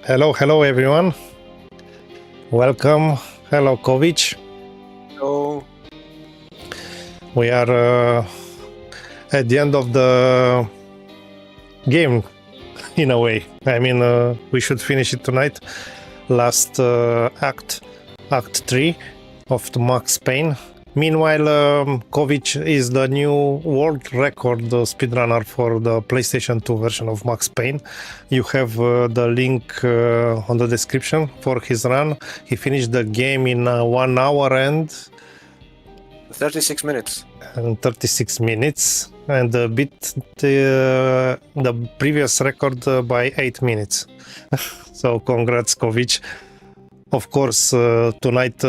Hello everyone. Welcome. Hello Kovic. Hello. We are at the end of the game, in a way. I mean, we should finish it tonight. Last Act 3 of the Max Payne. Meanwhile, Kovic is the new world record speedrunner for the PlayStation 2 version of Max Payne. You have the link on the description for his run. He finished the game in 1 hour and 36 minutes. And 36 minutes, and beat the previous record by 8 minutes. So congrats, Kovic. Of course, tonight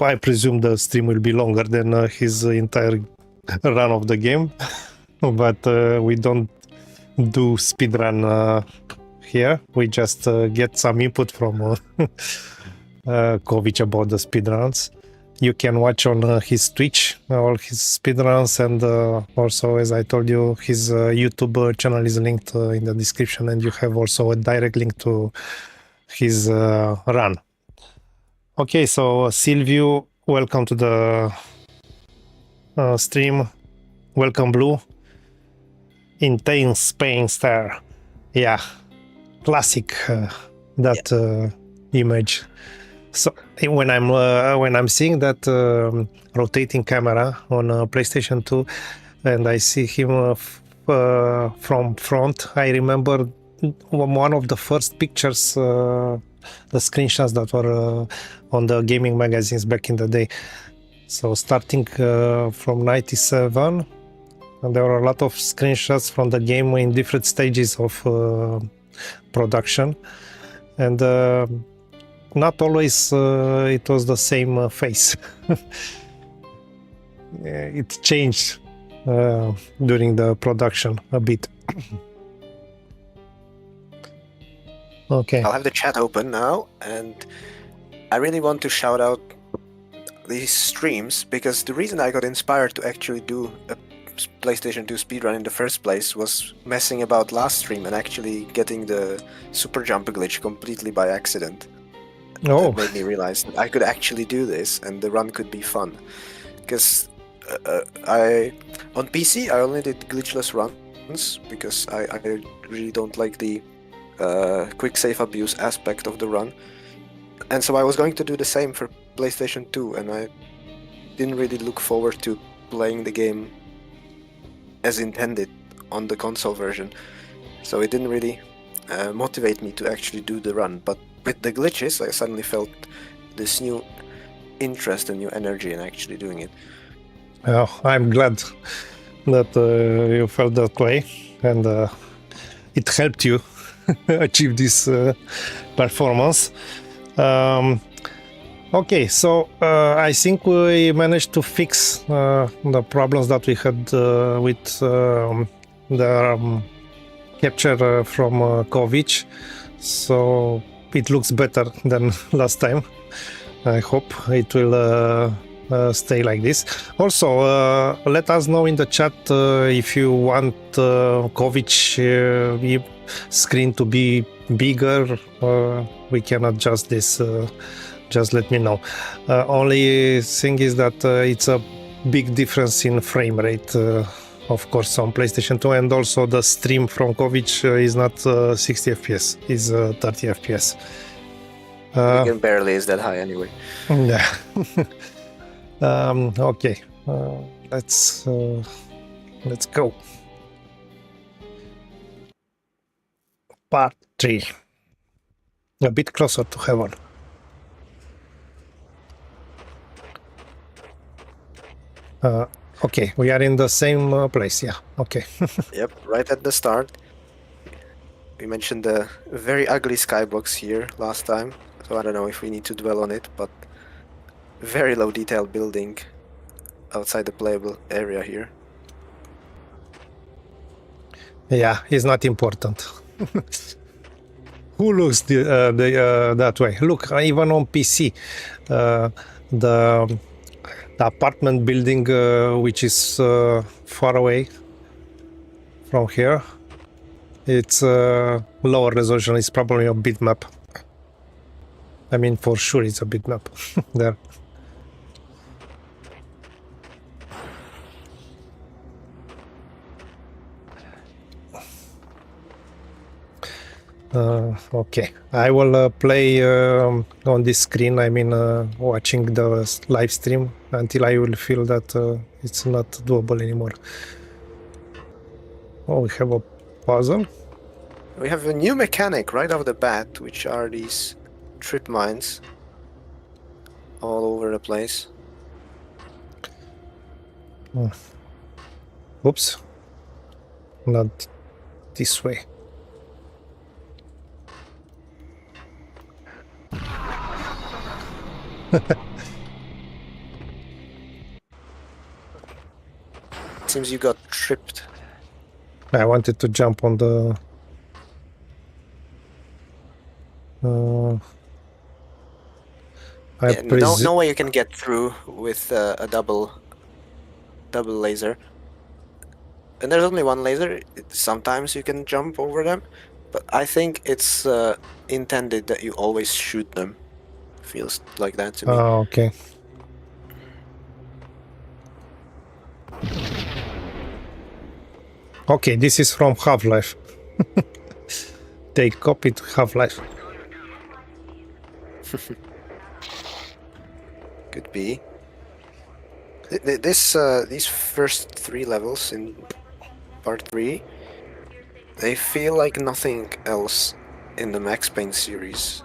I presume the stream will be longer than his entire run of the game, but we don't do speedrun here. We just get some input from Kovic about the speedruns. You can watch on his Twitch all his speedruns, and also, as I told you, his YouTube channel is linked in the description, and you have also a direct link to his run. Okay, so Silvio, welcome to the stream. Welcome, Blue. Intense Pain Star. Yeah, classic that image. So when I'm seeing that rotating camera on PlayStation 2, and I see him from front, I remember one of the first pictures, the screenshots that were on the gaming magazines back in the day. So starting from 97, and there were a lot of screenshots from the game in different stages of production, and not always it was the same face. It changed during the production a bit. Okay. I'll have the chat open now, and I really want to shout out these streams, because the reason I got inspired to actually do a PlayStation 2 speedrun in the first place was messing about last stream and actually getting the super jump glitch completely by accident. Oh. That made me realize that I could actually do this and the run could be fun. Because on PC I only did glitchless runs because I really don't like the quick save abuse aspect of the run. And so I was going to do the same for PlayStation 2, and I didn't really look forward to playing the game as intended on the console version. So it didn't really motivate me to actually do the run. But with the glitches, I suddenly felt this new interest and new energy in actually doing it. Well, I'm glad that you felt that way, and it helped you achieve this performance. Okay, so I think we managed to fix the problems that we had with the capture from Kovic. So it looks better than last time. I hope it will stay like this. Also, let us know in the chat if you want Kovic screen to be bigger. We can adjust this. Just let me know. Only thing is that it's a big difference in frame rate, of course, on PlayStation 2, and also the stream from Kovic is not 60 FPS, is 30 FPS. The game barely is that high anyway. Yeah. Okay, let's go. Part 3. A bit closer to heaven. Okay, we are in the same place, yeah, okay. Yep, right at the start. We mentioned the very ugly skybox here last time, so I don't know if we need to dwell on it, but very low detail building outside the playable area here. Yeah, it's not important. Who looks that way? Look, even on PC, the apartment building, which is far away from here, it's lower resolution. It's probably a bitmap. I mean, for sure it's a big map there. Okay, I will play on this screen, I mean watching the live stream until I will feel that it's not doable anymore. Oh, we have a puzzle. We have a new mechanic right off the bat, which are these trip mines all over the place. Oops, not this way. Seems you got tripped. I wanted to jump on the no way you can get through with a double laser. And there's only one laser. Sometimes you can jump over them, but I think it's intended that you always shoot them. Feels like that to me. Oh, okay. Okay, this is from Half-Life. They copied Half-Life. Could be. These first 3 levels in part 3, they feel like nothing else in the Max Payne series,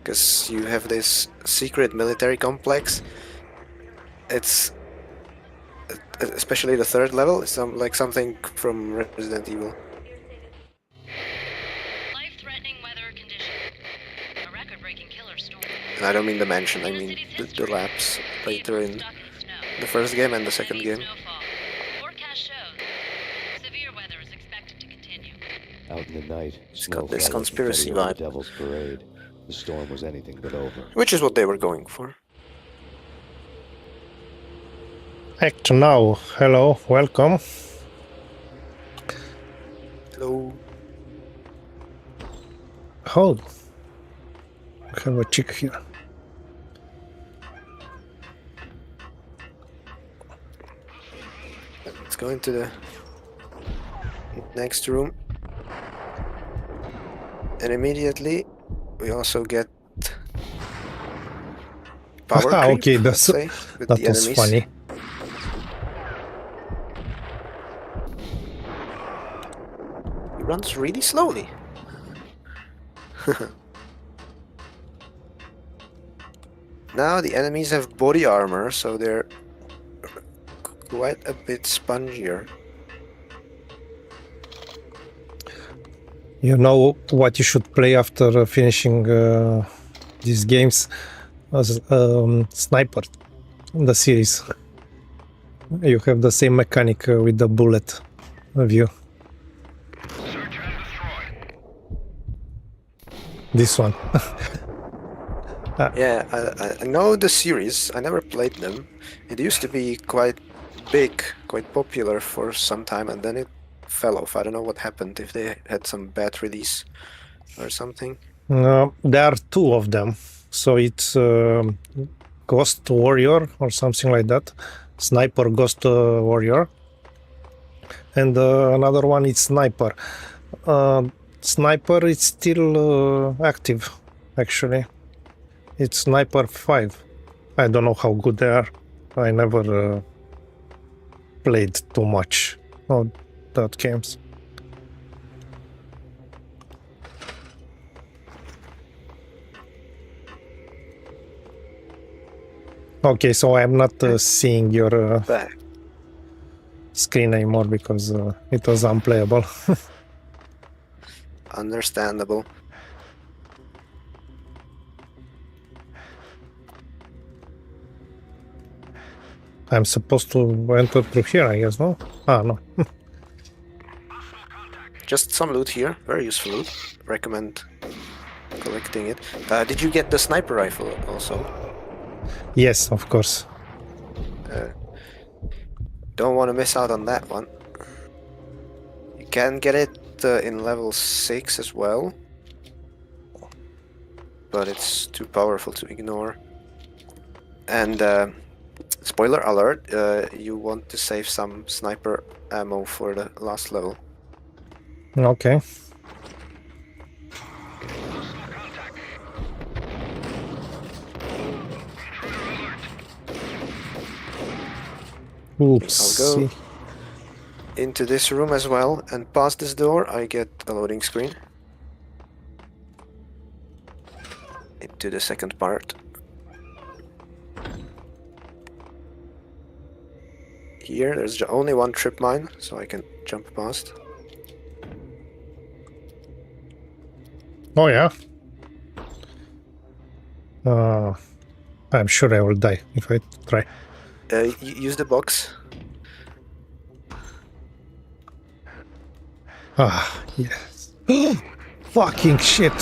because you have this secret military complex. It's especially the 3rd level, it's like something from Resident Evil. Life-threatening weather conditions. A record-breaking killer storm. And I don't mean the mansion, I mean the labs later in the first game and the second game. Forecast shows severe weather is expected to continue. Out in the night, It's got this conspiracy vibe. vibe. Devil's Parade. The storm was anything but over. Which is what they were going for. Act now. Hello, welcome. Hello. Oh, I have a chick here. Let's go into the next room. And immediately we also get power creep, Okay, let's say, with that the was enemies. funny. He runs really slowly. Now the enemies have body armor, so they're quite a bit spongier. You know what you should play after finishing these games? As Sniper, the series. You have the same mechanic with the bullet view. Search and destroy. This one. Yeah, I know the series. I never played them. It used to be quite big, quite popular for some time, and then it fell off. I don't know what happened, if they had some bad release or something. There are 2 of them. So it's Ghost Warrior or something like that. Sniper Ghost Warrior. And another one is Sniper. Sniper is still active, actually. It's Sniper 5. I don't know how good they are. I never played too much of that games. Okay, so I'm not seeing your Back. screen anymore because it was unplayable. Understandable. I'm supposed to enter through here, I guess, no? Ah, no. Just some loot here, very useful loot. Recommend collecting it. Did you get the sniper rifle also? Yes, of course. Don't want to miss out on that one. You can get it in level 6 as well. but it's too powerful to ignore. And spoiler alert, you want to save some sniper ammo for the last level. Okay. Oops. I'll go into this room as well, and past this door I get a loading screen. Into the second part. Here there's only one trip mine, so I can jump past. Oh yeah. I'm sure I will die if I try. Use the box. Ah, yes. Fucking shit.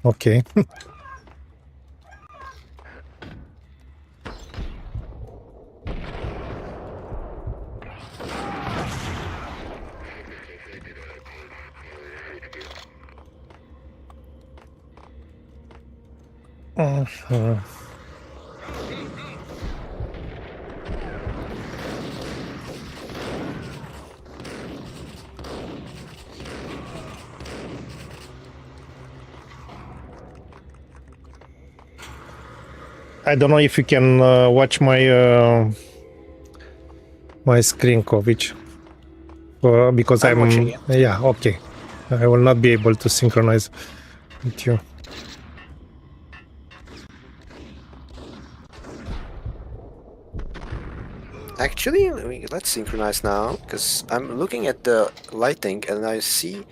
Okay. I don't know if you can watch my my screen coverage because I'm watching it. Yeah, okay. I will not be able to synchronize with you. Actually, let's synchronize now, because I'm looking at the lighting and I see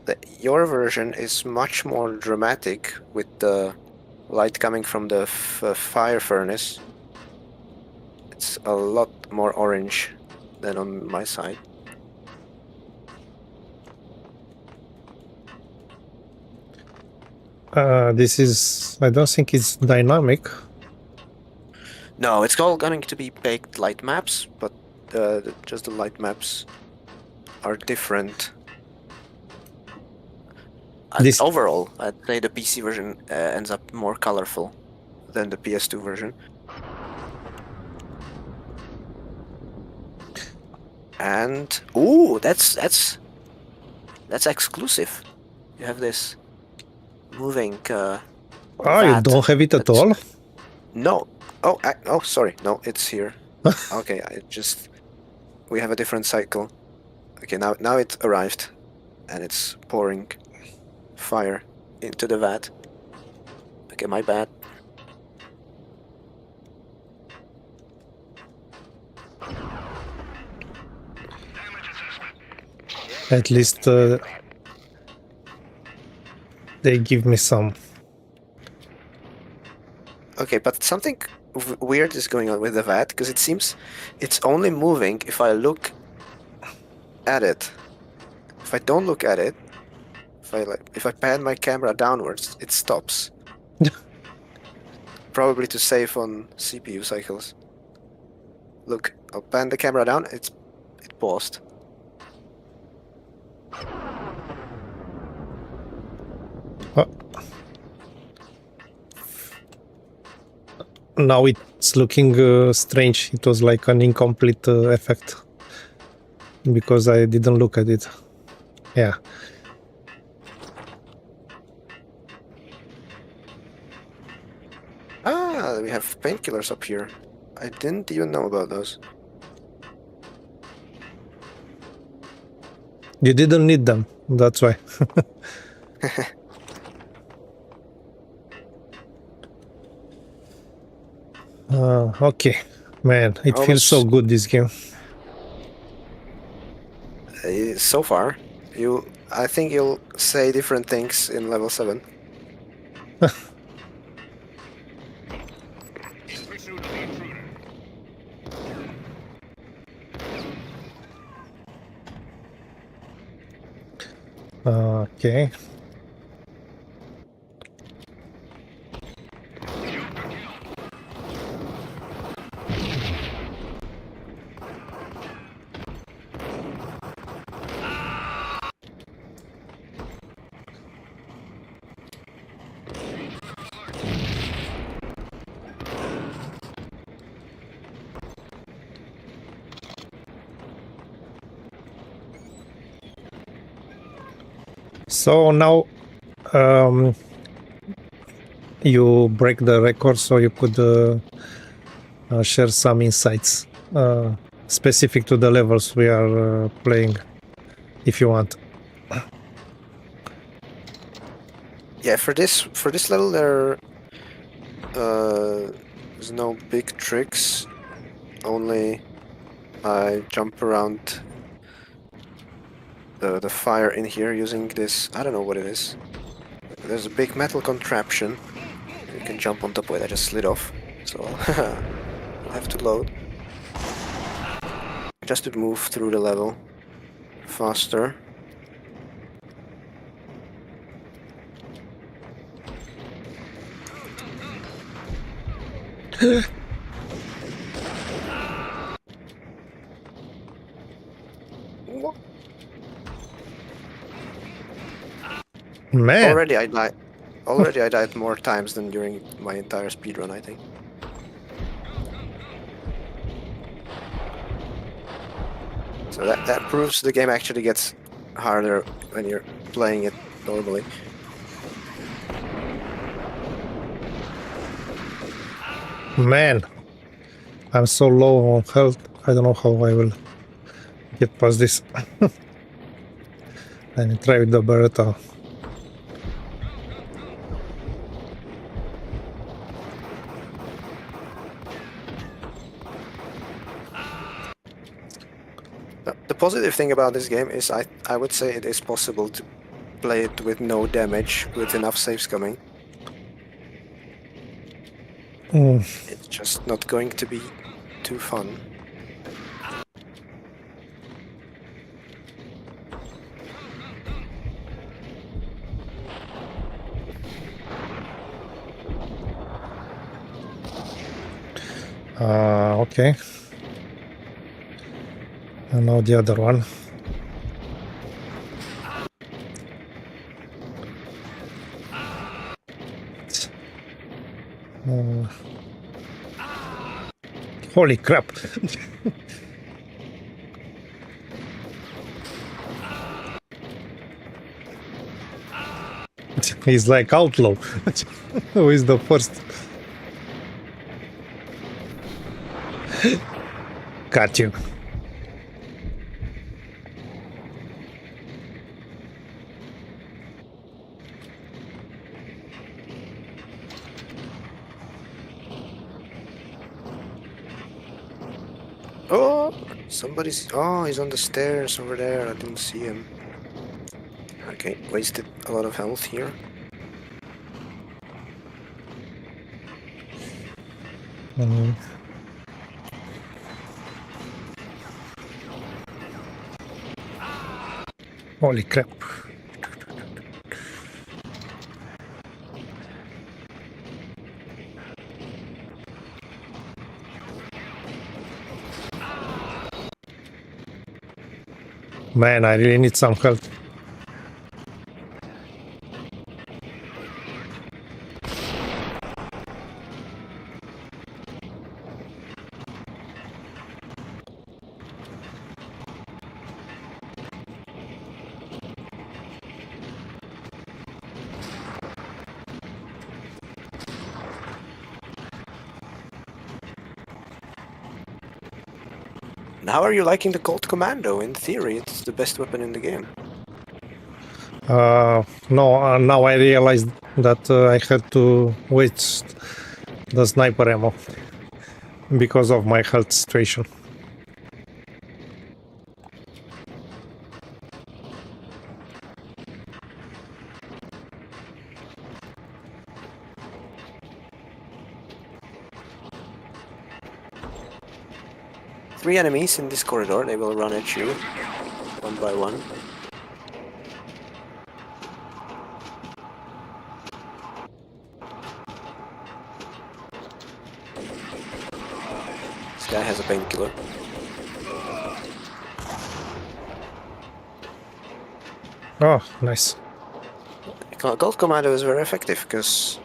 that your version is much more dramatic with the light coming from the fire furnace. It's a lot more orange than on my side. This is, I don't think it's dynamic. No, it's all going to be baked light maps, but just the light maps are different. Overall, I'd say the PC version ends up more colorful than the PS2 version. And ooh, that's exclusive. You have this moving. You don't have it at all? No. Oh, sorry. No, it's here. Okay, we have a different cycle. Okay, now it arrived, and it's pouring fire into the vat. Okay, my bad. At least they give me some. Okay, but something weird is going on with the vat, because it seems it's only moving if I look at it. If I don't look at it, if I pan my camera downwards, it stops. Probably to save on CPU cycles. Look, I'll pan the camera down, it paused. Now it's looking strange. It was like an incomplete effect because I didn't look at it. Yeah. Ah, we have painkillers up here. I didn't even know about those. You didn't need them, that's why. Okay, man, it feels so good, this game. So far, I think you'll say different things in level 7. Pursue the intruder. Okay. So now you break the record, so you could share some insights specific to the levels we are playing, if you want. Yeah, for this level there's no big tricks. Only I jump around the fire in here using this. I don't know what it is. There's a big metal contraption. You can jump on top of it. I just slid off, so I'll have to load just to move through the level faster. Man, Already I died. Already I died more times than during my entire speedrun, I think. So that proves the game actually gets harder when you're playing it normally. man, I'm so low on health. I don't know how I will get past this. Let me try with the Beretta. The positive thing about this game is I would say it is possible to play it with no damage, with enough saves coming. It's just not going to be too fun. Okay. And now the other one. Holy crap. He's like outlaw. Who is the first? Got you. Oh, somebody's. Oh, he's on the stairs over there. I didn't see him. Okay, wasted a lot of health here. Holy crap. Man, I really need some help. And how are you liking the Colt Commando? In theory, it's the best weapon in the game. No, now I realized that I had to waste the sniper ammo because of my health situation. Three enemies in this corridor. They will run at you one by one. This guy has a painkiller. Oh, nice. Gold Commando is very effective because,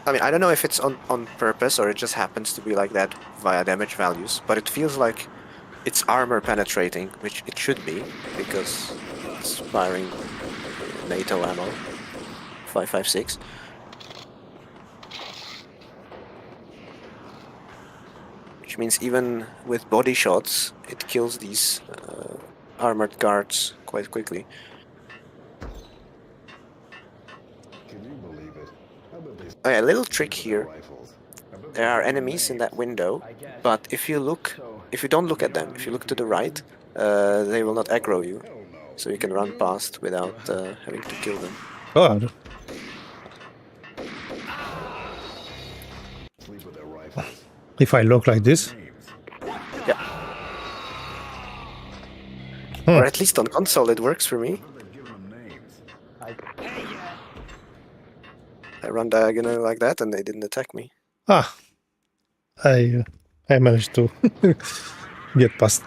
I mean, I don't know if it's on purpose or it just happens to be like that via damage values, but it feels like it's armor penetrating, which it should be because it's firing NATO ammo. 5.56. Which means even with body shots, it kills these armored guards quite quickly. Can you believe it? How about these Oh yeah, a little trick here. rifles? There are enemies in that window, but if you don't look at them, if you look to the right, they will not aggro you. So you can run past without having to kill them. God. Sleep with their rifles. If I look like this. Yeah. Or at least on console it works for me. I run diagonally like that and they didn't attack me. Ah. I managed to get past.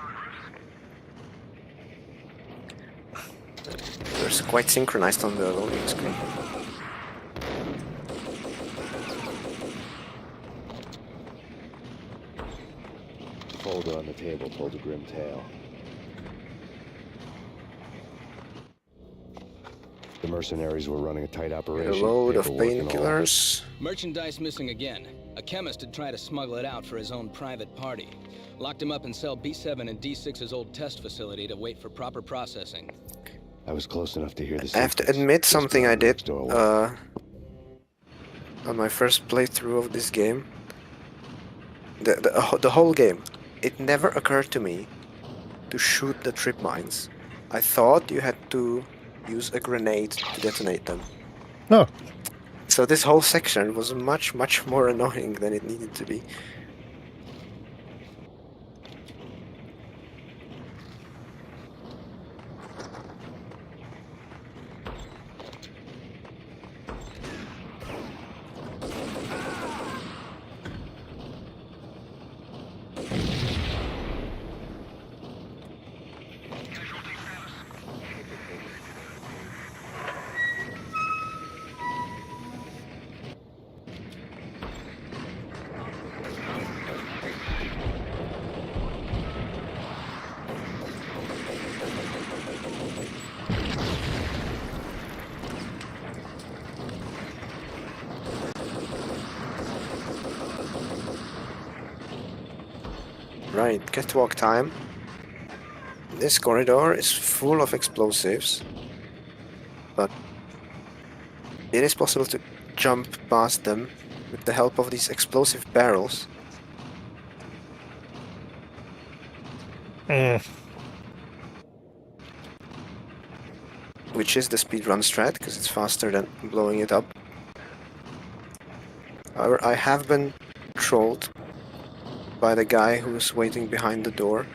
They're quite synchronized on the loading screen. The folder on the table told a grim tale. The mercenaries were running a tight A operation. load of paperwork and all. painkillers. Merchandise missing again. A chemist had tried to smuggle it out for his own private party. Locked him up in cell B7 and D6's old test facility to wait for proper processing. I was close enough to hear the I have to secrets. admit Just something around I the next did door. on my first playthrough of this game. The whole game, it never occurred to me to shoot the trip mines. I thought you had to use a grenade to detonate them. Oh. So this whole section was much more annoying than it needed to be. Right, catwalk time. This corridor is full of explosives, but it is possible to jump past them with the help of these explosive barrels. Which is the speedrun strat, because it's faster than blowing it up. However, I have been trolled by the guy who's waiting behind the door,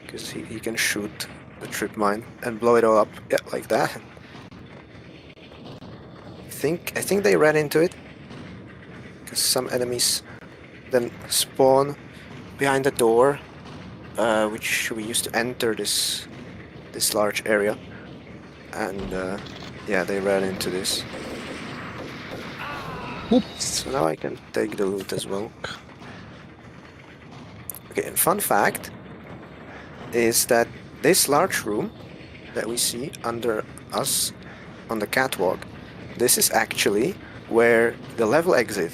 because he can shoot the trip mine and blow it all up, yeah, like that. I think they ran into it, because some enemies then spawn behind the door, which we used to enter this large area, and yeah, they ran into this. Oops. So now I can take the loot as well. Okay, and fun fact is that this large room that we see under us on the catwalk, this is actually where the level exit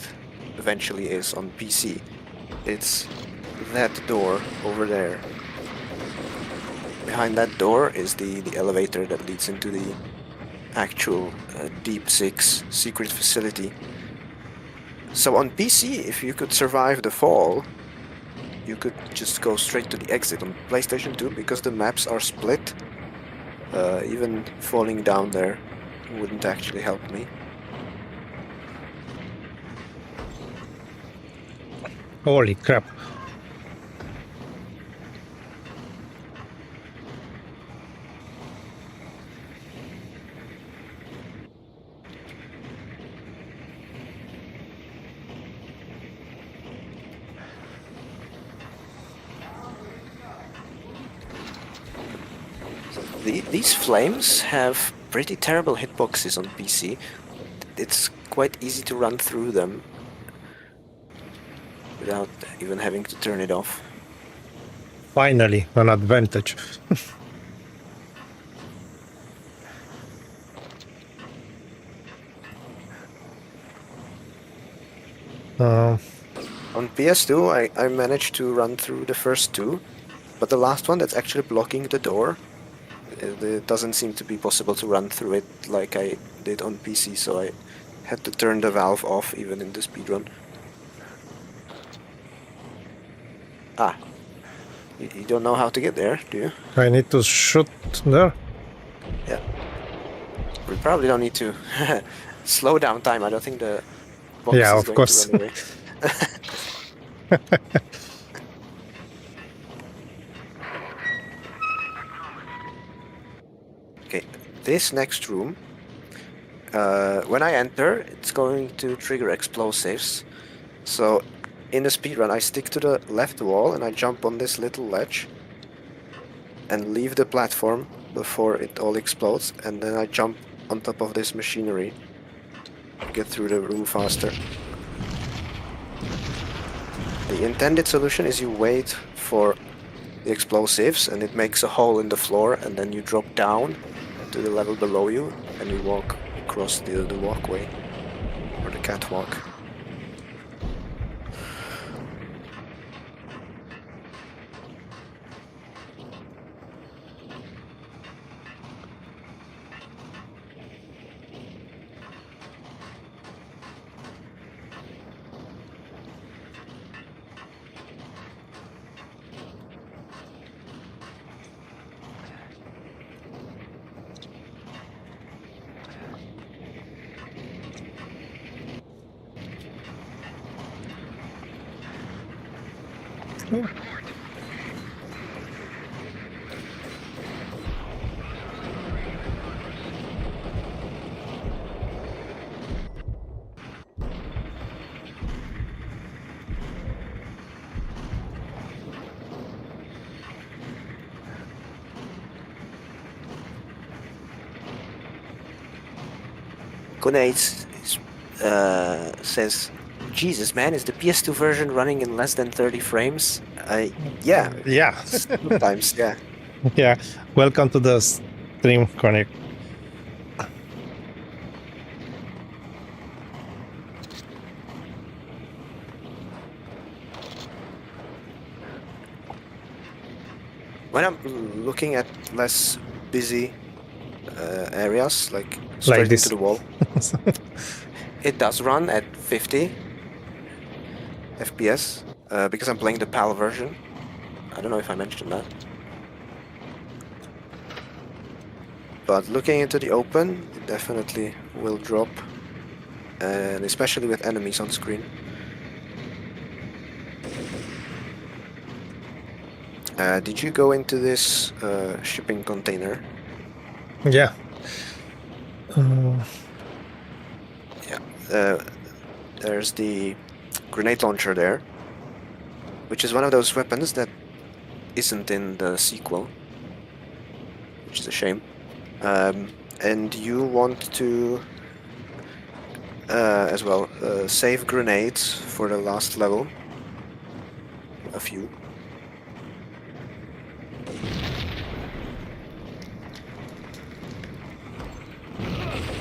eventually is on PC. It's that door over there. Behind that door is the elevator that leads into the actual Deep 6 secret facility. So on PC, if you could survive the fall, you could just go straight to the exit. On PlayStation 2, because the maps are split, even falling down there wouldn't actually help me. Holy crap. These flames have pretty terrible hitboxes on PC. It's quite easy to run through them without even having to turn it off. Finally, an advantage. On PS2, I managed to run through the first two, but the last one that's actually blocking the door, it doesn't seem to be possible to run through it like I did on PC, so I had to turn the valve off even in the speedrun. Ah, you don't know how to get there, do you? I need to shoot there. Yeah. We probably don't need to slow down time. I don't think the box Yeah, is of going course. to run away. Okay, this next room, when I enter, it's going to trigger explosives. So in the speedrun, I stick to the left wall and I jump on this little ledge and leave the platform before it all explodes, and then I jump on top of this machinery to get through the room faster. The intended solution is you wait for the explosives and it makes a hole in the floor, and then you drop down to the level below you and you walk across the walkway or the catwalk. Grenades says, Jesus man, is the PS2 version running in less than 30 frames? Yeah, Yeah. sometimes, yeah. Yeah. Welcome to the stream, Connect. When I'm looking at less busy areas, like straight this. into the wall, it does run at 50 FPS because I'm playing the PAL version. I don't know if I mentioned that. But looking into the open, it definitely will drop, and especially with enemies on screen. Did you go into this shipping container? Yeah. Yeah. There's the grenade launcher there, which is one of those weapons that isn't in the sequel, which is a shame. And you want to as well save grenades for the last level. A few.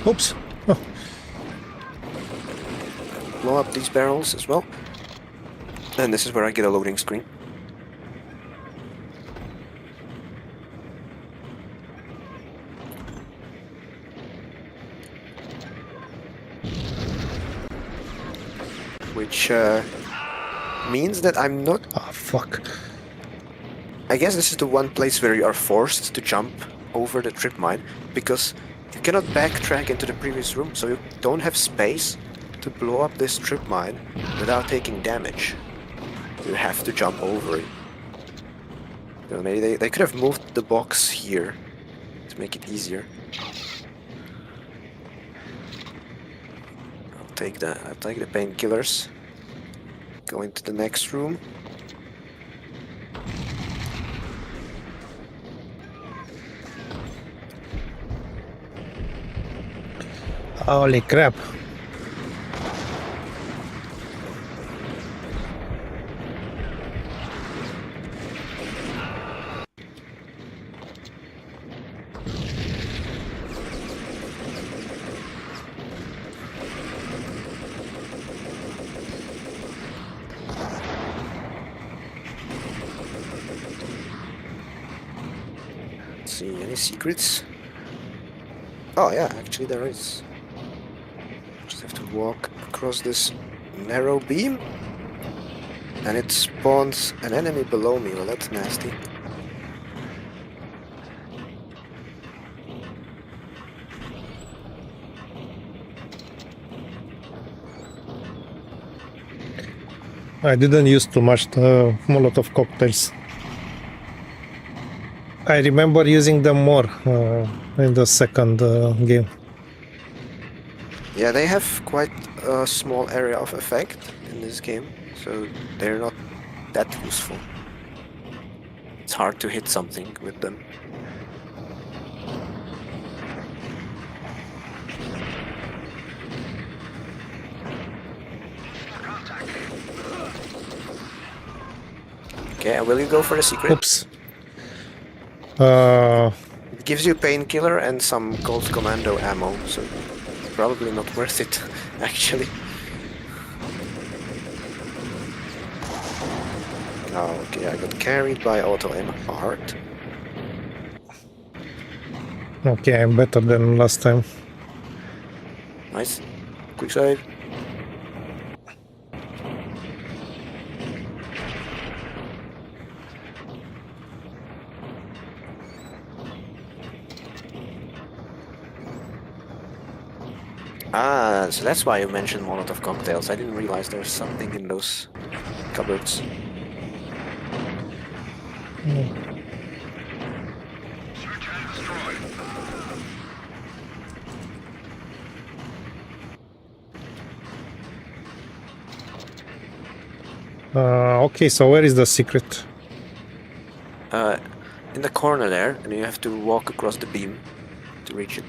Oops. Oh. Blow up these barrels as well. And this is where I get a loading screen. Which means that I'm not... Oh, fuck. I guess this is the one place where you are forced to jump over the trip mine, because you cannot backtrack into the previous room, so you don't have space to blow up this trip mine without taking damage. You have to jump over it. You know, maybe they could have moved the box here to make it easier. I'll take the painkillers. Go into the next room. Holy crap. Let's see, any secrets? Oh yeah, actually there is. Just have to walk across this narrow beam. And it spawns an enemy below me. Well, that's nasty. I didn't use too much the Molotov cocktails. I remember using them more in the second game. Yeah, they have quite a small area of effect in this game, so they're not that useful. It's hard to hit something with them. Okay, will you go for the secret? Oops. It gives you painkiller and some Cold Commando ammo, so it's probably not worth it, actually. Okay, I got carried by auto-aim hard. Okay, I'm better than last time. Nice. Quick save. Ah, so that's why you mentioned Molotov cocktails. I didn't realize there's something in those cupboards. Search and destroy. Okay, so where is the secret? In the corner there, and you have to walk across the beam to reach it.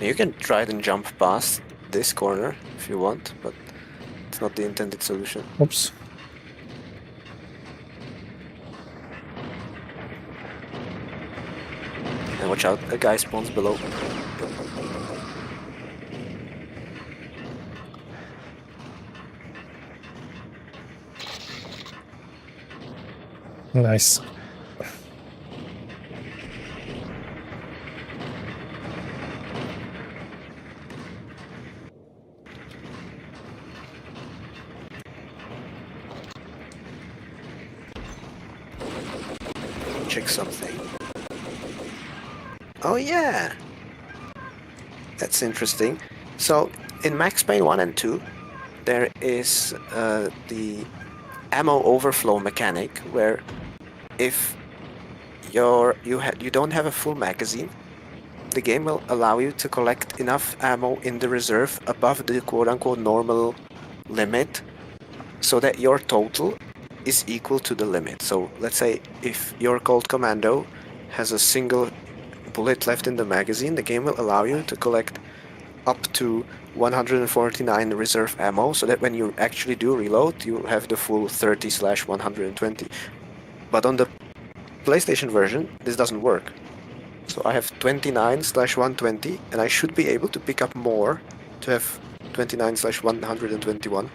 You can try and jump past this corner if you want, but it's not the intended solution. Oops. And watch out, a guy spawns below. Nice. Check something. Oh yeah! That's interesting. So, in Max Payne 1 and 2, there is the ammo overflow mechanic, where if you don't have a full magazine, the game will allow you to collect enough ammo in the reserve above the quote-unquote normal limit, so that your total is equal to the limit. So let's say if your Cold Commando has a single bullet left in the magazine, the game will allow you to collect up to 149 reserve ammo, so that when you actually do reload, you have the full 30/120. But on the PlayStation version, this doesn't work. So I have 29/120, and I should be able to pick up more to have 29/121,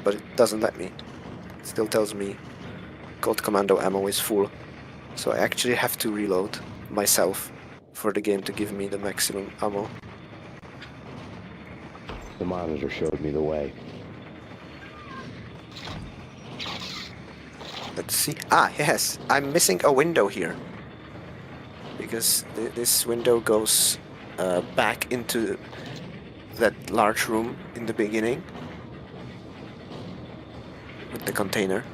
but it doesn't let me. It still tells me Cold Commando ammo is full. So I actually have to reload myself for the game to give me the maximum ammo. The monitor showed me the way. Let's see. Ah, yes, I'm missing a window here. Because this window goes back into that large room in the beginning with the container.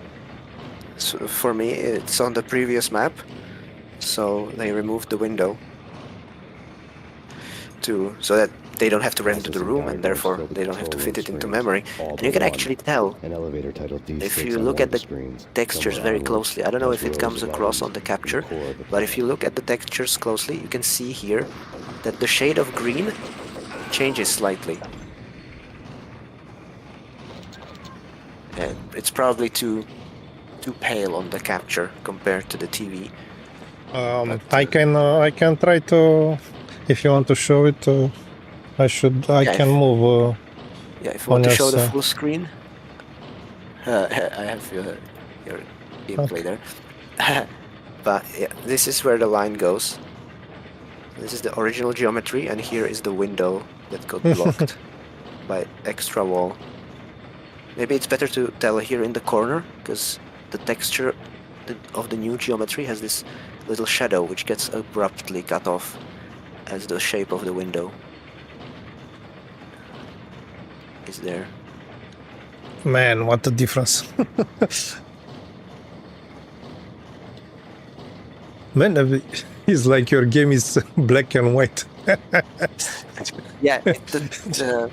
So for me, it's on the previous map, so they removed the window so that they don't have to render the room, and therefore they don't have to fit it into memory. And you can actually tell An elevator titled D6 if you on look one at the screens, textures somewhere very onwards, closely. I don't know if it as comes rows of across on items the capture, in the core of the but if you look at the textures closely, you can see here that the shade of green changes slightly. And it's probably too pale on the capture compared to the TV. I can try to. If you want to show it, I Yeah, can move. Yeah, if you want on to show the your full screen, I have your gameplay there. But yeah, this is where the line goes. This is the original geometry, and here is the window that got blocked by extra wall. Maybe it's better to tell here in the corner, because the texture of the new geometry has this little shadow which gets abruptly cut off as the shape of the window is there. Man, what a difference. Man, it's like your game is black and white. Yeah, the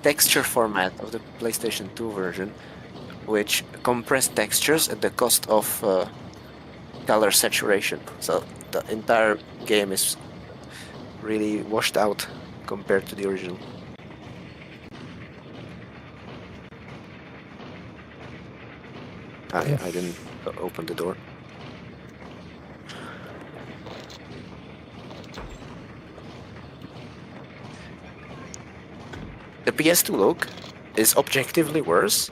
texture format of the PlayStation 2 version, which compressed textures at the cost of color saturation. So the entire game is really washed out compared to the original. I didn't open the door. The PS2 look is objectively worse,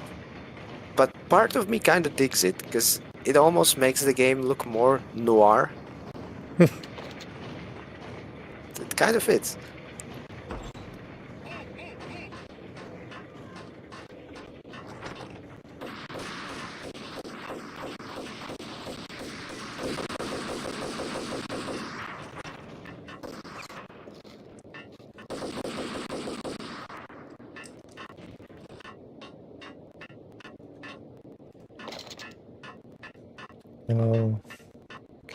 but part of me kind of digs it, because it almost makes the game look more noir. It kind of fits.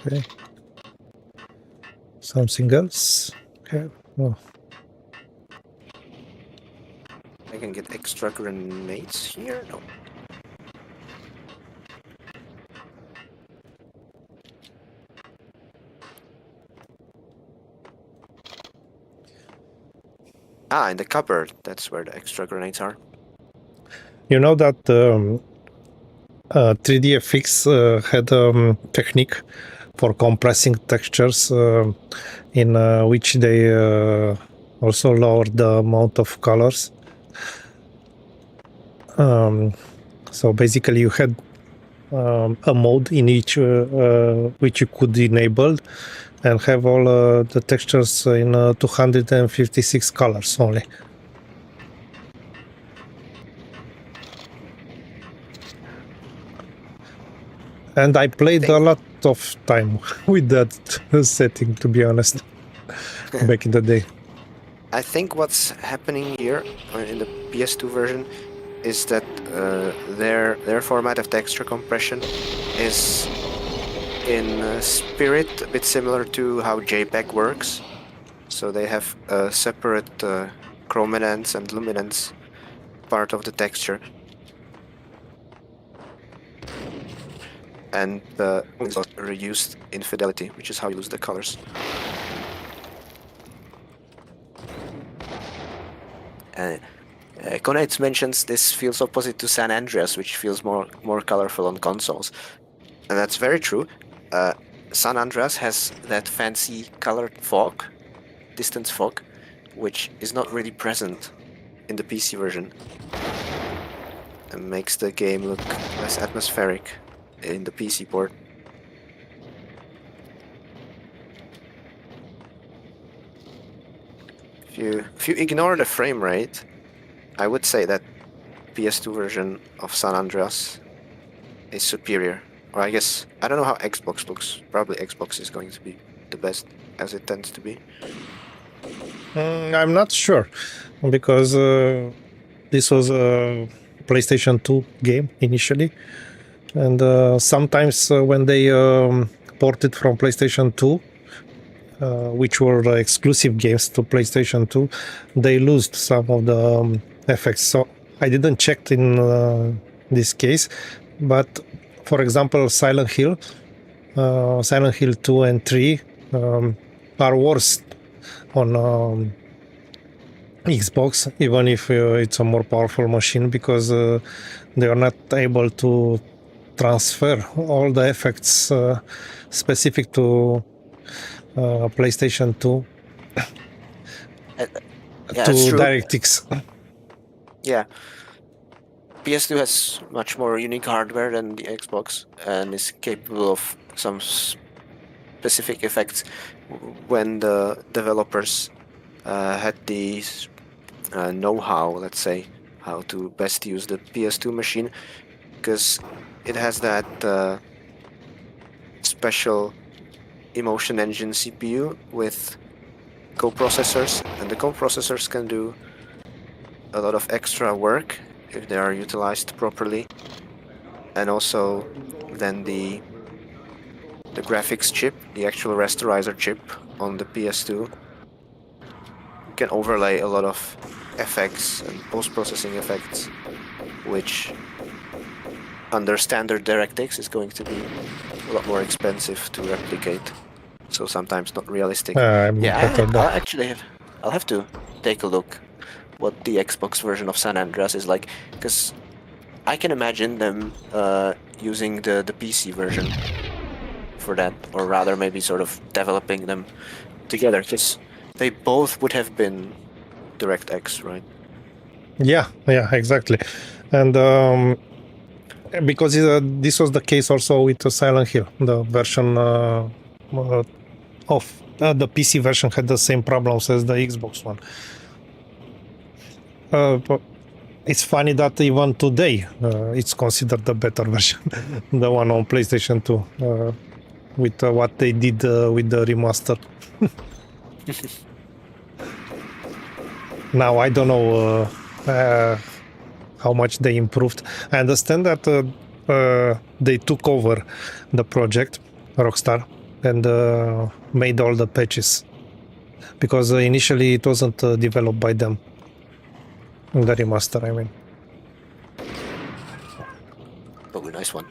Okay. Something else? Okay. Oh. I can get extra grenades here? No. Ah, in the cupboard. That's where the extra grenades are. You know that 3DFX had a technique for compressing textures in which they also lowered the amount of colors. So basically you had a mode in each which you could enable and have all the textures in 256 colors only. And I played a lot of time with that setting, to be honest, back in the day. I think what's happening here in the PS2 version is that their format of texture compression is in spirit a bit similar to how JPEG works. So they have a separate chrominance and luminance part of the texture. And reduced infidelity, which is how you lose the colors. Konates mentions this feels opposite to San Andreas, which feels more colorful on consoles. And that's very true. San Andreas has that fancy colored fog, distance fog, which is not really present in the PC version. And makes the game look less atmospheric in the PC port. If you ignore the frame rate, I would say that PS2 version of San Andreas is superior. Or I guess, I don't know how Xbox looks. Probably Xbox is going to be the best, as it tends to be. I'm not sure, because this was a PlayStation 2 game initially. And sometimes when they ported from PlayStation 2, which were exclusive games to PlayStation 2, they lost some of the effects. So I didn't check in this case, but for example, Silent Hill 2 and 3 are worse on Xbox, even if it's a more powerful machine, because they are not able to transfer all the effects specific to PlayStation 2 Yeah, to that's true. DirectX. Yeah. PS2 has much more unique hardware than the Xbox and is capable of some specific effects when the developers had the know-how, let's say, how to best use the PS2 machine, because it has that special emotion engine CPU with coprocessors, and the coprocessors can do a lot of extra work if they are utilized properly. And also then the graphics chip, the actual rasterizer chip on the PS2, can overlay a lot of effects and post-processing effects, which under standard DirectX is going to be a lot more expensive to replicate, so sometimes not realistic. I'll have to take a look what the Xbox version of San Andreas is like, because I can imagine them using the PC version for that, or rather maybe sort of developing them together, because they both would have been DirectX, right? Yeah, exactly. And because this was the case also with Silent Hill, the version of the PC version had the same problems as the Xbox one. But it's funny that even today it's considered the better version, the one on PlayStation 2, with what they did with the remaster. Now I don't know how much they improved. I understand that they took over the project, Rockstar, and made all the patches, because initially it wasn't developed by them. The remaster, I mean. Oh, nice one.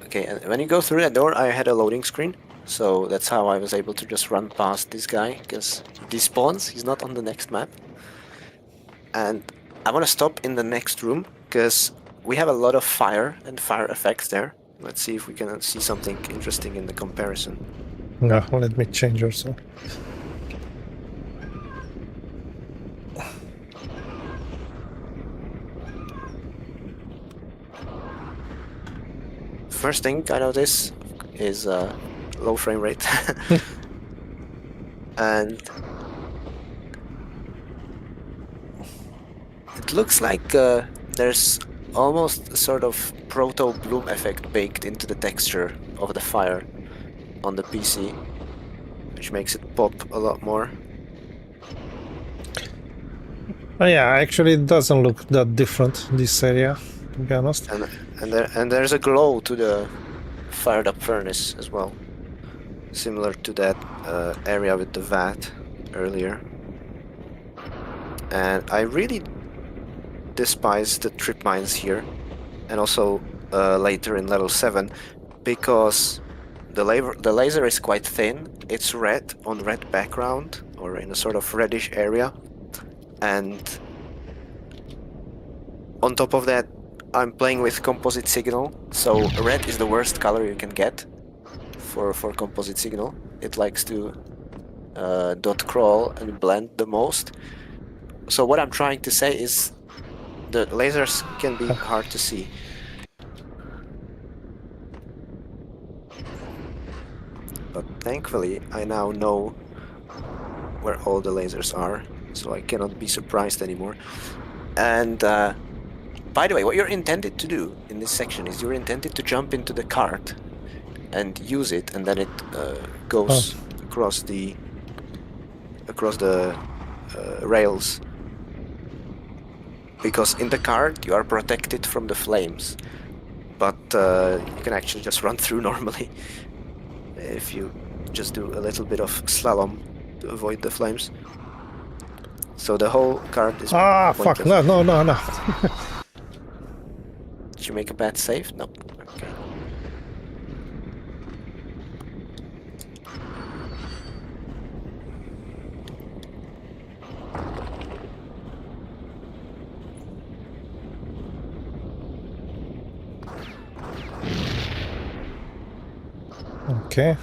Okay, and when you go through that door, I had a loading screen, so that's how I was able to just run past this guy, because he despawns, he's not on the next map. And I want to stop in the next room, because we have a lot of fire and fire effects there. Let's see if we can see something interesting in the comparison. No, let me change also. First thing I notice is low frame rate. And it looks like there's almost a sort of proto-bloom effect baked into the texture of the fire on the PC, which makes it pop a lot more. Oh yeah, actually it doesn't look that different, this area, to be honest. And there's a glow to the fired up furnace as well, similar to that area with the vat earlier. And I really despise the trip mines here, and also later in level 7, because the laser is quite thin. It's red on red background, or in a sort of reddish area, and on top of that I'm playing with composite signal, so red is the worst color you can get for composite signal. It likes to dot crawl and blend the most. So what I'm trying to say is the lasers can be hard to see. But thankfully I now know where all the lasers are, so I cannot be surprised anymore. And by the way, what you're intended to do in this section is you're intended to jump into the cart and use it, and then it goes across the rails. Because in the cart you are protected from the flames, but you can actually just run through normally if you just do a little bit of slalom to avoid the flames. So the whole cart is pointless. Fuck, no. Did you make a bad save? No. Okay. Okay.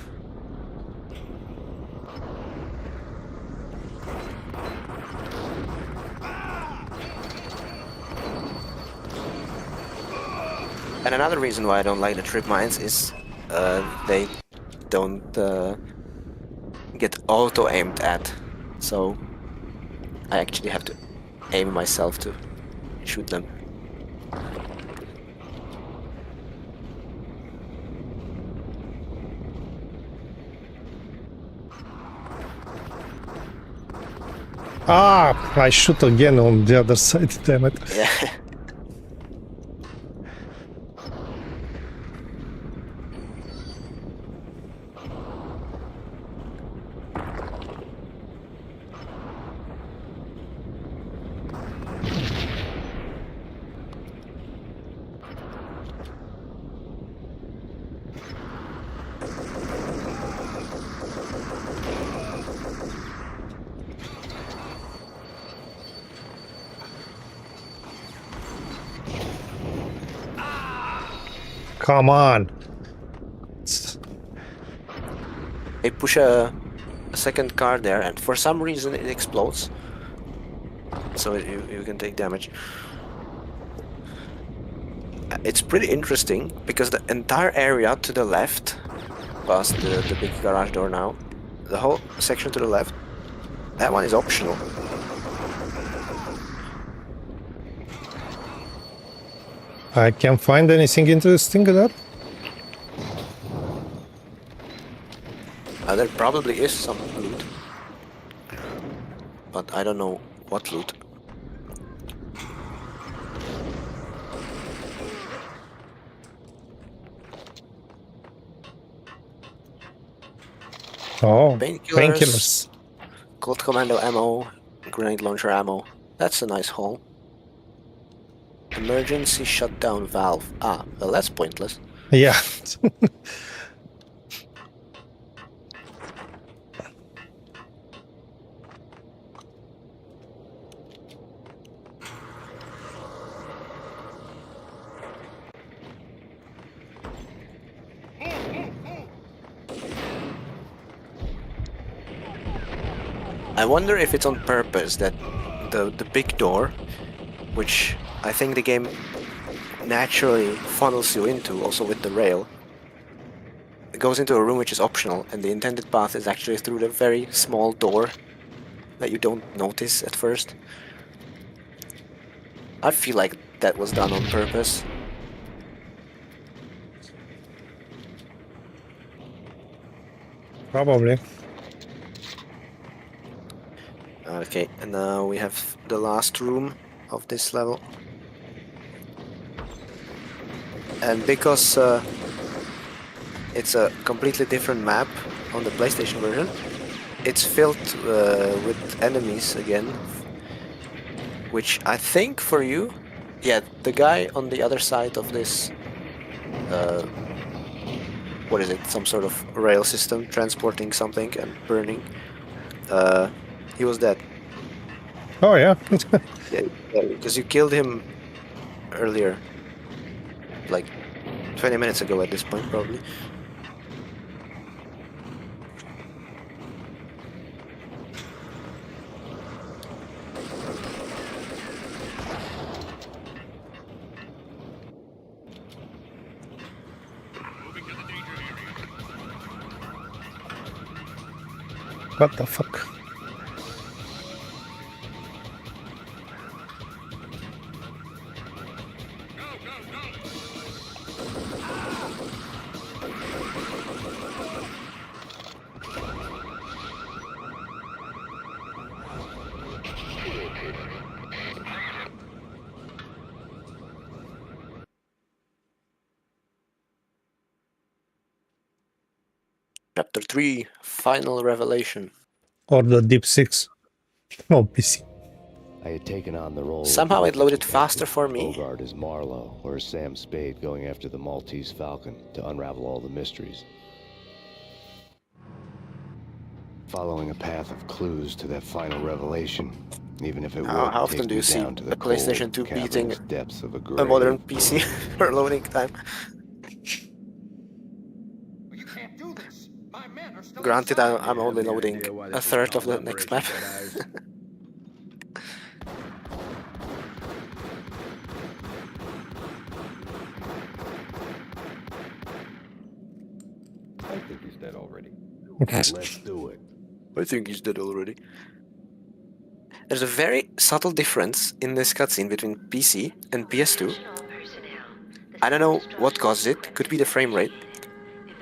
And another reason why I don't like the trip mines is they don't get auto-aimed at. So I actually have to aim myself to shoot them. Ah, I shoot again on the other side, damn it. Yeah. Come on. They push a second car there, and for some reason it explodes. So you can take damage. It's pretty interesting because the entire area to the left, past the big garage door now, the whole section to the left, that one is optional. I can't find anything interesting there. There probably is some loot, but I don't know what loot. Oh, Painkillers. painkillers. Cold commando ammo, grenade launcher ammo. That's a nice haul. Emergency shutdown valve. Ah, well, that's pointless. Yeah. I wonder if it's on purpose that the big door, which I think the game naturally funnels you into, also with the rail, it goes into a room which is optional, and the intended path is actually through the very small door that you don't notice at first. I feel like that was done on purpose. Probably. Okay, and now we have the last room of this level. And because it's a completely different map on the PlayStation version, it's filled with enemies again. Which I think for you, yeah, the guy on the other side of this, what is it, some sort of rail system transporting something and burning, he was dead. Oh, yeah. Yeah, because you killed him earlier, like 20 minutes ago at this point, probably. What the fuck? Chapter 3, Final Revelation. Or the Deep 6. Oh, PC. I had taken on the role. Somehow of it loaded detective, faster for me. Bogart as Marlowe, or as Sam Spade going after the Maltese Falcon to unravel all the mysteries. Following a path of clues to that final revelation, even if it would How take often do me you see down to a the PlayStation cold, 2 beating cavernous depths of a a modern grave? PC for loading time? You can't do this. My men are still Granted, inside. I'm only loading a third of the next map. I think he's dead already. Let's do it. I think he's dead already. There's a very subtle difference in this cutscene between PC and PS2. I don't know what causes it, could be the frame rate.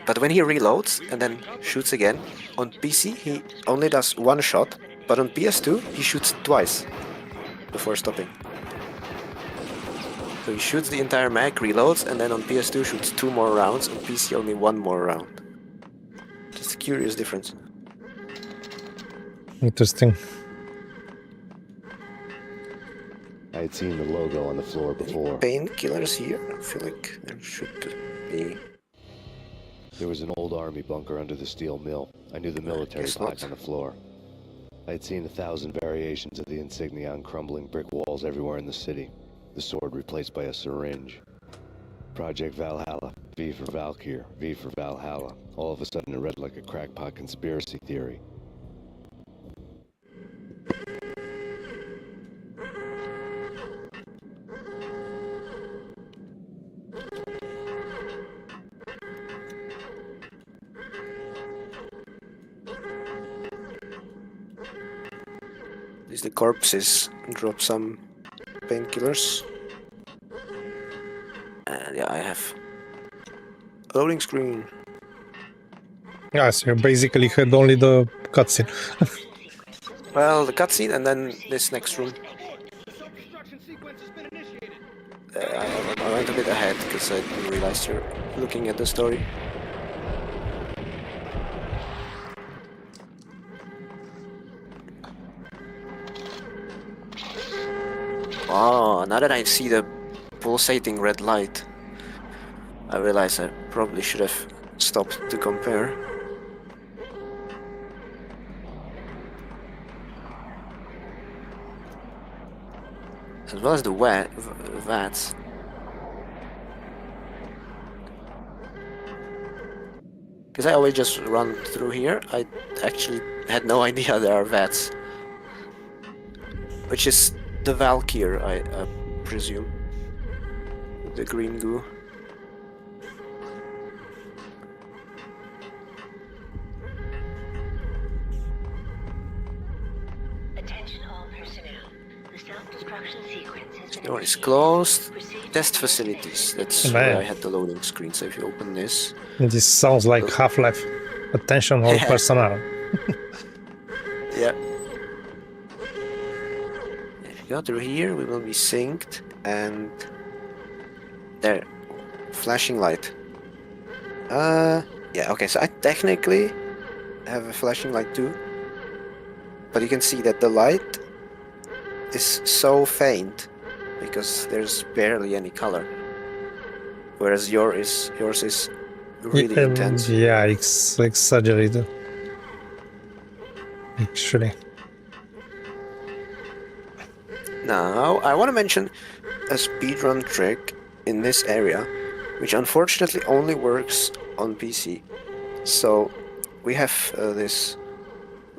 But when he reloads and then shoots again, on PC he only does one shot, but on PS2 he shoots twice before stopping. So he shoots the entire mag, reloads, and then on PS2 shoots 2 more rounds, on PC only 1 more round. Just a curious difference. Interesting. I had seen the logo on the floor before. Painkillers here? I feel like there should be. There was an old army bunker under the steel mill. I knew the military Guess plaque not. on the floor. I had seen 1,000 variations of the insignia on crumbling brick walls everywhere in the city. The sword replaced by a syringe. Project Valhalla. V for Valkyr. V for Valhalla. All of a sudden it read like a crackpot conspiracy theory. These the corpses drop some painkillers. And yeah, I have a loading screen. Yeah, so you basically had only the cutscene. Well, the cutscene and then this next room. Self-destruction sequence has been initiated. I went a bit ahead because I didn't realize you're looking at the story. Oh, now that I see the pulsating red light, I realize I probably should have stopped to compare. As well as the VATs. Because I always just run through here, I actually had no idea there are VATs. Which is the Valkyr, I presume. The green goo. Attention all personnel. The self-destruction sequence has been Door is initiated. closed. Proceed Test to facilities. That's Man. where I had the loading screen. So if you open this, This sounds like Half-Life. Attention all Yeah. personnel. yeah. If you go through here, we will be synced, and there, flashing light. Yeah. Okay. So I technically have a flashing light too, but you can see that the light is so faint because there's barely any color, whereas yours is really intense. Yeah, exaggerated. Actually. Now, I want to mention a speedrun trick in this area, which unfortunately only works on PC. So, we have this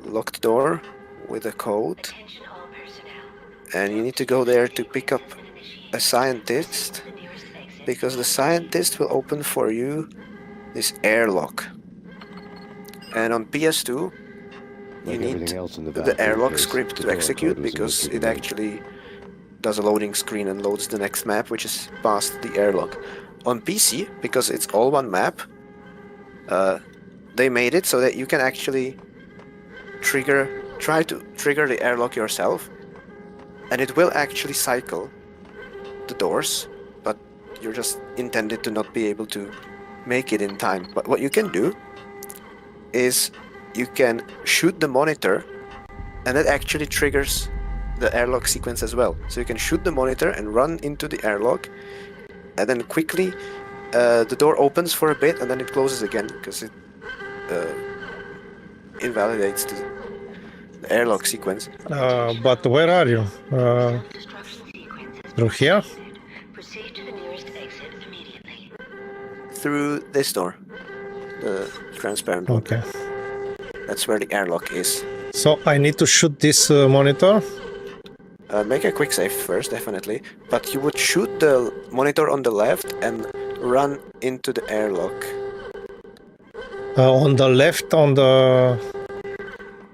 locked door with a code, Attention all personnel. and you need to go there to pick up Been initiated. a scientist, The nearest exit. because the scientist will open for you this airlock. And on PS2, you Like need everything else in the the Valkyrie airlock case, script the to door execute, code was a because mystery it to me. actually does a loading screen and loads the next map, which is past the airlock. On PC, because it's all one map, they made it so that you can actually try to trigger the airlock yourself, and it will actually cycle the doors, but you're just intended to not be able to make it in time. But what you can do is you can shoot the monitor, and that actually triggers the airlock sequence as well. So you can shoot the monitor and run into the airlock, and then quickly the door opens for a bit and then it closes again, because it invalidates the airlock sequence. But where are you? Self-destruction sequence has Through been here? initiated. Proceed to the nearest exit immediately. Through this door, the transparent one. Okay. That's where the airlock is. So I need to shoot this monitor. Make a quick save first, definitely. But you would shoot the monitor on the left and run into the airlock. On the left, on the...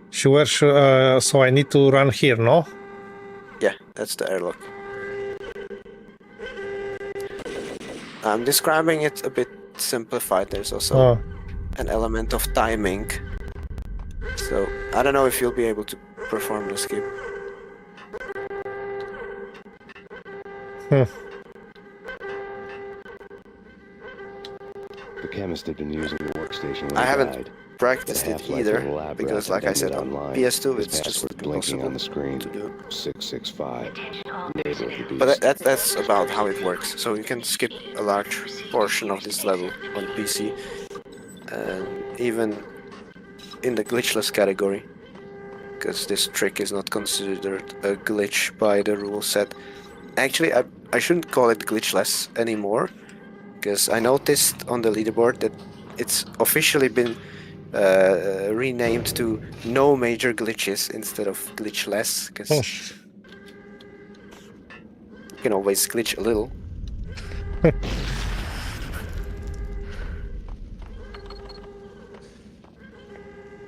Sure, so I need to run here, no? Yeah, that's the airlock. I'm describing it a bit simplified. There's also Oh. an element of timing. So I don't know if you'll be able to perform the skip. The chemist had been using the workstation when I he haven't died. practiced The it half-life either, of the lab because rat like I said, ended on online. PS2 His it's just password blinking impossible on the screen. to do. 665. Attention all Neighbor of the personnel. beast. But that's about how it works. So you can skip a large portion of this level on PC, and even in the glitchless category, because this trick is not considered a glitch by the rule set. Actually, I shouldn't call it glitchless anymore, because I noticed on the leaderboard that it's officially been renamed to no major glitches instead of glitchless, because you can always glitch a little.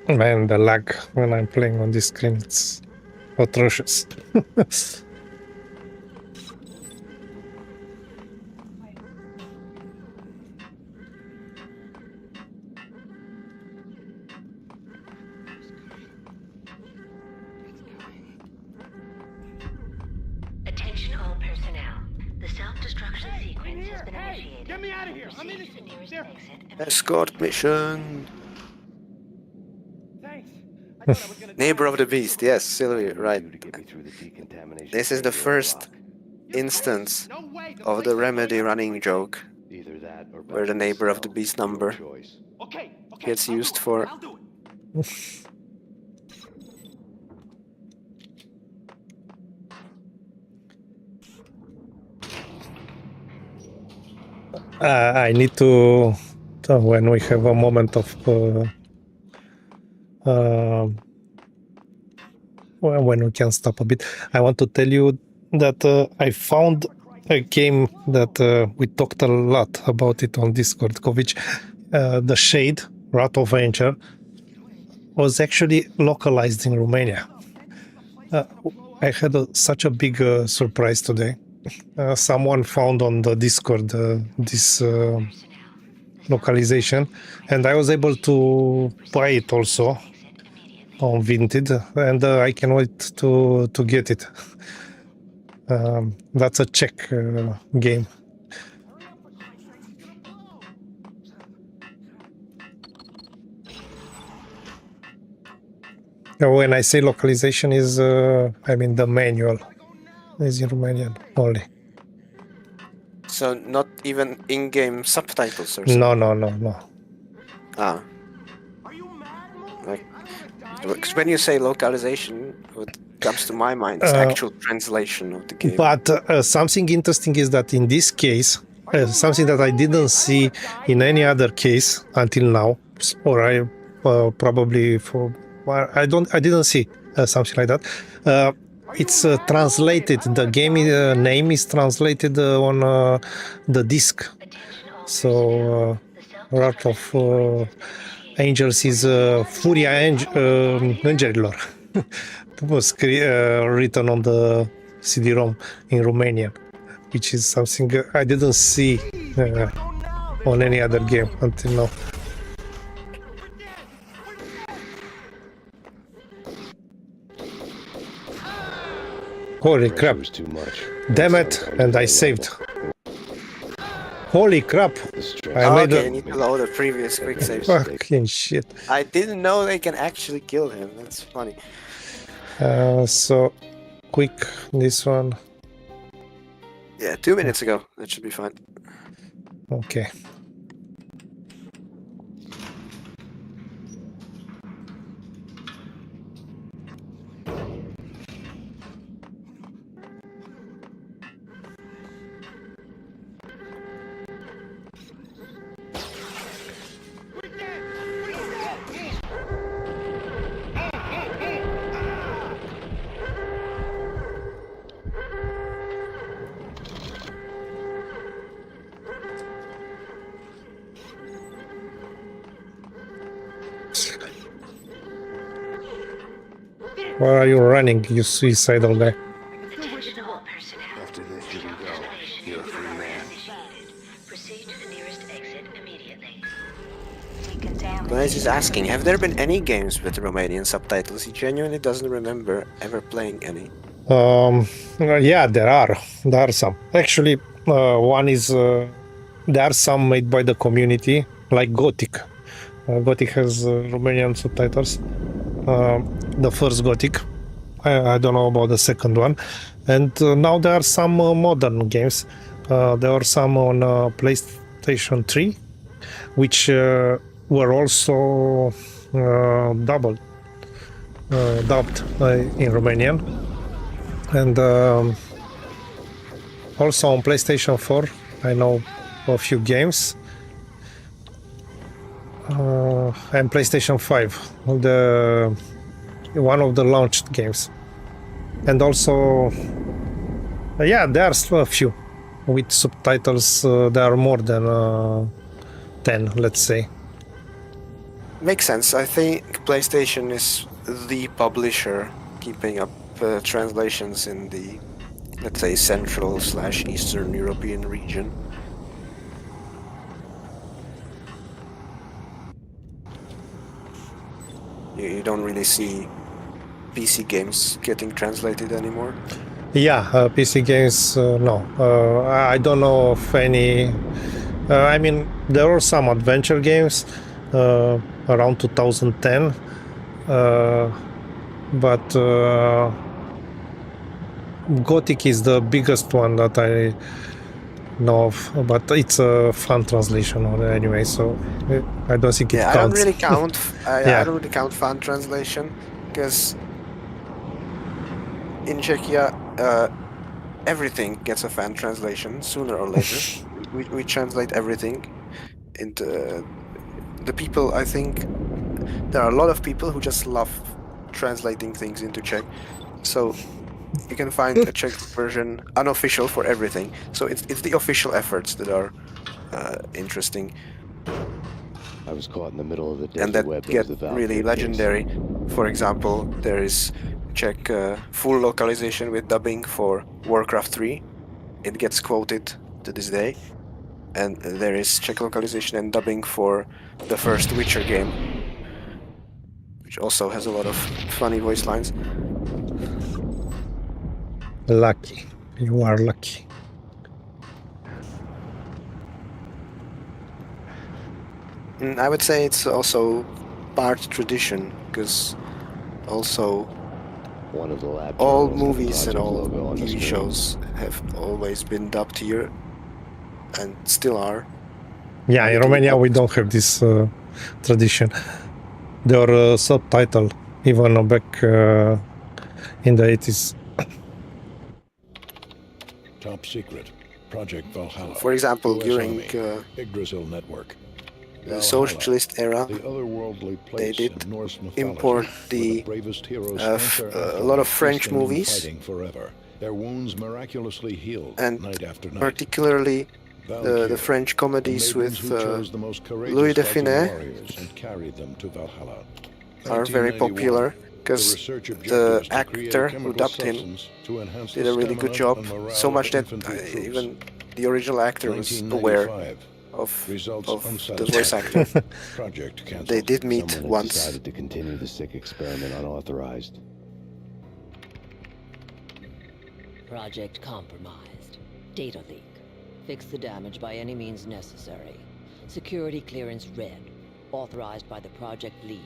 Man, the lag when I'm playing on this screen, it's atrocious. Attention all personnel. The self-destruction sequence has been Hey, initiated. get me out of here. I'm Proceed to the innocent. nearest There. exit and Escort mission. Thanks. I thought I was gonna Neighbor die. of the beast. Yes, Sylvia, right. To get me through the decontamination This is the chamber first lock. You're instance crazy. No way. The of place the is remedy going up. running joke Either that or where the back to neighbor of the cell. beast Your number choice. Okay. gets I'll do used it. for I'll do it. I need to when we have a moment of when we can stop a bit, I want to tell you that I found a game that we talked a lot about it on Discord, which the Shade, Wrath of Anger, was actually localized in Romania. I had such a big surprise today. Someone found on the Discord this localization, and I was able to buy it also on Vinted, and I can wait to get it. That's a Czech game. When I say localization is, I mean the manual is in Romanian only. so not even in-game subtitles or something. No. Ah. Like, because when you say localization, what comes to my mind is actual translation of the game. But something interesting is that in this case, something that I didn't see in any other case until now, or I probably for I didn't see something like that. It's translated. The game name is translated on the disc. So Wrath of Angels is Furia Angelilor. It was written on the CD-ROM in Romanian, which is something I didn't see on any other game until now. Holy crap. Was too much. Damn it, and I saved. Holy crap. I made okay, a you need to load a previous quick save. fucking shit. I didn't know they can actually kill him. That's funny. So quick, this one. Yeah, 2 minutes ago. That should be fine. Okay. Where are you running, you suicidal guy? Attention all personnel. After this, you can go. You're a free man. Proceed to the nearest exit immediately. Blaze is asking, have there been any games with Romanian subtitles? He genuinely doesn't remember ever playing any. Yeah, there are some. Actually, one is there are some made by the community, like Gothic. Gothic has Romanian subtitles. The first Gothic. I don't know about the second one. And now there are some modern games. There are some on PlayStation 3, which were also dubbed in Romanian. And also on PlayStation 4, I know a few games. And PlayStation 5, one of the launched games. And also, yeah, there's a few with subtitles. There are more than 10, let's say. Makes sense. I think PlayStation is the publisher keeping up translations in the, let's say, Central/Eastern European region. You don't really see PC games getting translated anymore. Yeah, PC games, no. I don't know of any. I mean, there were some adventure games around 2010, but Gothic is the biggest one that I know of, but it's a fan translation anyway, so I don't think it counts. I don't really count. Yeah. I don't really count fan translation because in Czechia, everything gets a fan translation sooner or later. we translate everything into the people. I think there are a lot of people who just love translating things into Czech, so you can find a Czech version unofficial for everything. So it's the official efforts that are interesting. I was caught in the middle of the desert And that web get was the Valkyrie really case. legendary. For example, there is Czech full localization with dubbing for Warcraft 3. It gets quoted to this day. And there is Czech localization and dubbing for the first Witcher game, which also has a lot of funny voice lines. Lucky. You are lucky. And I would say it's also part tradition, because also One of the lab all journals had the movies and project all logo on the TV screen. shows have always been dubbed here, and still are. Yeah, in Romania we don't have this tradition. There are subtitle even back in the 80s. Top secret. Project Valhalla. For example, US during Army, Yggdrasil network. the socialist era, The otherworldly they place did in Norse mythology import where the bravest heroes a lot of French movies, fighting forever. Their wounds miraculously healed and night after night. particularly the French comedies with Louis de Funès are very popular, because the actor who dubbed him did a really good job, so much that even the original actor was aware of the voice actor. Project canceled. They did meet Someone had once. decided to continue the sick experiment unauthorized. Project compromised. Data leak. Fix the damage by any means necessary. Security clearance red. Authorized by the project lead.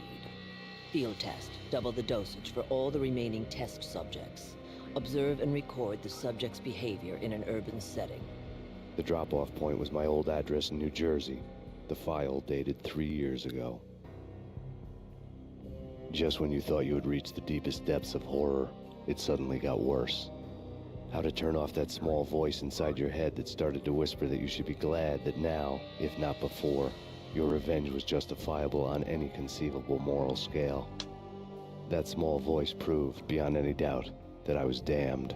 Field test. Double the dosage for all the remaining test subjects. Observe and record the subject's behavior in an urban setting. The drop-off point was my old address in New Jersey. The file dated 3 years ago. Just when you thought you had reached the deepest depths of horror, it suddenly got worse. How to turn off that small voice inside your head that started to whisper that you should be glad that now, if not before, your revenge was justifiable on any conceivable moral scale. That small voice proved, beyond any doubt, that I was damned.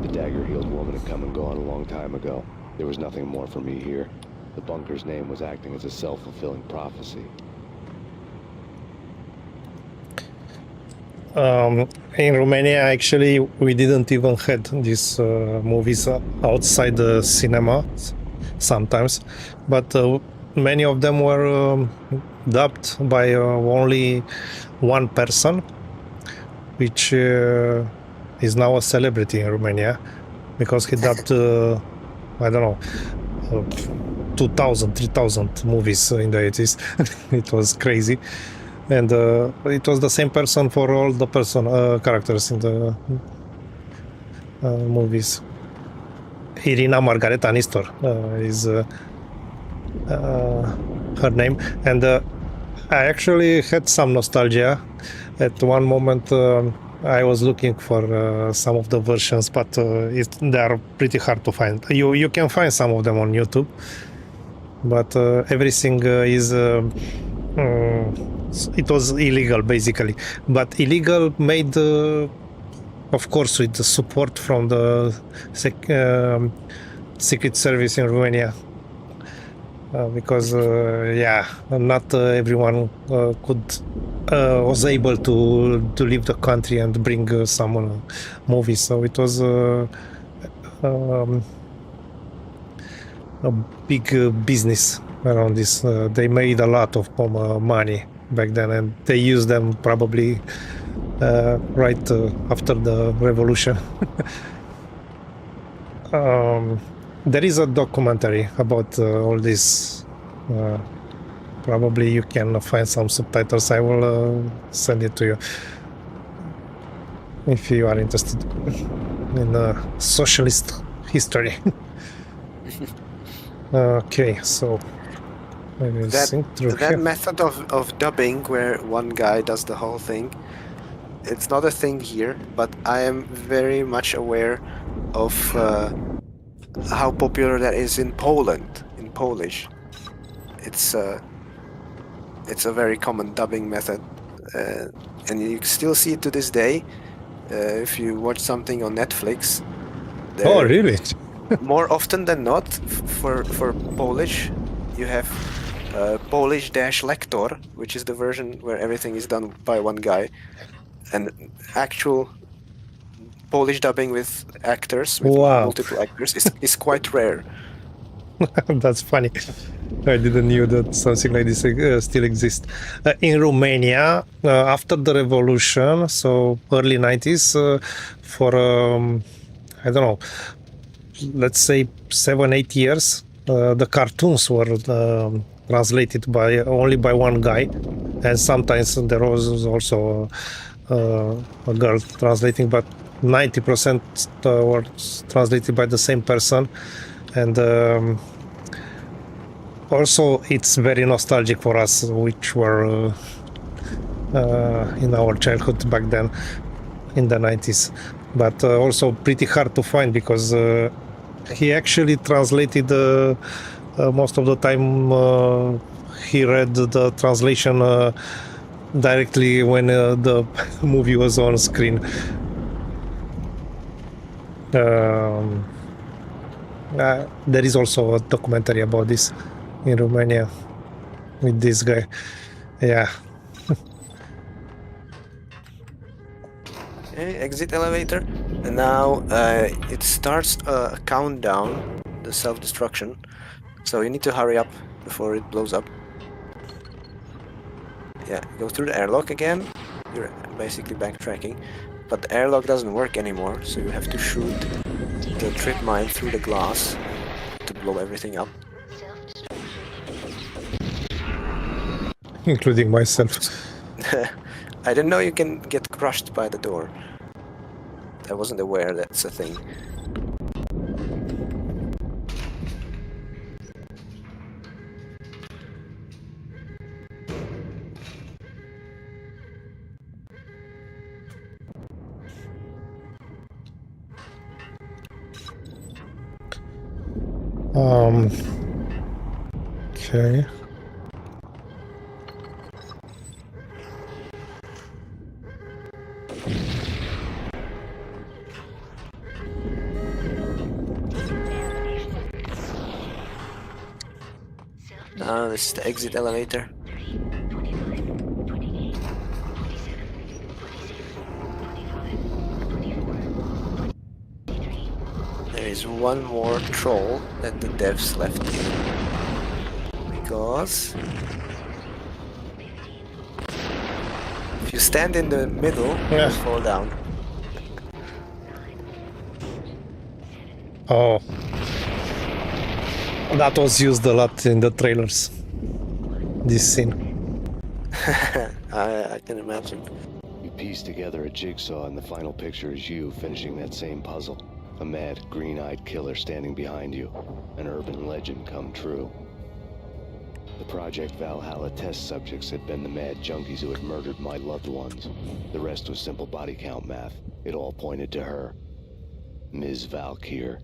The dagger-heeled woman had come and gone a long time ago. There was nothing more for me here. The bunker's name was acting as a self-fulfilling prophecy. In Romania, actually, we didn't even had these movies outside the cinema sometimes, but many of them were dubbed by only one person, which is now a celebrity in Romania, because he dubbed, I don't know, 2,000, 3,000 movies in the 80s. It was crazy. And it was the same person for all the characters in the movies. Irina Margareta Nistor is her name, and I actually had some nostalgia. At one moment, I was looking for some of the versions, but they are pretty hard to find. You can find some of them on YouTube, but everything is. It was illegal, basically, but illegal made, of course, with the support from the Secret Service in Romania, because yeah, not everyone was able to leave the country and bring some movies. So it was a big business around this. They made a lot of money back then, and they used them probably right after the revolution. There is a documentary about all this. Probably you can find some subtitles. I will send it to you if you are interested in socialist history. Okay, so I will think through that here. method of dubbing where one guy does the whole thing, it's not a thing here, but I am very much aware of how popular that is in Poland, in Polish. It's a very common dubbing method, and you still see it to this day. If you watch something on Netflix. Oh, really? More often than not, for Polish, you have Polish-Lektor, which is the version where everything is done by one guy, and actual Polish dubbing with actors, with multiple actors, is quite rare. That's funny. I didn't know that something like this still exists. In Romania, after the revolution, so early 90s, for, I don't know, let's say 7-8 years, the cartoons were translated only by one guy, and sometimes there was also a girl translating, but 90% were translated by the same person. And also it's very nostalgic for us, which were in our childhood back then in the 90s, but also pretty hard to find, because he actually translated most of the time. He read the translation directly when the movie was on screen. There is also a documentary about this in Romania with this guy. Yeah. Okay, exit elevator, and now it starts a countdown, the self-destruction, so you need to hurry up before it blows up. Yeah, go through the airlock again. You're basically backtracking, but the airlock doesn't work anymore, so you have to shoot the trip mine through the glass to blow everything up. Including myself. I didn't know you can get crushed by the door. I wasn't aware that's a thing. Okay. This is the exit elevator. There is one more troll that the devs left in. Because if you stand in the middle, Yeah. you fall down. Oh. That was used a lot in the trailers. This scene. I can imagine. You piece together a jigsaw and the final picture is you finishing that same puzzle. A mad, green-eyed killer standing behind you. An urban legend come true. The Project Valhalla test subjects had been the mad junkies who had murdered my loved ones. The rest was simple body count math. It all pointed to her. Ms. Valkyr.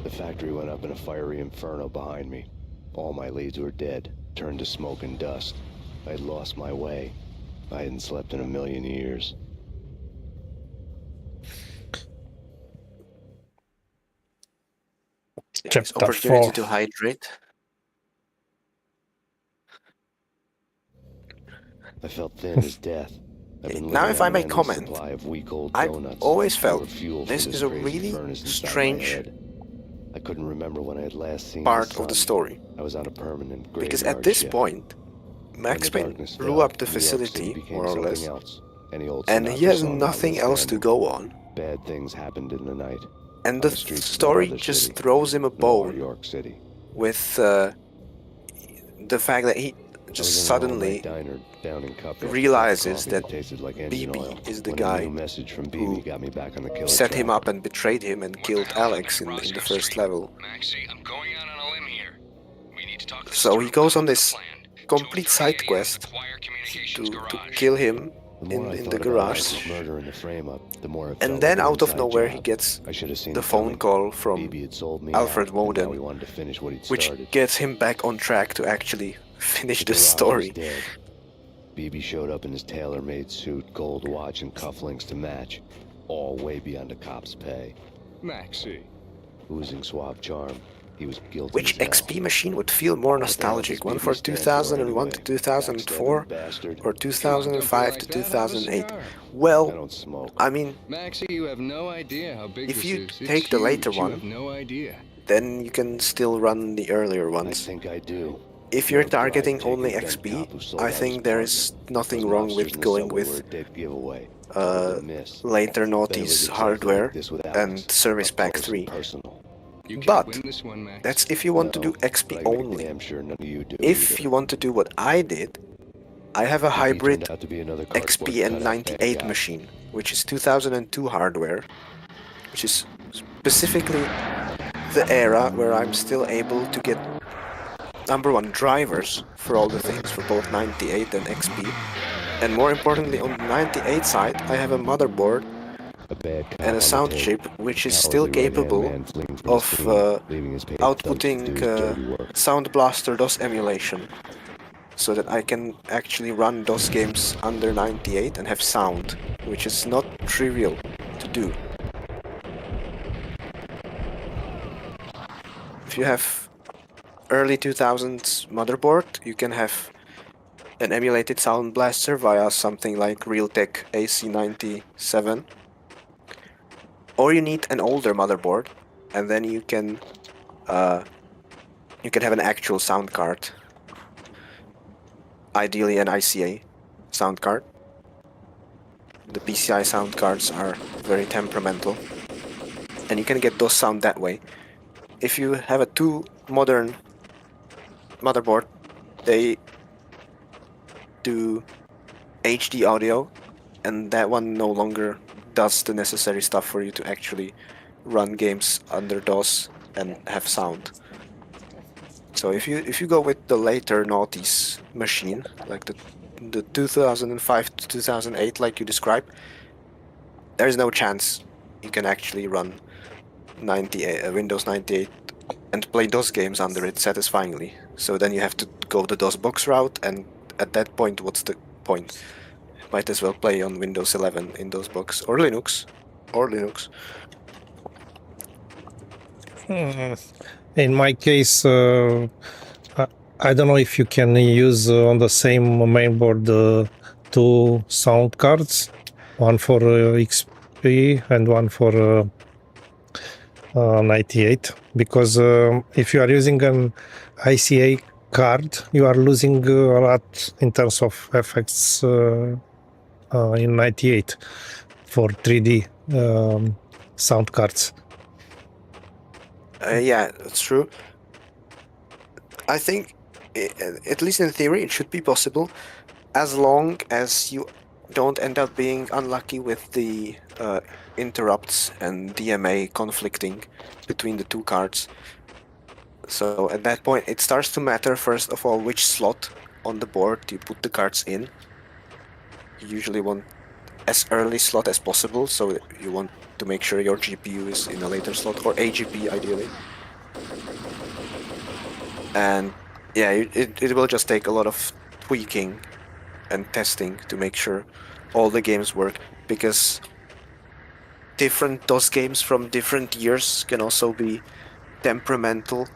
The factory went up in a fiery inferno behind me. All my leads were dead, turned to smoke and dust. I had lost my way. I hadn't slept in a million years. There is Chapter opportunity 4. to hydrate. I felt thin as death. I've been Now living if I on may an endless comment, supply of week-old I've donuts. always They were felt fuel for this is a crazy really furnace inside my strange head. I couldn't remember when I had last seen part the of the sun. story. I was on a permanent Because graveyard at this shift. point, Max When the Payne darkness blew fell, up the New York City facility, became more or something less, else. Any old and Sinatra he has song nothing else to notwithstanding. go on. Bad things happened in the night. And On the the streets of that story other just city. throws him a Noir, bone York City. with the fact that he I just was in an all-night suddenly diner down in Capellix, realizes coffee that tasted like engine BB oil. is the When a guy new message from who BB got me back on the killer set him track. up and betrayed him and killed Alex in the first level. Maxie, I'm going out on a limb here. We need to talk this So he through. goes on What's this the plan? complete 2:30 side a.m., quest the choir to communications garage. kill him The more I in thought the about garage. Alder's murder and the frame-up, the more it And felt then like an out of inside nowhere he job. gets I should have seen the it phone coming. call from BB had sold me Alfred out, and now Woden, he wanted to finish what he'd which started. gets him back on track to actually finish the garage was story. dead. BB showed up in his tailor-made suit, gold watch, and cufflinks to match, all way beyond a cop's pay. Maxie. Oozing suave charm, he was guilty Which as hell. XP machine would feel more What the hell does nostalgic? One BB for stand 2001 to anyway? 2004 Backstabbing bastard. or Come on, don't be 2005 like to that. Have a 2008? cigar. I Well, don't smoke. I mean, Maxie, you have no idea how big if this you is. take It's the later huge. You one, have no idea. then you can still run the earlier I ones. think I do. If you're Your bride targeting taking only bent XP, cop who sold I out his think there partner. is nothing Those wrong monsters with in the going subway with were a dead giveaway. uh, Couldn't miss. later Bet it was noughties exactly hardware like this with and Alex. Service Up Pack close 3. and personal. You can't But win this one, Max. that's if you want to do No, but XP I make only. damn sure none of you do If either. you want to do what I did, I have a BB hybrid turned out to be another cardboard XP and cutout 98 bad guy. machine, which is 2002 hardware, which is specifically the era where I'm still able to get number one drivers for all the things for both 98 and XP. And more importantly, on the 98 side, I have a motherboard A bad cop and on a the sound table. chip which is Cowardly still right-hand capable man fleeing from the of scene, leaving his paid thugs to outputting do his dirty work. Sound Blaster DOS emulation, so that I can actually run DOS games under 98 and have sound, which is not trivial to do. If you have early 2000s motherboard, you can have an emulated Sound Blaster via something like Realtek AC97. Or you need an older motherboard, and then you can have an actual sound card. Ideally an ICA sound card. The PCI sound cards are very temperamental, and you can get those sound that way. If you have a too modern motherboard, they do HD audio, and that one no longer does the necessary stuff for you to actually run games under DOS and have sound. So if you go with the later noughties machine, like the 2005 to 2008, like you described, there's no chance you can actually run 98 Windows 98 and play DOS games under it satisfyingly. So then you have to go the DOS box route, and at that point, what's the point? Might as well play on Windows 11 in DOS box or Linux. In my case, I don't know if you can use on the same mainboard two sound cards, one for XP and one for 98, because if you are using an ICA card, you are losing a lot in terms of effects in 98 for 3D sound cards. Yeah, that's true. I think, at least in theory, it should be possible, as long as you don't end up being unlucky with the interrupts and DMA conflicting between the two cards. So at that point, it starts to matter, first of all, which slot on the board you put the cards in. You usually want as early slot as possible, so you want to make sure your GPU is in a later slot, or AGP ideally. And yeah, it will just take a lot of tweaking and testing to make sure all the games work, because different DOS games from different years can also be temperamental.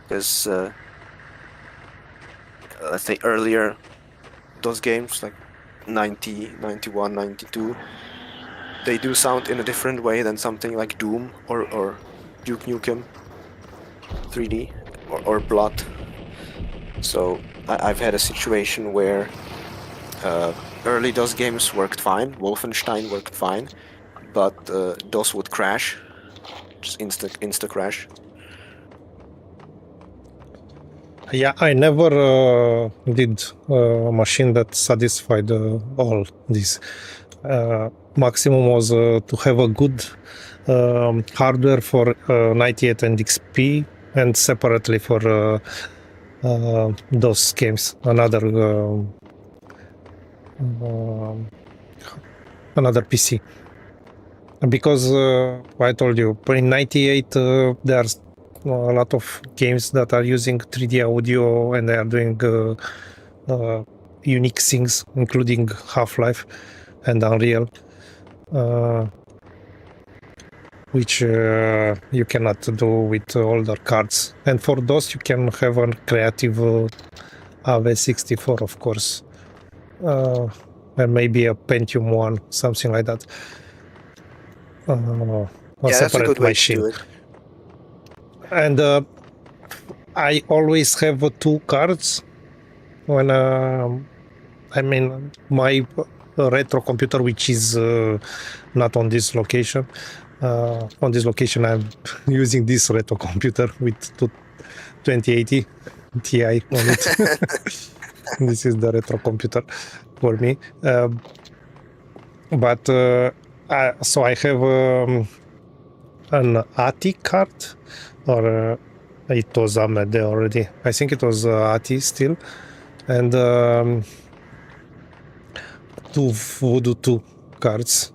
Because let's say earlier DOS games like 90, 91, 92, they do sound in a different way than something like Doom or Duke Nukem 3D or Blood. So I've had a situation where early DOS games worked fine, Wolfenstein worked fine, but DOS would crash, just insta crash. Yeah, I never did a machine that satisfied all this. Maximum was to have a good hardware for 98 and XP, and separately for those games, another PC. Because I told you, in 98 there's a lot of games that are using 3D audio, and they are doing unique things, including Half-Life and Unreal, which you cannot do with older cards. And for those, you can have a creative AV64, of course, and maybe a Pentium 1, something like that. A That's a separate good way machine. to do it. And I always have two cards when I mean my retro computer, which is not on this location. On this location, I'm using this retro computer with 2080 Ti on it. This is the retro computer for me. So I have an ATI card, or it was AMD already. I think it was ATI still, and two Voodoo 2 cards,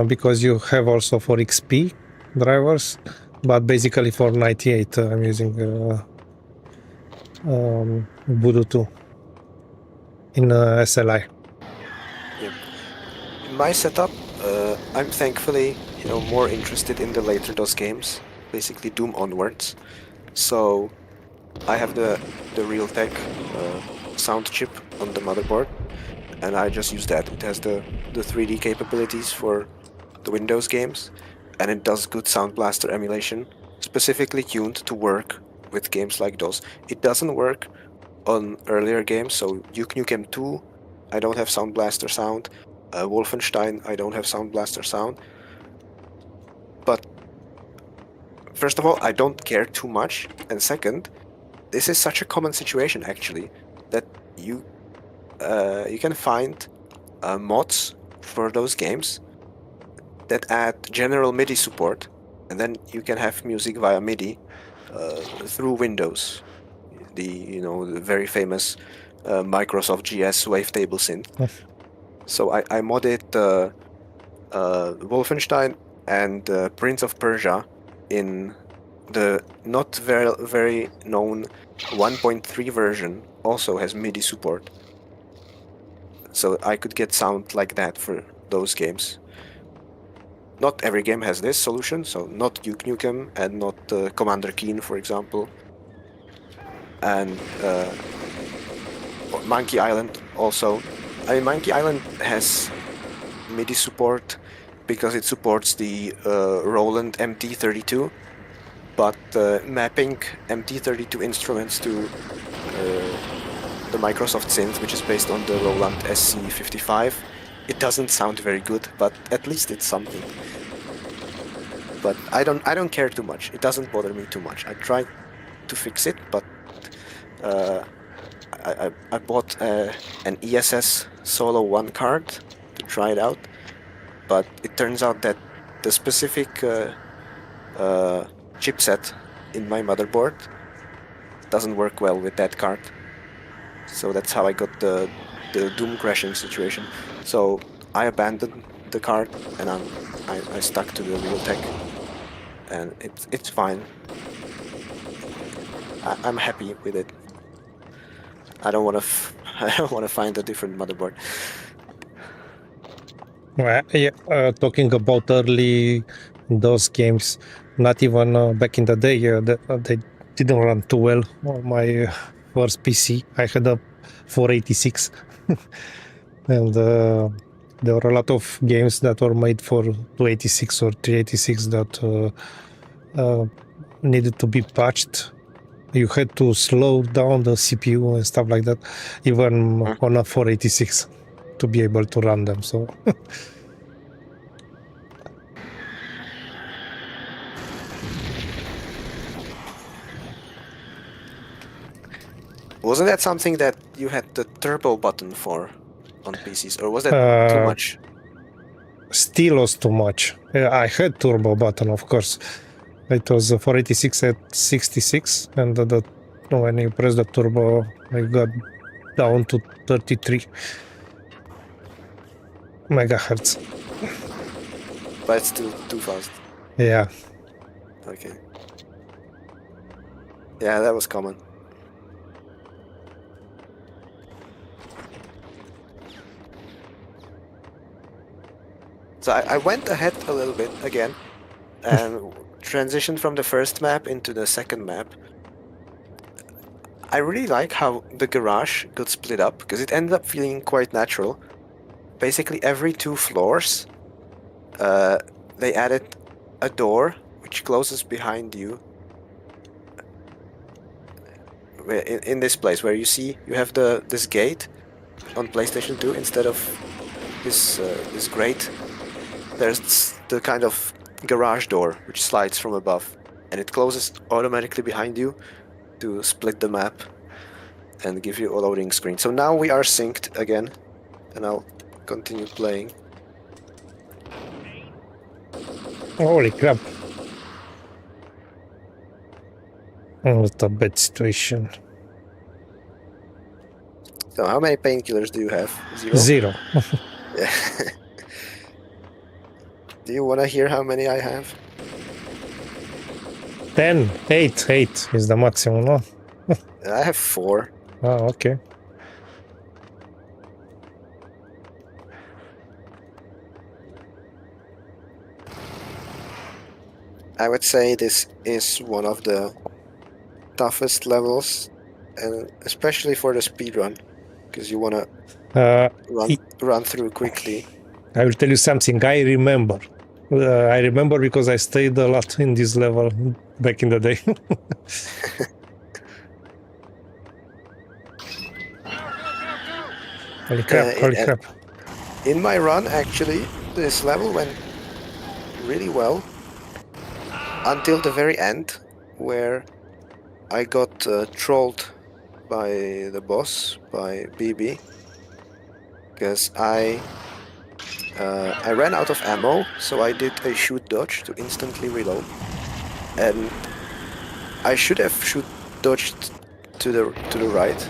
because you have also for XP drivers, but basically for 98 I'm using Voodoo 2 in SLI. In my setup, I'm thankfully, more interested in the later DOS games, basically Doom onwards. So I have the Realtek sound chip on the motherboard, and I just use that. It has the 3D capabilities for the Windows games, and it does good Sound Blaster emulation, specifically tuned to work with games like DOS. It doesn't work on earlier games, so Duke Nukem 2, I don't have Sound Blaster sound. Wolfenstein, I don't have Sound Blaster sound. But first of all, I don't care too much, and second, this is such a common situation actually, that you can find mods for those games that add general MIDI support, and then you can have music via MIDI through Windows. The very famous Microsoft GS wavetable synth. So I modded Wolfenstein and Prince of Persia in the not very known 1.3 version. Also has MIDI support, so I could get sound like that for those games. Not every game has this solution, so not Duke Nukem and not Commander Keen, for example. And Monkey Island also. I mean, Monkey Island has MIDI support because it supports the Roland MT32, but mapping MT32 instruments to the Microsoft synth, which is based on the Roland SC55, it doesn't sound very good, but at least it's something. But I don't care too much. It doesn't bother me too much. I tried to fix it, but I bought an ESS Solo 1 card to try it out, but it turns out that the specific chipset in my motherboard doesn't work well with that card. So that's how I got the Doom crashing situation. So I abandoned the card and I stuck to the Realtek, and it's fine. I'm happy with it. I don't want to find a different motherboard. Well, yeah, talking about early those games, not even back in the day, they didn't run too well on my first PC. I had a 486, and there were a lot of games that were made for 286 or 386 that needed to be patched. You had to slow down the CPU and stuff like that, even on a 486, to be able to run them. So. Wasn't that something that you had the turbo button for on PCs, or was that too much? Still was too much. I had turbo button, of course. It was 486 at 66, and when you press the turbo, I got down to 33 megahertz. But it's still too fast. Yeah. Okay. Yeah, that was common. So I went ahead a little bit again and transitioned from the first map into the second map. I really like how the garage got split up, because it ended up feeling quite natural. Basically every 2 floors they added a door which closes behind you. In this place where you see you have this gate on PlayStation 2 instead of this grate. There's the kind of garage door which slides from above, and it closes automatically behind you to split the map and give you a loading screen. So now we are synced again, and I'll continue playing. Holy crap. What a bad situation. So how many painkillers do you have? 0? 0. Yeah. Do you want to hear how many I have? 10, 8 is the maximum, no? I have 4. Oh, okay. I would say this is one of the toughest levels, and especially for the speedrun, because you want to run through quickly. I will tell you something. I remember because I stayed a lot in this level back in the day. Holy crap. In my run, actually, this level went really well until the very end, where I got trolled by the boss, by BB, because I ran out of ammo, so I did a shoot dodge to instantly reload, and I should have shoot dodged to the right,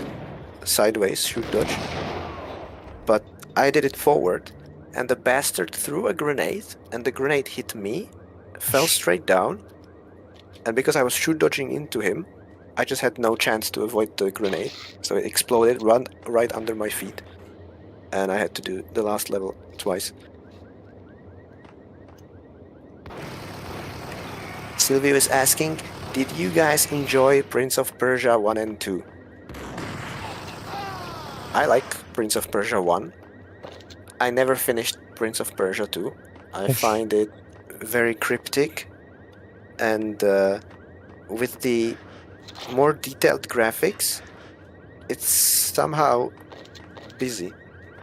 sideways shoot dodge, but I did it forward, and the bastard threw a grenade, and the grenade hit me, fell straight down, and because I was shoot dodging into him, I just had no chance to avoid the grenade, so it exploded right under my feet, and I had to do the last level twice. Silvio is asking, did you guys enjoy Prince of Persia 1 and 2? I like Prince of Persia 1. I never finished Prince of Persia 2. I find it very cryptic, and with the more detailed graphics, it's somehow busy.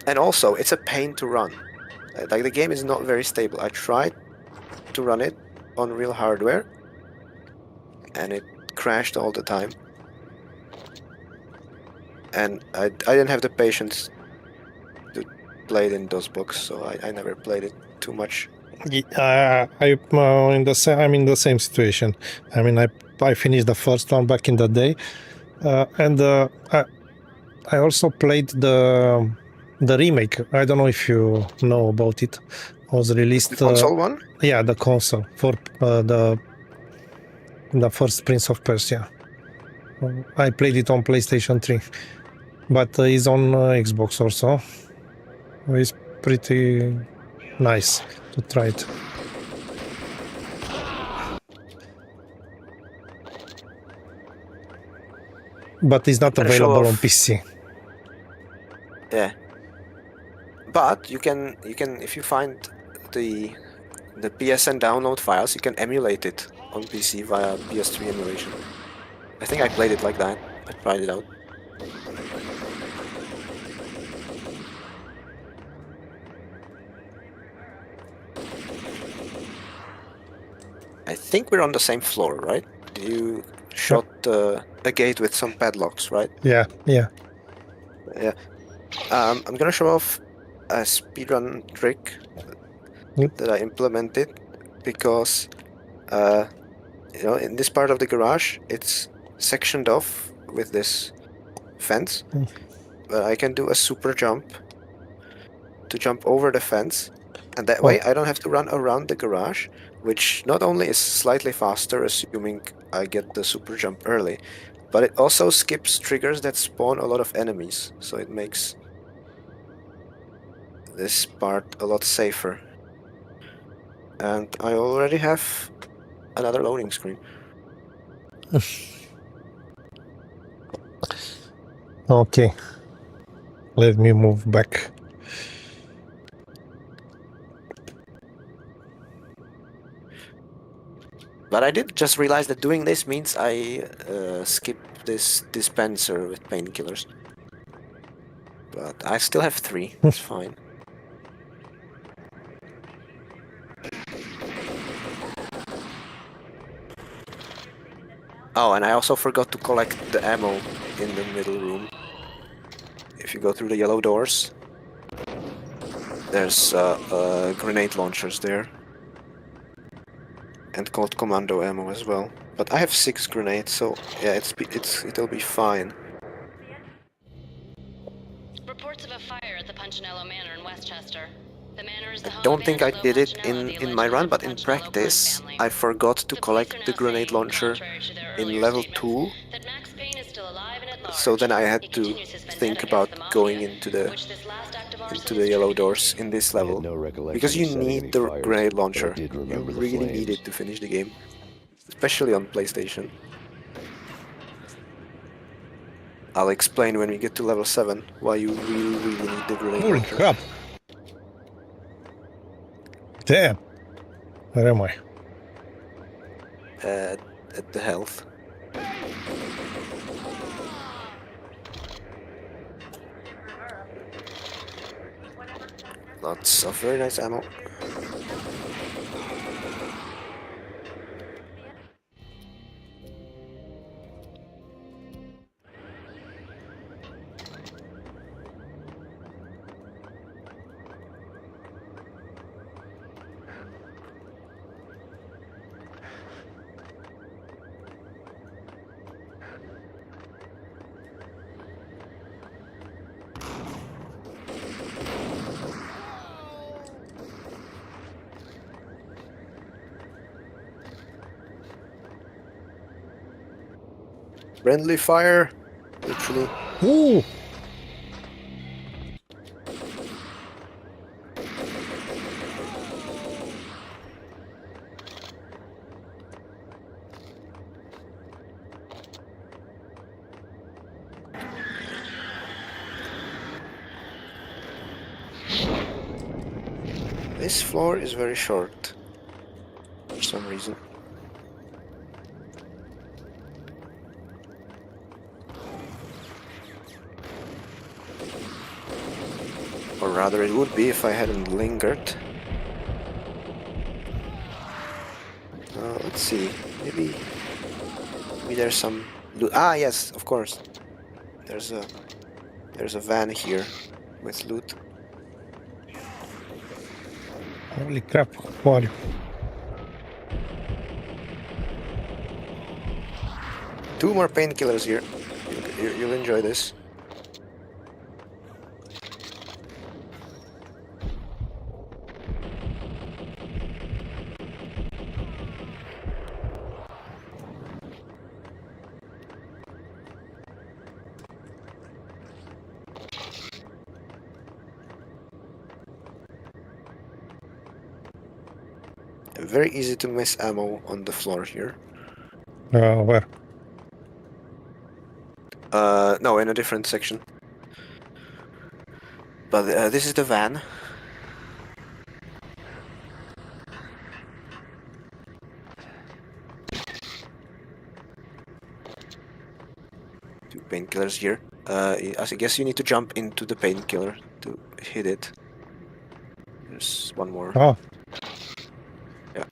And also, it's a pain to run. Like, the game is not very stable. I tried to run it on real hardware, and it crashed all the time. And I didn't have the patience to play it in DOSBox, so I never played it too much. I'm in the same situation. I mean, I finished the first one back in the day, and I also played the remake. I don't know if you know about it. It was released. The console one? Yeah, the console for the first Prince of Persia. I played it on PlayStation 3, but it's on Xbox also. It's pretty nice to try it. But it's not available on PC. Yeah. But you can if you find the PSN download files, you can emulate it on PC via PS3 emulation. I think I played it like that. I tried it out. I think we're on the same floor, right? You shot a gate with some padlocks, right? Yeah. Yeah. I'm gonna show off a speedrun trick that I implemented because, you know, in this part of the garage, it's sectioned off with this fence. But I can do a super jump to jump over the fence, and that way I don't have to run around the garage, which not only is slightly faster, assuming I get the super jump early, but it also skips triggers that spawn a lot of enemies, so it makes this part a lot safer. And I already have another loading screen. Okay. Let me move back. But I did just realize that doing this means I skip this dispenser with painkillers. But I still have 3, it's fine. Oh, and I also forgot to collect the ammo in the middle room. If you go through the yellow doors, there's grenade launchers there. And Colt Commando ammo as well. But I have 6 grenades, so yeah, it'll be fine. Reports of a fire at the Punchinello Manor in Westchester. The manor is the I home don't of think I Angelo did it Punchinello, the in my alleged run, head but of in the Punchinello practice, crime family. I forgot to The collect police are the now grenade saying, launcher contrary to their in earlier level statements, 2. that Max Payne is still alive and at large. So then I had He to continues his vendetta think against about the mafia, going into which this last act of arson the is yellow turning doors into. in this I had level, no recollection because of you setting any need the fires, grenade but I launcher. did You remember the really need flames. it to finish the game, especially on PlayStation. I'll explain when we get to level 7 why you really need the grenade Holy launcher. crap. Damn. Where am I? At the health. Lots of very nice ammo. Friendly fire, literally. Ooh. This floor is very short for some reason. Or rather, it would be if I hadn't lingered. Let's see. Maybe there's some loot. Ah, yes, of course. There's a van here with loot. Holy crap, who are you? Two more painkillers here. You'll enjoy this. Very easy to miss ammo on the floor here. Where? No, in a different section. But this is the van. Two painkillers here. I guess you need to jump into the painkiller to hit it. There's one more. Oh. Yeah.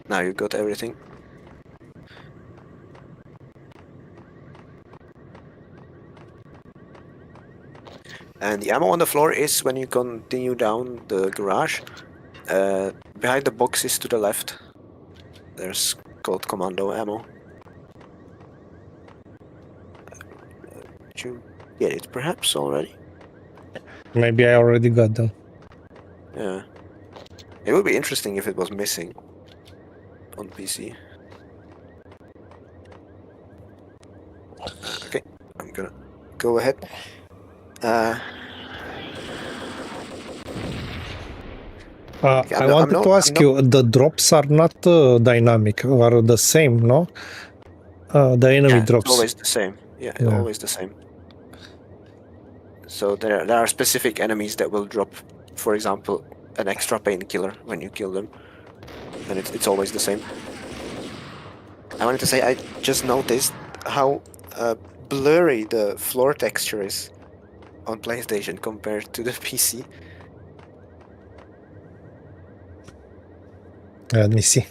Now you got everything. And the ammo on the floor is when you continue down the garage. Behind the boxes to the left, there's called commando ammo. Did you get it perhaps already? Maybe I already got them. Yeah. It would be interesting if it was missing on PC. Okay, I'm gonna go ahead. I wanted to ask you, the drops are not dynamic, are the same, no? The enemy drops. It's always the same. Yeah, it's always the same. So there are specific enemies that will drop, for example, an extra painkiller when you kill them. And it's always the same. I wanted to say, I just noticed how blurry the floor texture is on PlayStation compared to the PC. Let me see.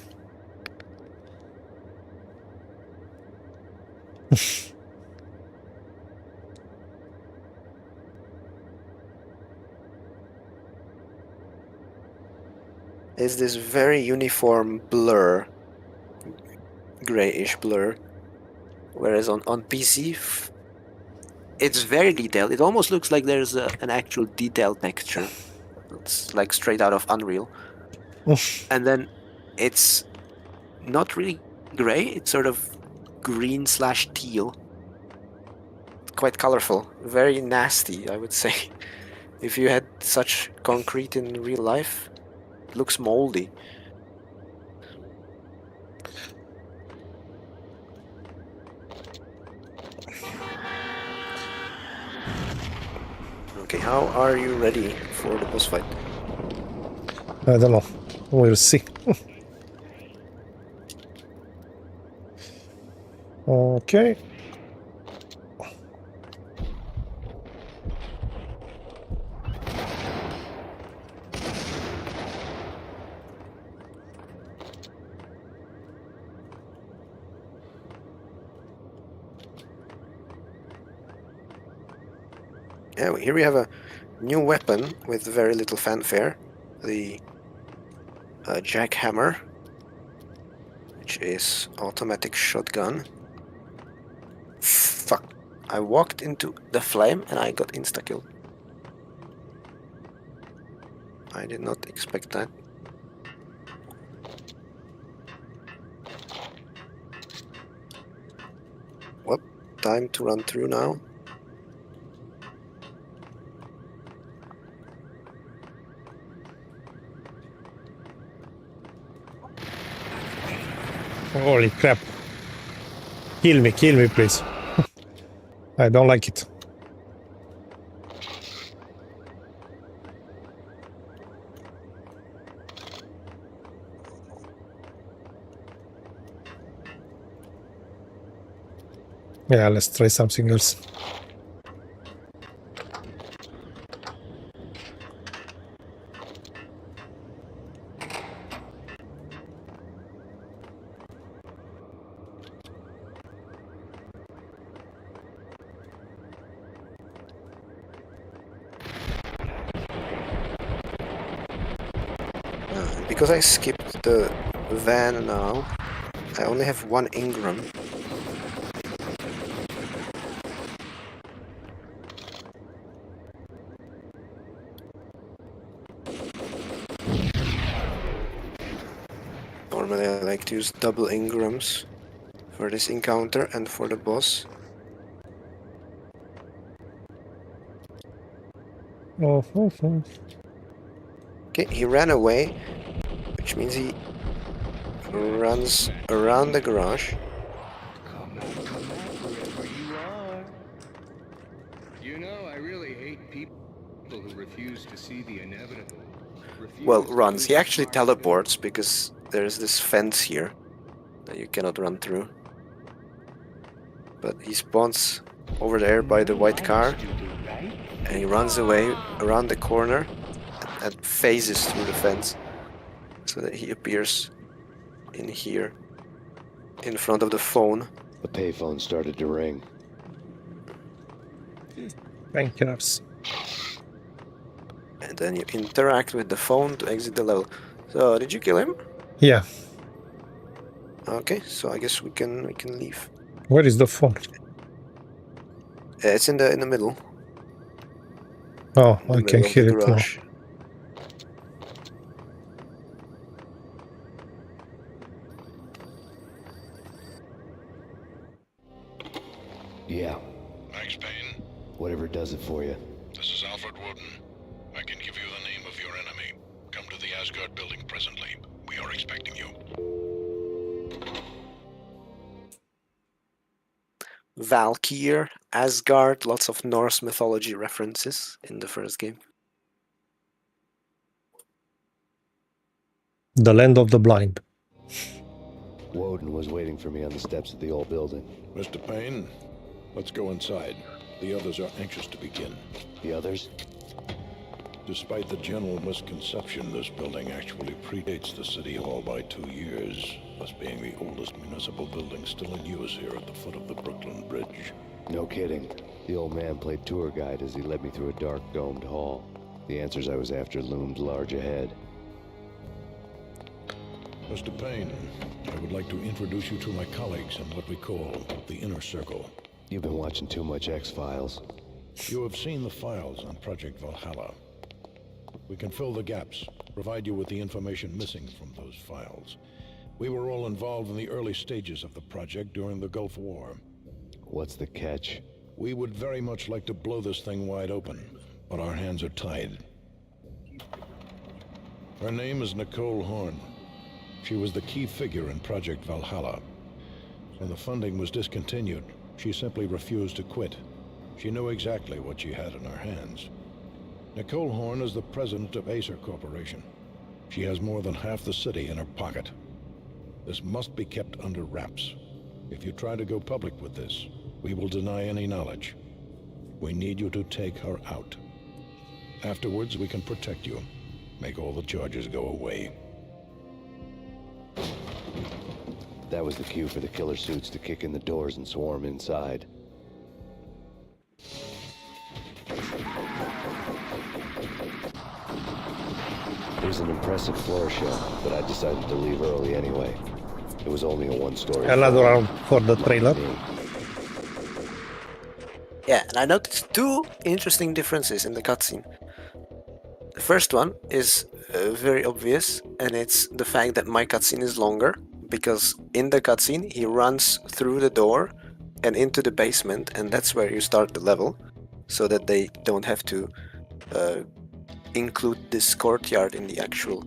Is this very uniform blur, grayish blur, whereas on PC it's very detailed. It almost looks like there's an actual detail texture. It's like straight out of Unreal. And then it's not really gray, it's sort of green/teal. Quite colorful, very nasty, I would say. If you had such concrete in real life, it looks moldy. Okay, how are you ready for the boss fight? I don't know. We'll see. Okay. Yeah, here we have a new weapon with very little fanfare. The jackhammer, which is automatic shotgun. Fuck. I walked into the flame and I got insta-killed. I did not expect that. Well, time to run through now. Holy crap. Kill me, please. I don't like it. Yeah, let's try something else. Because I skipped the van now, I only have 1 Ingram. Normally I like to use double Ingrams for this encounter and for the boss. Oh. Okay, he ran away, which means he runs around the garage. Come back wherever you are. You know, I really hate people who refuse to see the inevitable. Well, runs. He actually teleports because there's this fence here that you cannot run through. But he spawns over there by the white car and he runs away around the corner and phases through the fence so that he appears in here in front of the phone. The payphone started to ring. Bankers. And then you interact with the phone to exit the level. So, did you kill him? Yeah. Okay, so I guess we can leave. Where is the phone? It's in the middle. Oh, In the I can middle of hear the it now. garage. Yeah, Max Payne, whatever does it for you. this is Alfred Woden. I can give you the name of your enemy. Come to the Asgard building presently. We are expecting you. Valkyr, Asgard, lots of Norse mythology references in the first game. The land of the blind. Woden was waiting for me on the steps of the old building. Mr. Payne, let's go inside. The others are anxious to begin. The others? Despite the general misconception, this building actually predates the City Hall by 2 years, thus being the oldest municipal building still in use here at the foot of the Brooklyn Bridge. No kidding. The old man played tour guide as he led me through a dark, domed hall. The answers I was after loomed large ahead. Mr. Payne, I would like to introduce you to my colleagues in what we call the Inner Circle. You've been watching too much X-Files. You have seen the files on Project Valhalla. We can fill the gaps, provide you with the information missing from those files. We were all involved in the early stages of the project during the Gulf War. What's the catch? We would very much like to blow this thing wide open, but our hands are tied. Her name is Nicole Horn. She was the key figure in Project Valhalla. When the funding was discontinued, she simply refused to quit. She knew exactly what she had in her hands. Nicole Horn is the president of ASRock Corporation. She has more than half the city in her pocket. This must be kept under wraps. If you try to go public with this, we will deny any knowledge. We need you to take her out. Afterwards, we can protect you, make all the charges go away. That was the cue for the killer suits to kick in the doors and swarm inside. It was an impressive floor show, but I decided to leave early anyway. It was only a one-story. Another round for the trailer. Yeah, and I noticed 2 interesting differences in the cutscene. The first one is very obvious, and it's the fact that my cutscene is longer, because in the cutscene he runs through the door and into the basement, and that's where you start the level, so that they don't have to include this courtyard in the actual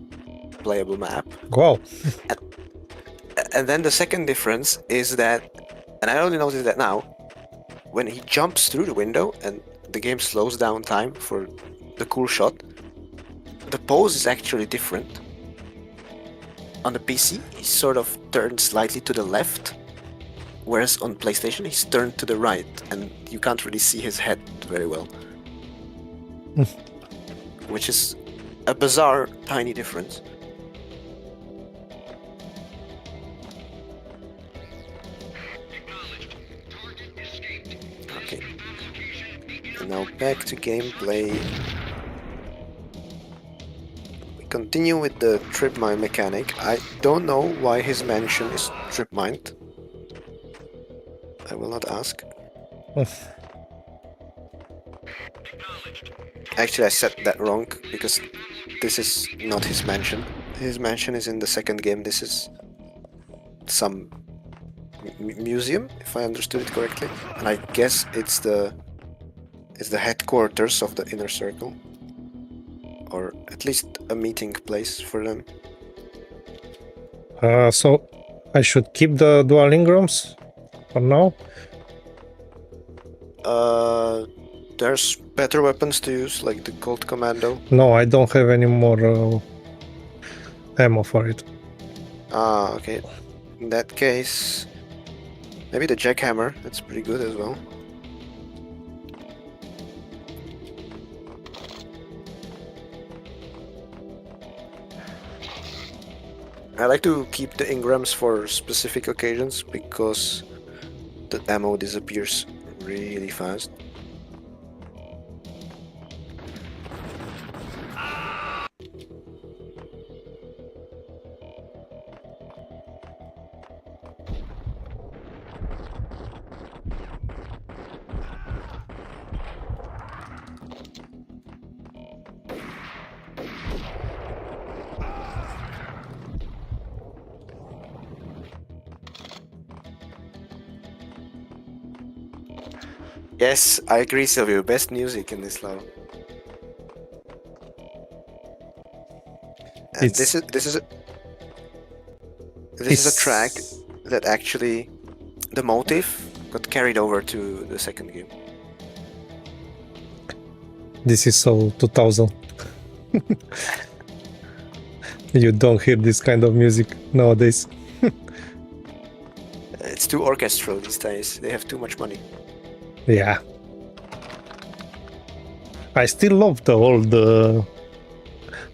playable map. Wow. And then the second difference is that, and I only noticed that now, when he jumps through the window and the game slows down time for the cool shot, the pose is actually different. On the PC, he sort of turns slightly to the left, whereas on PlayStation he's turned to the right, and you can't really see his head very well. Which is a bizarre, tiny difference. Okay. And now back to gameplay. We continue with the trip mine mechanic. I don't know why his mansion is trip mined. I will not ask. Actually, I said that wrong, because this is not his mansion. His mansion is in the second game. This is some museum, if I understood it correctly. And I guess it's the headquarters of the Inner Circle. Or at least a meeting place for them. So I should keep the dual ingrams for now? There's better weapons to use, like the Colt Commando. No, I don't have any more ammo for it. Ah, okay. In that case, maybe the jackhammer. That's pretty good as well. I like to keep the engrams for specific occasions because the ammo disappears really fast. Yes, I agree, Silvio. Best music in this level. And this is a track that actually the motive got carried over to the second game. This is so 2000. You don't hear this kind of music nowadays. It's too orchestral these days. They have too much money. Yeah. I still love the old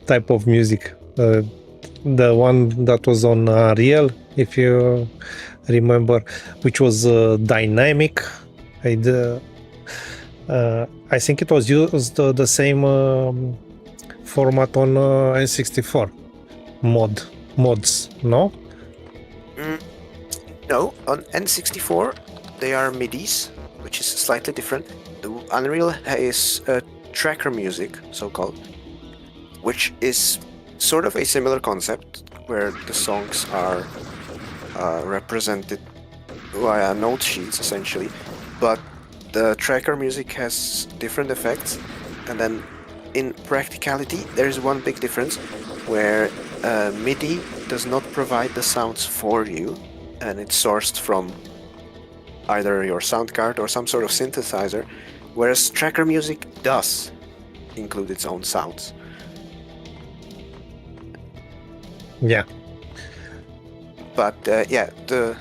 type of music. The one that was on Real, if you remember, which was dynamic. I think it was used the same format on N64 mods, no? No, on N64 they are MIDIs, which is slightly different. The Unreal is tracker music, so-called, which is sort of a similar concept, where the songs are represented via note sheets, essentially, but the tracker music has different effects. And then in practicality, there is one big difference, where MIDI does not provide the sounds for you, and it's sourced from either your sound card or some sort of synthesizer, whereas tracker music does include its own sounds. Yeah. But yeah, the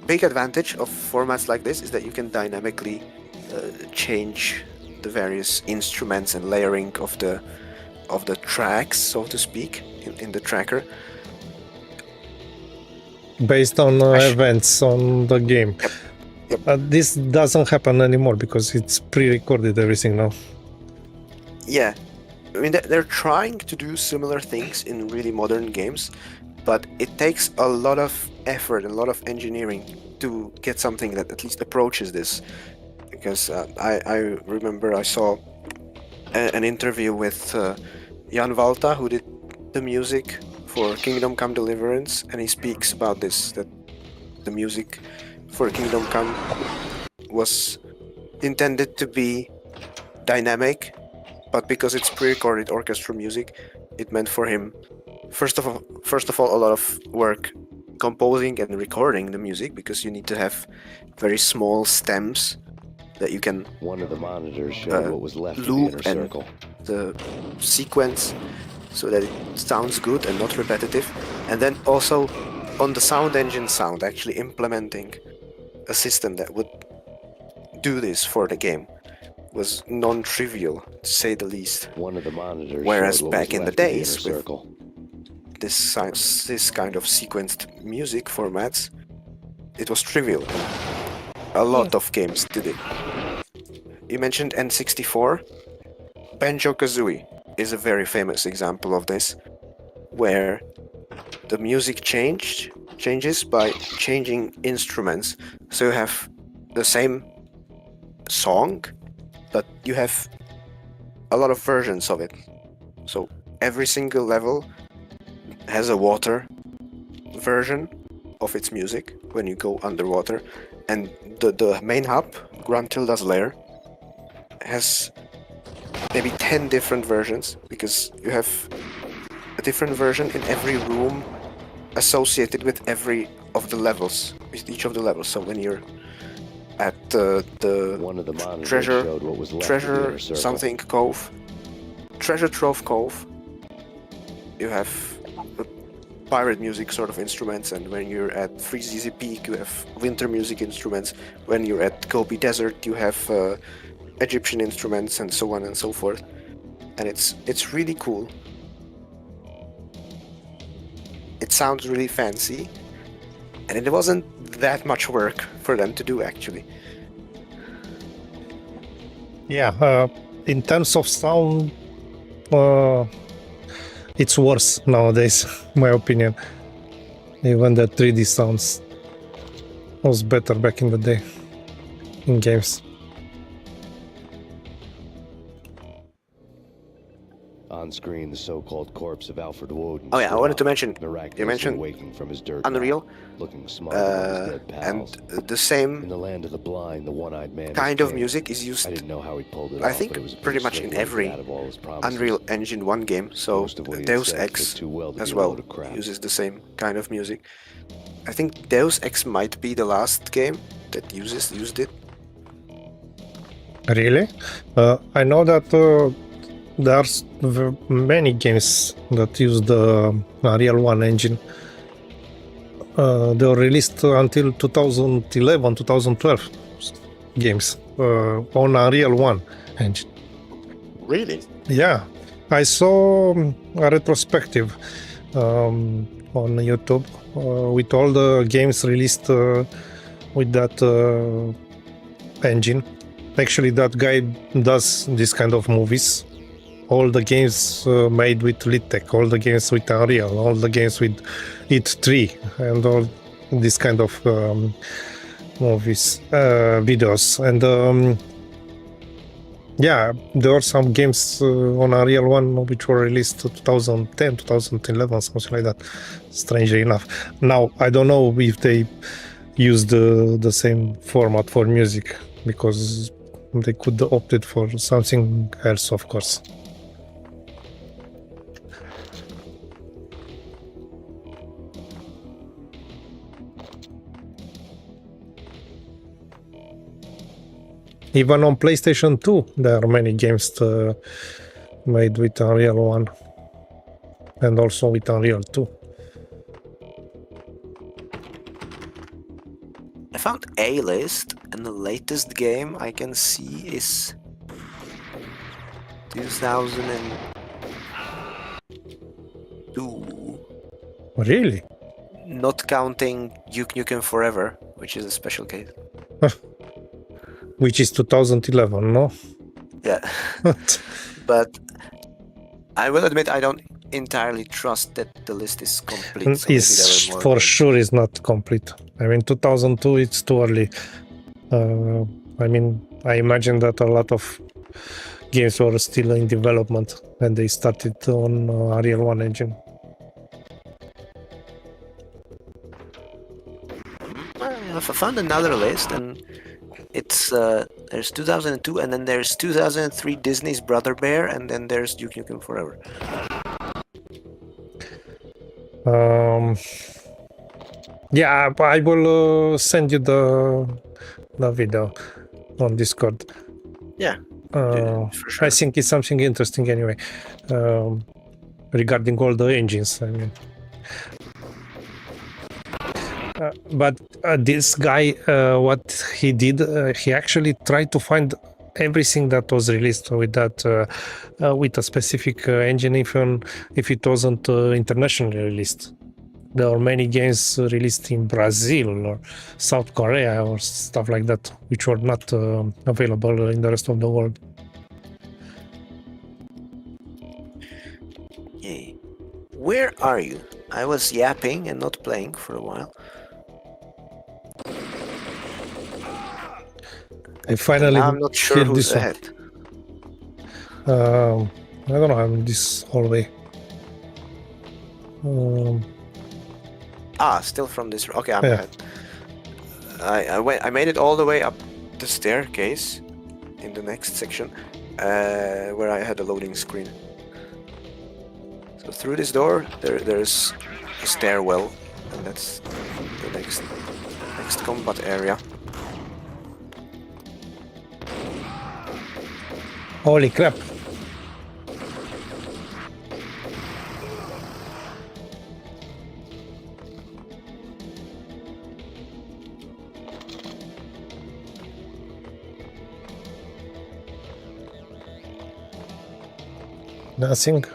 big advantage of formats like this is that you can dynamically change the various instruments and layering of the tracks, so to speak, in the tracker. Based on events on the game. Yep. This doesn't happen anymore because it's pre-recorded everything now. Yeah, I mean they're trying to do similar things in really modern games, but it takes a lot of effort and a lot of engineering to get something that at least approaches this. Because I remember I saw an interview with Jan Walta, who did the music for Kingdom Come Deliverance, and he speaks about this, that the music for Kingdom Come was intended to be dynamic, but because it's pre-recorded orchestral music, it meant for him, first of all, a lot of work composing and recording the music, because you need to have very small stems that you can One of the monitors showed what was left of the loop inner and circle. the sequence so that it sounds good and not repetitive. And then also on the sound engine sound, actually implementing a system that would do this for the game was non-trivial, to say the least. One of the monitors Whereas showed what back was in the left of days inner with circle. this kind of sequenced music formats, it was trivial. A lot of games did it. You mentioned N64. Banjo-Kazooie is a very famous example of this, where the music changes by changing instruments. So you have the same song, but you have a lot of versions of it. So every single level has a water version of its music when you go underwater, and the main hub, Gruntilda's lair, has maybe 10 different versions, because you have a different version in every room associated with every of the levels, with each of the levels. So when you're at One of the monitors treasure showed what was left of the inner circle. something cove, treasure trove cove, you have pirate music sort of instruments, and when you're at Freezeezy Peak you have winter music instruments. When you're at Gobi Desert you have Egyptian instruments, and so on and so forth. And it's really cool. It sounds really fancy, and it wasn't that much work for them to do, actually. Yeah, in terms of sound, it's worse nowadays, in my opinion. Even the 3D sounds was better back in the day in games. On screen, the so-called corpse of Alfred Woden. Oh yeah, I wanted to mention, miraculously you mentioned waking from his dirt Unreal, nap, looking smarter than his dead and pals. the same In the land of the blind, the one-eyed man kind is of king. music is used, I didn't know how he pulled it I off, think, but it was a pretty much slick in way to every get out of all his promises. Unreal Engine 1 game, so Most of what he had Deus said fit Ex too well to as be a well load of crap. uses the same kind of music. I think Deus Ex might be the last game that used it. Really? I know that there's many games that use the Unreal 1 engine. They were released until 2011, 2012 games on Unreal 1 engine. Really? Yeah, I saw a retrospective on YouTube with all the games released with that engine. Actually, that guy does this kind of movies. All the games made with LitTech, all the games with Unreal, all the games with It 3, and all this kind of movies, videos. And yeah, there are some games on Unreal 1 which were released 2010, 2011, something like that, strangely enough. Now, I don't know if they use the same format for music, because they could opted for something else, of course. Even on PlayStation 2, there are many games made with Unreal 1 and also with Unreal 2. I found a list, and the latest game I can see is 2002. Really? Not counting Duke Nukem Forever, which is a special case. Which is 2011, no? Yeah. But I will admit I don't entirely trust that the list is complete. So maybe Is there were more for games. sure is not complete. I mean, 2002, it's too early. I mean, I imagine that a lot of games were still in development when they started on Unreal 1 engine. I found another list, and it's there's 2002, and then there's 2003 Disney's Brother Bear, and then there's Duke Nukem Forever. Yeah, I will send you the video on Discord. Yeah, For sure. I think it's something interesting anyway, regarding all the engines. I mean, But this guy, what he did, he actually tried to find everything that was released with that, with a specific engine, even if it wasn't internationally released. There were many games released in Brazil or South Korea or stuff like that, which were not available in the rest of the world. Yay. Where are you? I was yapping and not playing for a while. I finally I'm not sure hit who's this one. ahead. I don't know, I'm this hallway. Still from this. Okay, I'm Yeah. ahead. I made it all the way up the staircase in the next section, where I had a loading screen. So through this door, there's a stairwell, and that's the next combat area. Holy crap. Nothing.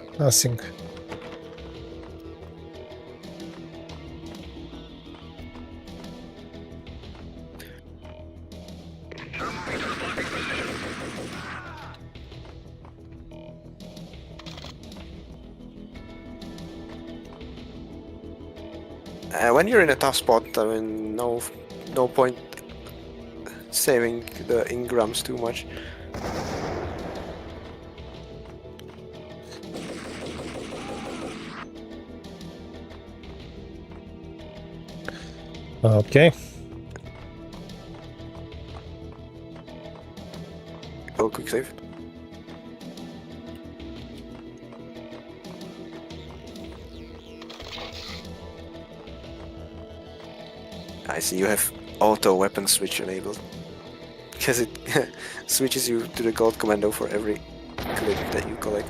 When you're in a tough spot, I mean, no point saving the engrams too much. Okay. Go quick save. I see you have auto weapon switch enabled, because it switches you to the gold commando for every clip that you collect.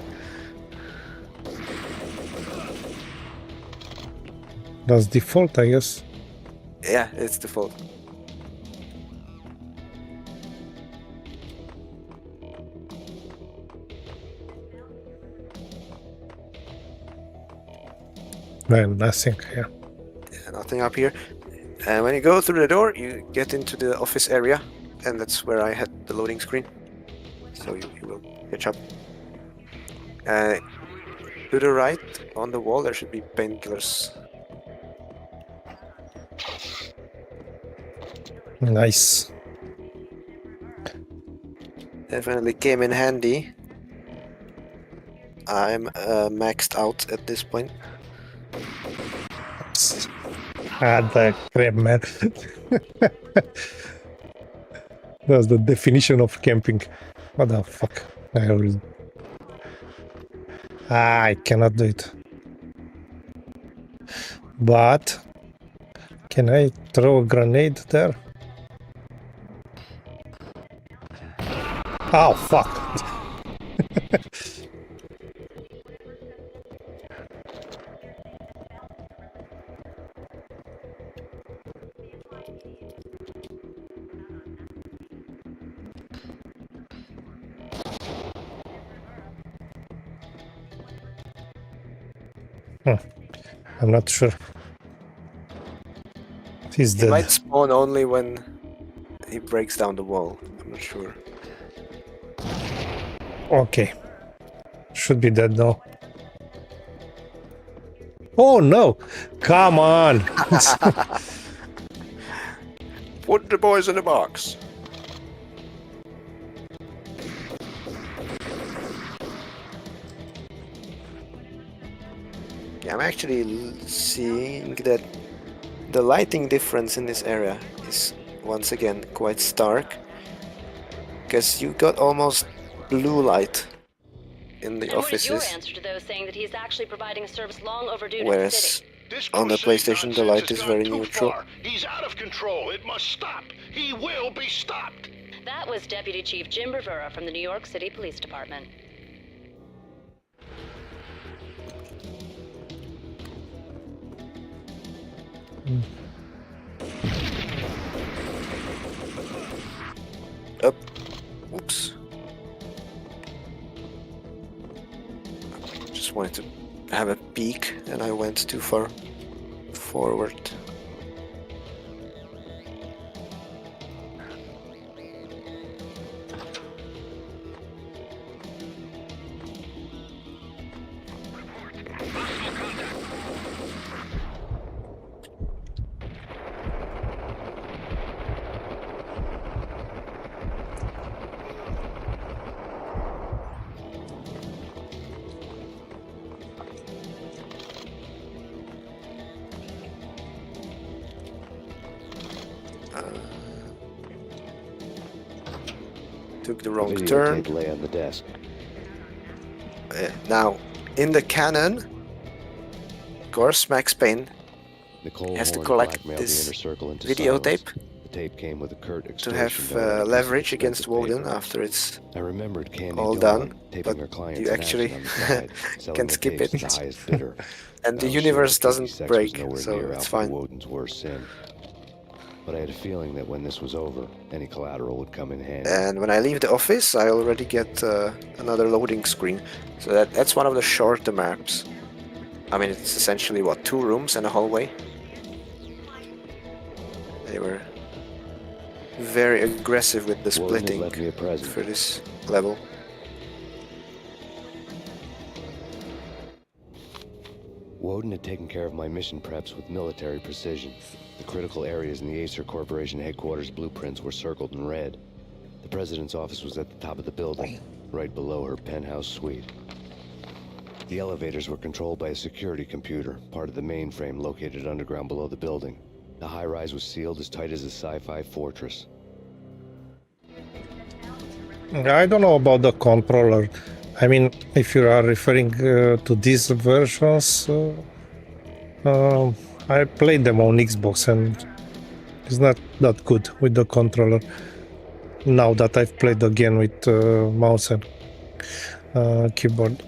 That's default, I guess. Yeah, it's default. Man, nothing here. Yeah, nothing up here. And when you go through the door, you get into the office area, and that's where I had the loading screen. So you will catch up. To the right, on the wall, there should be painkillers. Nice. Definitely came in handy. I'm maxed out at this point. The crap, man. That's the definition of camping. What the fuck? I cannot do it. But can I throw a grenade there? Oh fuck. I'm not sure. He's He dead. might spawn only when he breaks down the wall. I'm not sure. Okay. Should be dead now. Oh no! Come on! Put the boys in the box. Yeah, I'm actually seeing that the lighting difference in this area is once again quite stark, because you got almost blue light in the And what is your offices, answer to those saying that he's actually providing a service long overdue to the whereas city? This on the crusade PlayStation the nonsense light has is gone very too neutral. far. He's out of control. It must stop. He will be stopped. That was Deputy Chief Jim Rivera from the New York City Police Department. have a peek and I went too far forward. Took the wrong turn. Videotape lay on the desk. Now, in the canon, of course, Max Payne Nicole has to Horn collect blackmailed the this inner circle into videotape silence. The tape came with a curt to extortion have note and a piece of leverage against expensive Woden paper. after it's I remembered Candy all Dawn done, taping but her clients you in actually action on the side, selling can the skip tapes it. to the highest bidder. And the I was sure universe that doesn't sex was break, nowhere so near it's Alfred fine. Woden's worst sin. But I had a feeling that when this was over, any collateral would come in handy. And when I leave the office, I already get another loading screen. So that's one of the shorter maps. I mean, it's essentially, what, 2 rooms and a hallway? They were very aggressive with the Woden had splitting left me a present. for this level. Woden had taken care of my mission preps with military precision. The critical areas in the Acer Corporation headquarters blueprints were circled in red. The president's office was at the top of the building, right below her penthouse suite. The elevators were controlled by a security computer, part of the mainframe located underground below the building. The high-rise was sealed as tight as a sci-fi fortress. I don't know about the controller. I mean, if you are referring to these versions, I played them on Xbox and it's not that good with the controller. Now that I've played again with mouse and keyboard.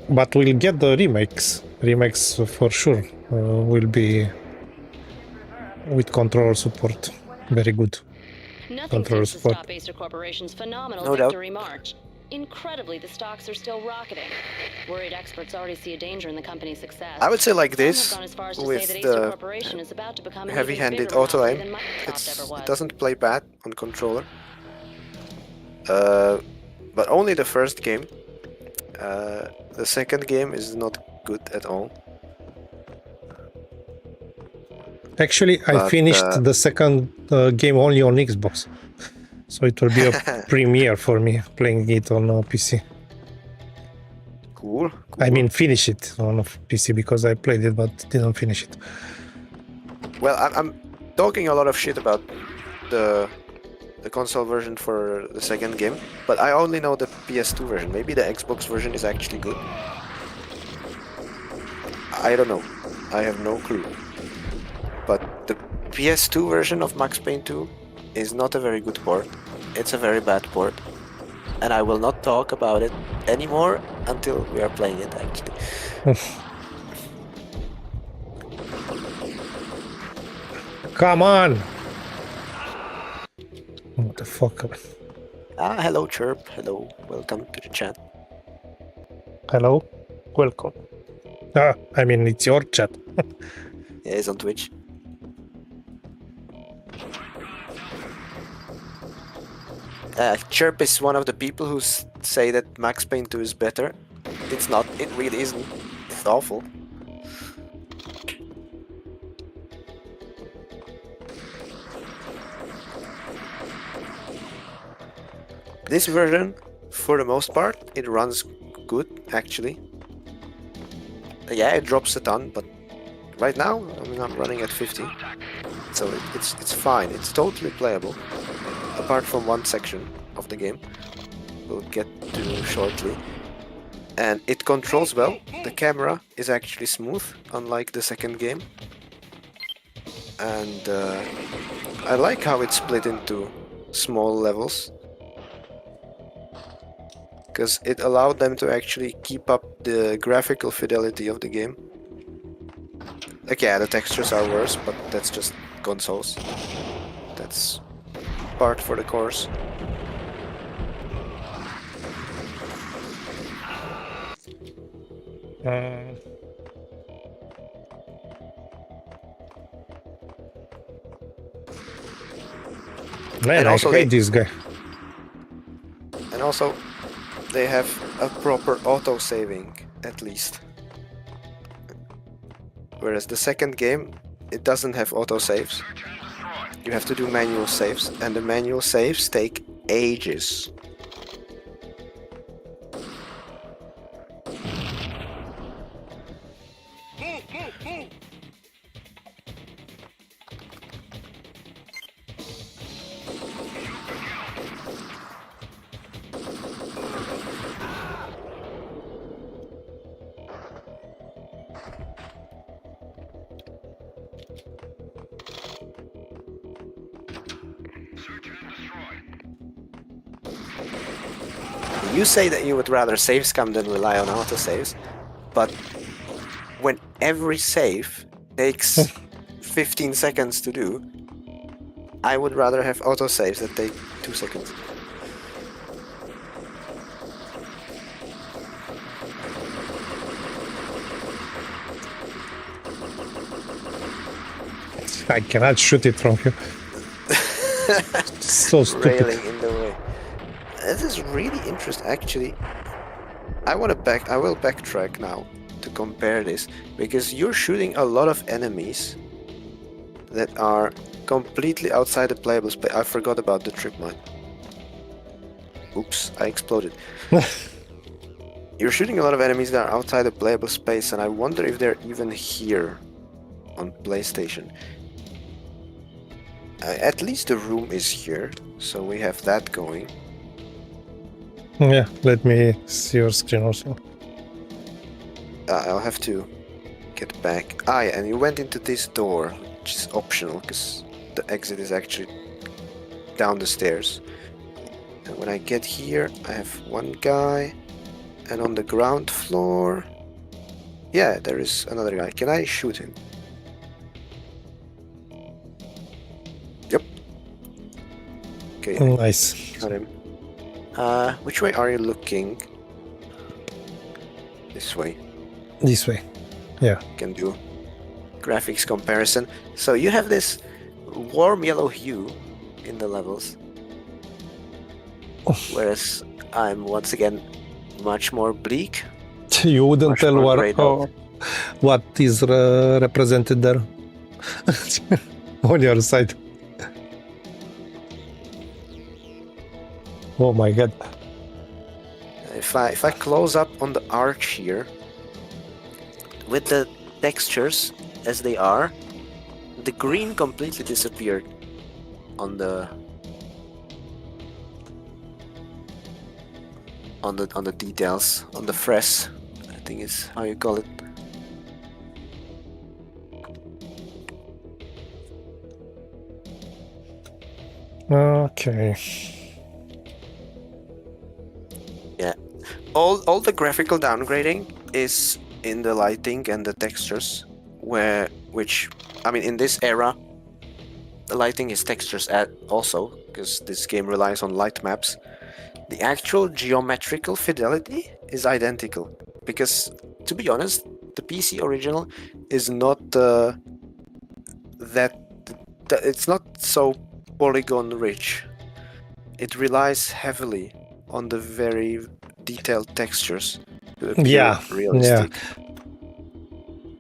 But we'll get the remakes. Remakes for sure will be with controller support. Very good. Nothing Controller seems to support. stop Acer Corporation's phenomenal No doubt. victory march. Incredibly, the stocks are still rocketing. Worried experts already see a danger in the company's success. I would say like Some have this, gone as far as to say with that Acer the Corporation is about to become an even heavy-handed bigger auto monopoly aim. than Microsoft ever was. It doesn't play bad on controller. But only the first game. The second game is not good at all. Actually, I But, finished the second game only on Xbox. So it will be a premiere for me playing it on PC. Cool. I mean, finish it on a PC because I played it but didn't finish it. Well, I'm talking a lot of shit about the console version for the second game, but I only know the PS2 version. Maybe the Xbox version is actually good. I don't know. I have no clue. But the PS2 version of Max Payne 2 is not a very good port. It's a very bad port. And I will not talk about it anymore until we are playing it, actually. Come on! What the fuck? Hello, Chirp. Hello. Welcome to the chat. Hello? Welcome. I mean, it's your chat. Yeah, it's on Twitch. Chirp is one of the people who say that Max Payne 2 is better. It's not. It really isn't. It's awful. This version, for the most part, it runs good, actually. Yeah, it drops a ton, but right now, I mean, I'm running at 50. So it's fine. It's totally playable. Apart from one section of the game we'll get to shortly. And it controls well. The camera is actually smooth, unlike the second game. And I like how it's split into small levels, because it allowed them to actually keep up the graphical fidelity of the game. Like, yeah, the textures are worse, but that's just consoles. That's part for the course. Man, And I also hate this guy. And also, they have a proper auto-saving, at least. Whereas the second game, it doesn't have auto-saves. You have to do manual saves, and the manual saves take ages. Move, move, move! Search and destroy. You say that you would rather save scum than rely on autosaves, but when every save takes 15 seconds to do, I would rather have autosaves that take 2 seconds. I cannot shoot it from here. So stupid. Railing in the way. This is really interesting, actually. I will backtrack now to compare this, because you're shooting a lot of enemies that are completely outside the playable space. I forgot about the trip mine. Oops, I exploded. You're shooting a lot of enemies that are outside the playable space, and I wonder if they're even here on PlayStation. At least the room is here, so we have that going. Yeah, let me see your screen also. I'll have to get back. Ah, yeah, and you went into this door, which is optional, because the exit is actually down the stairs. And when I get here, I have one guy, and on the ground floor... Yeah, there is another guy. Can I shoot him? Yep. Okay, Nice. got him. Which way are you looking? This way. This way. Yeah. Can do graphics comparison. So you have this warm yellow hue in the levels, whereas I'm once again much more bleak. You wouldn't Much tell more grayed out. what is represented there on your side. Oh my god. If I close up on the arch here, with the textures as they are, the green completely disappeared on the details, on the fres, I think is how you call it. Okay. Yeah, all the graphical downgrading is in the lighting and the textures, which I mean, in this era, the lighting is textures also, because this game relies on light maps. The actual geometrical fidelity is identical, because to be honest, the PC original is not it's not so polygon rich. It relies heavily on the very detailed textures to appear realistic. Yeah.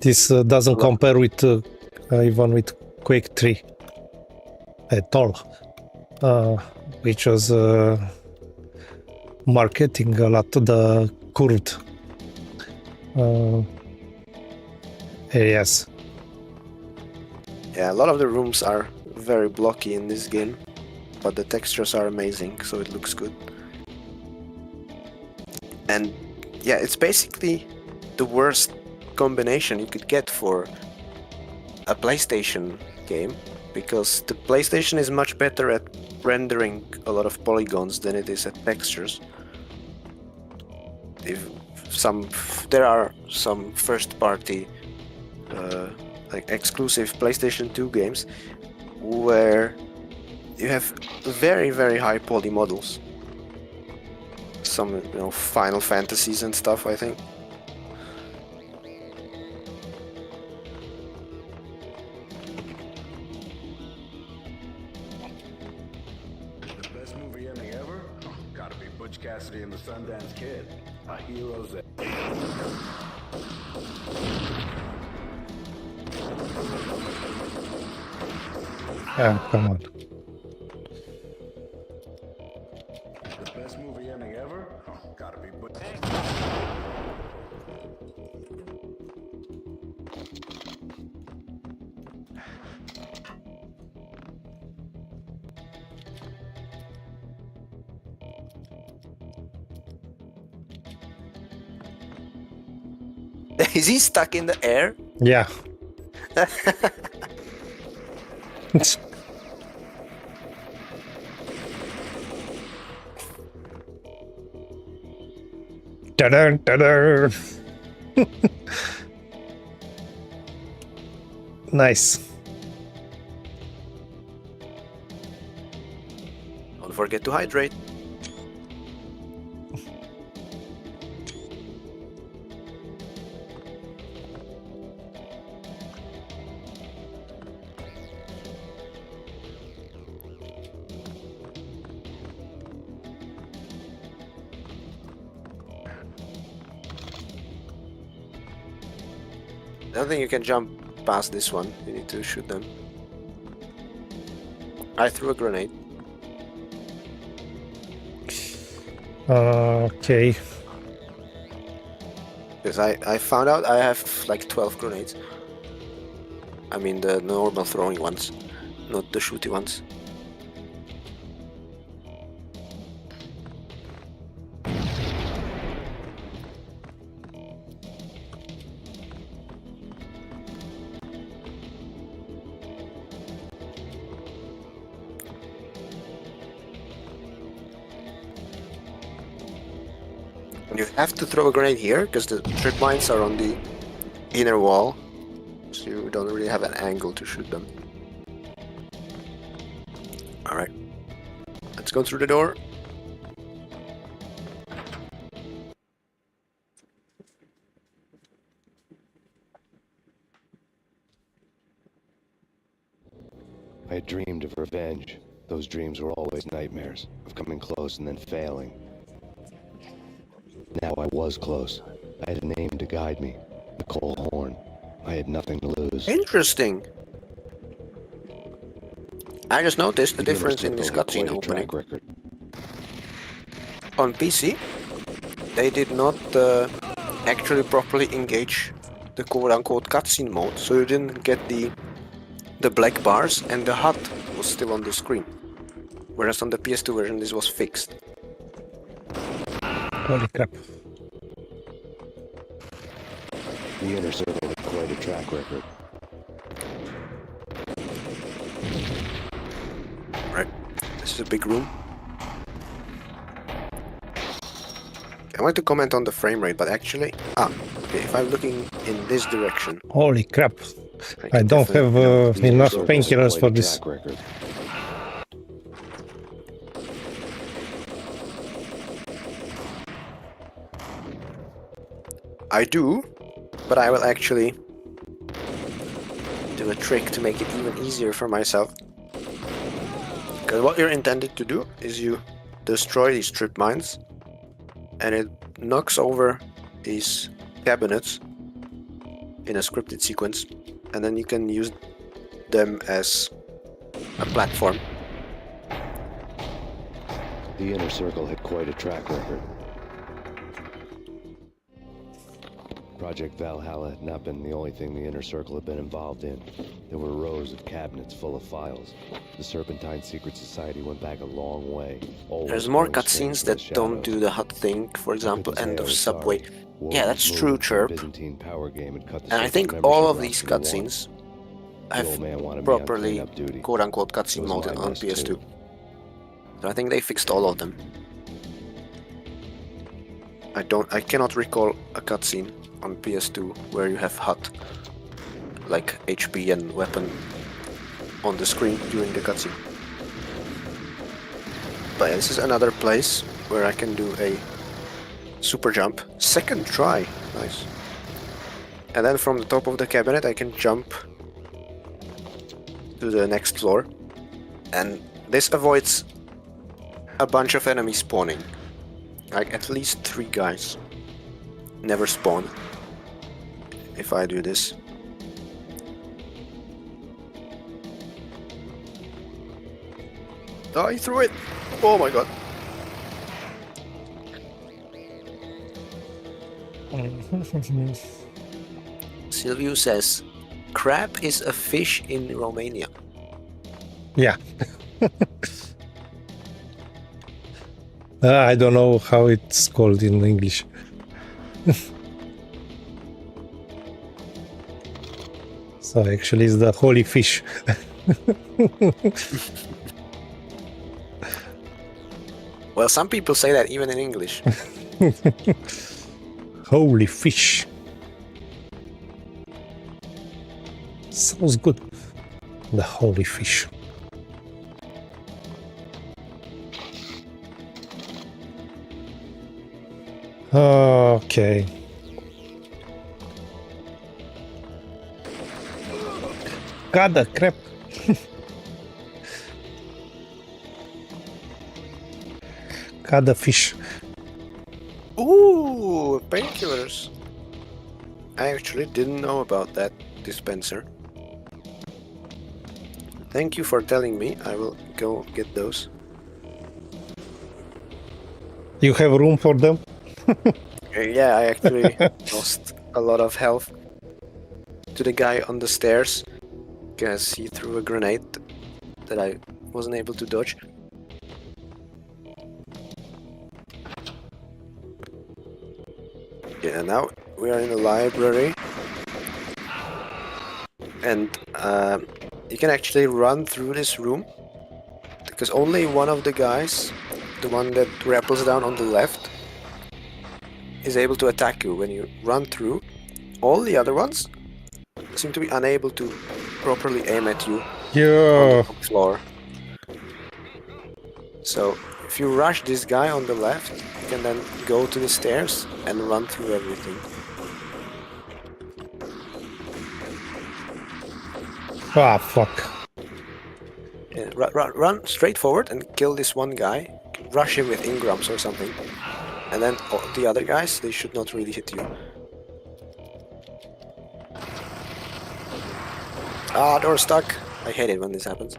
This doesn't compare with even with Quake 3 at all, which was marketing a lot the curved areas. Yeah, a lot of the rooms are very blocky in this game, but the textures are amazing, so it looks good. And yeah, it's basically the worst combination you could get for a PlayStation game, because the PlayStation is much better at rendering a lot of polygons than it is at textures. There are some first-party like exclusive PlayStation 2 games where you have very, very high poly models. Some, Final Fantasies and stuff, I think. Cassidy and the Sundance Kid. A hero's Ah, come on. The best movie ending ever? Oh, gotta be. Is he stuck in the air? Yeah. Ta-da, ta-da. Nice. Don't forget to hydrate. I don't think you can jump past this one. You need to shoot them. I threw a grenade. Okay. Because I found out I have like 12 grenades. I mean the normal throwing ones, not the shooty ones. You have to throw a grenade here because the trip mines are on the inner wall, so you don't really have an angle to shoot them. Alright, let's go through the door. I had dreamed of revenge. Those dreams were always nightmares, of coming close and then failing. Now I was close. I had a name to guide me. Nicole Horn. I had nothing to lose. Interesting. I just noticed the difference in this cutscene opening. On PC, they did not actually properly engage the quote-unquote cutscene mode, so you didn't get the black bars and the HUD was still on the screen. Whereas on the PS2 version this was fixed. Holy crap. The Inner Circle had quite a track record. Right, this is a big room. I want to comment on the frame rate, but actually... okay, if I'm looking in this direction... Holy crap. I don't have enough painkillers for this. I do, but I will actually do a trick to make it even easier for myself. Because what you're intended to do is you destroy these strip mines and it knocks over these cabinets in a scripted sequence, and then you can use them as a platform. The Inner Circle had quite a track record. Project Valhalla had not been the only thing the Inner Circle had been involved in. There were rows of cabinets full of files. The Serpentine Secret Society went back a long way. There's more cutscenes that don't do the HUD thing, for example, End of Subway. Yeah, that's true, Chirp. And I think all of these cutscenes have properly quote-unquote cutscene mode on PS2. So I think they fixed all of them. I cannot recall a cutscene on PS2 where you have HUD, like HP and weapon, on the screen during the cutscene. But yeah, this is another place where I can do a super jump. Second try, nice. And then from the top of the cabinet I can jump to the next floor. And this avoids a bunch of enemies spawning. Like at least 3 guys never spawn if I do this. Oh, he threw it! Oh my god. Silvio says, crab is a fish in Romania. Yeah. I don't know how it's called in English. So actually it's the holy fish. Well, some people say that even in English. Holy fish. Sounds good. The holy fish. Okay. God, the crap. God, the fish. Ooh, painkillers. I actually didn't know about that dispenser. Thank you for telling me. I will go get those. You have room for them? Yeah, I actually lost a lot of health to the guy on the stairs because he threw a grenade that I wasn't able to dodge. Yeah, now we are in the library, and you can actually run through this room because only one of the guys, the one that rappels down on the left, is able to attack you when you run through. All the other ones seem to be unable to properly aim at you Yeah. on the floor. So if you rush this guy on the left, you can then go to the stairs and run through everything. Ah, fuck. Yeah, run straight forward and kill this one guy. Rush him with Ingrams or something. And then the other guys, they should not really hit you. Ah, door stuck. I hate it when this happens.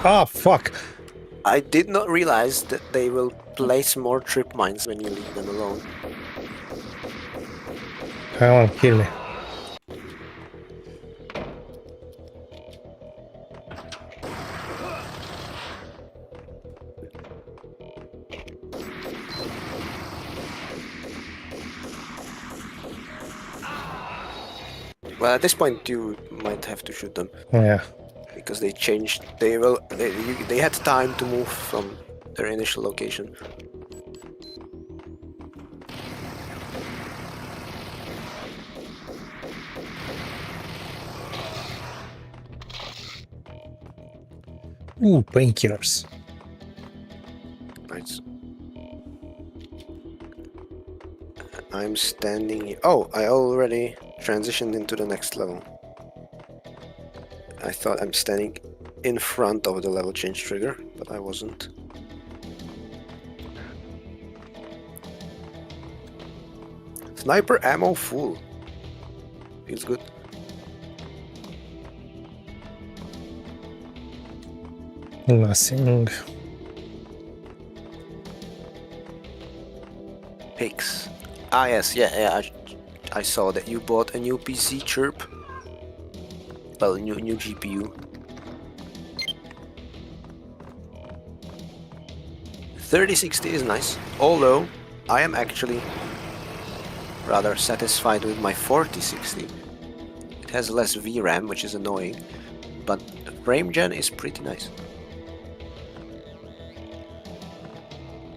Ah, fuck. I did not realize that they will place more trip mines when you leave them alone. Come on, kill me. Well, at this point you might have to shoot them Yeah. because they changed. They had time to move from their initial location. Ooh, painkillers. Nice. I'm standing here. Oh, I already transitioned into the next level. I thought I'm standing in front of the level change trigger, but I wasn't. Sniper ammo full. Feels good. Nothing. Pics. Ah yes, yeah. I saw that you bought a new PC chirp. Well, new GPU. 3060 is nice, although I am actually rather satisfied with my 4060. It has less VRAM, which is annoying, but frame gen is pretty nice.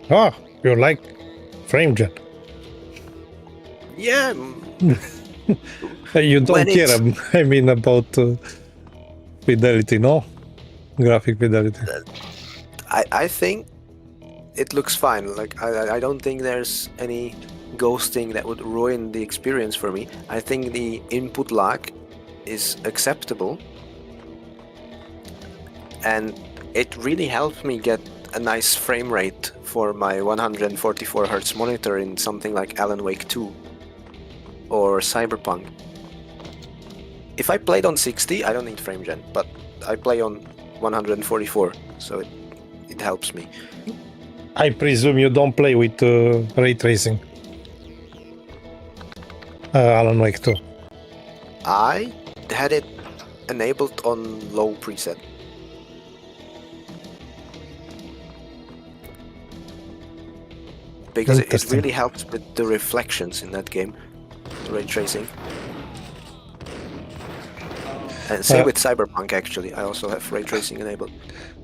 Ah, you like frame gen? Yeah. You don't When care, it's- I mean, about fidelity, no? Graphic fidelity. I think it looks fine. Like I don't think there's any ghosting that would ruin the experience for me. I think the input lag is acceptable, and it really helped me get a nice frame rate for my 144 Hz monitor in something like Alan Wake 2 or Cyberpunk. If I played on 60, I don't need frame gen, but I play on 144, so it helps me. I presume you don't play with ray tracing. Alan Wake 2. I had it enabled on low preset. Because it really helps with the reflections in that game, ray tracing. And same with Cyberpunk, actually. I also have ray tracing enabled.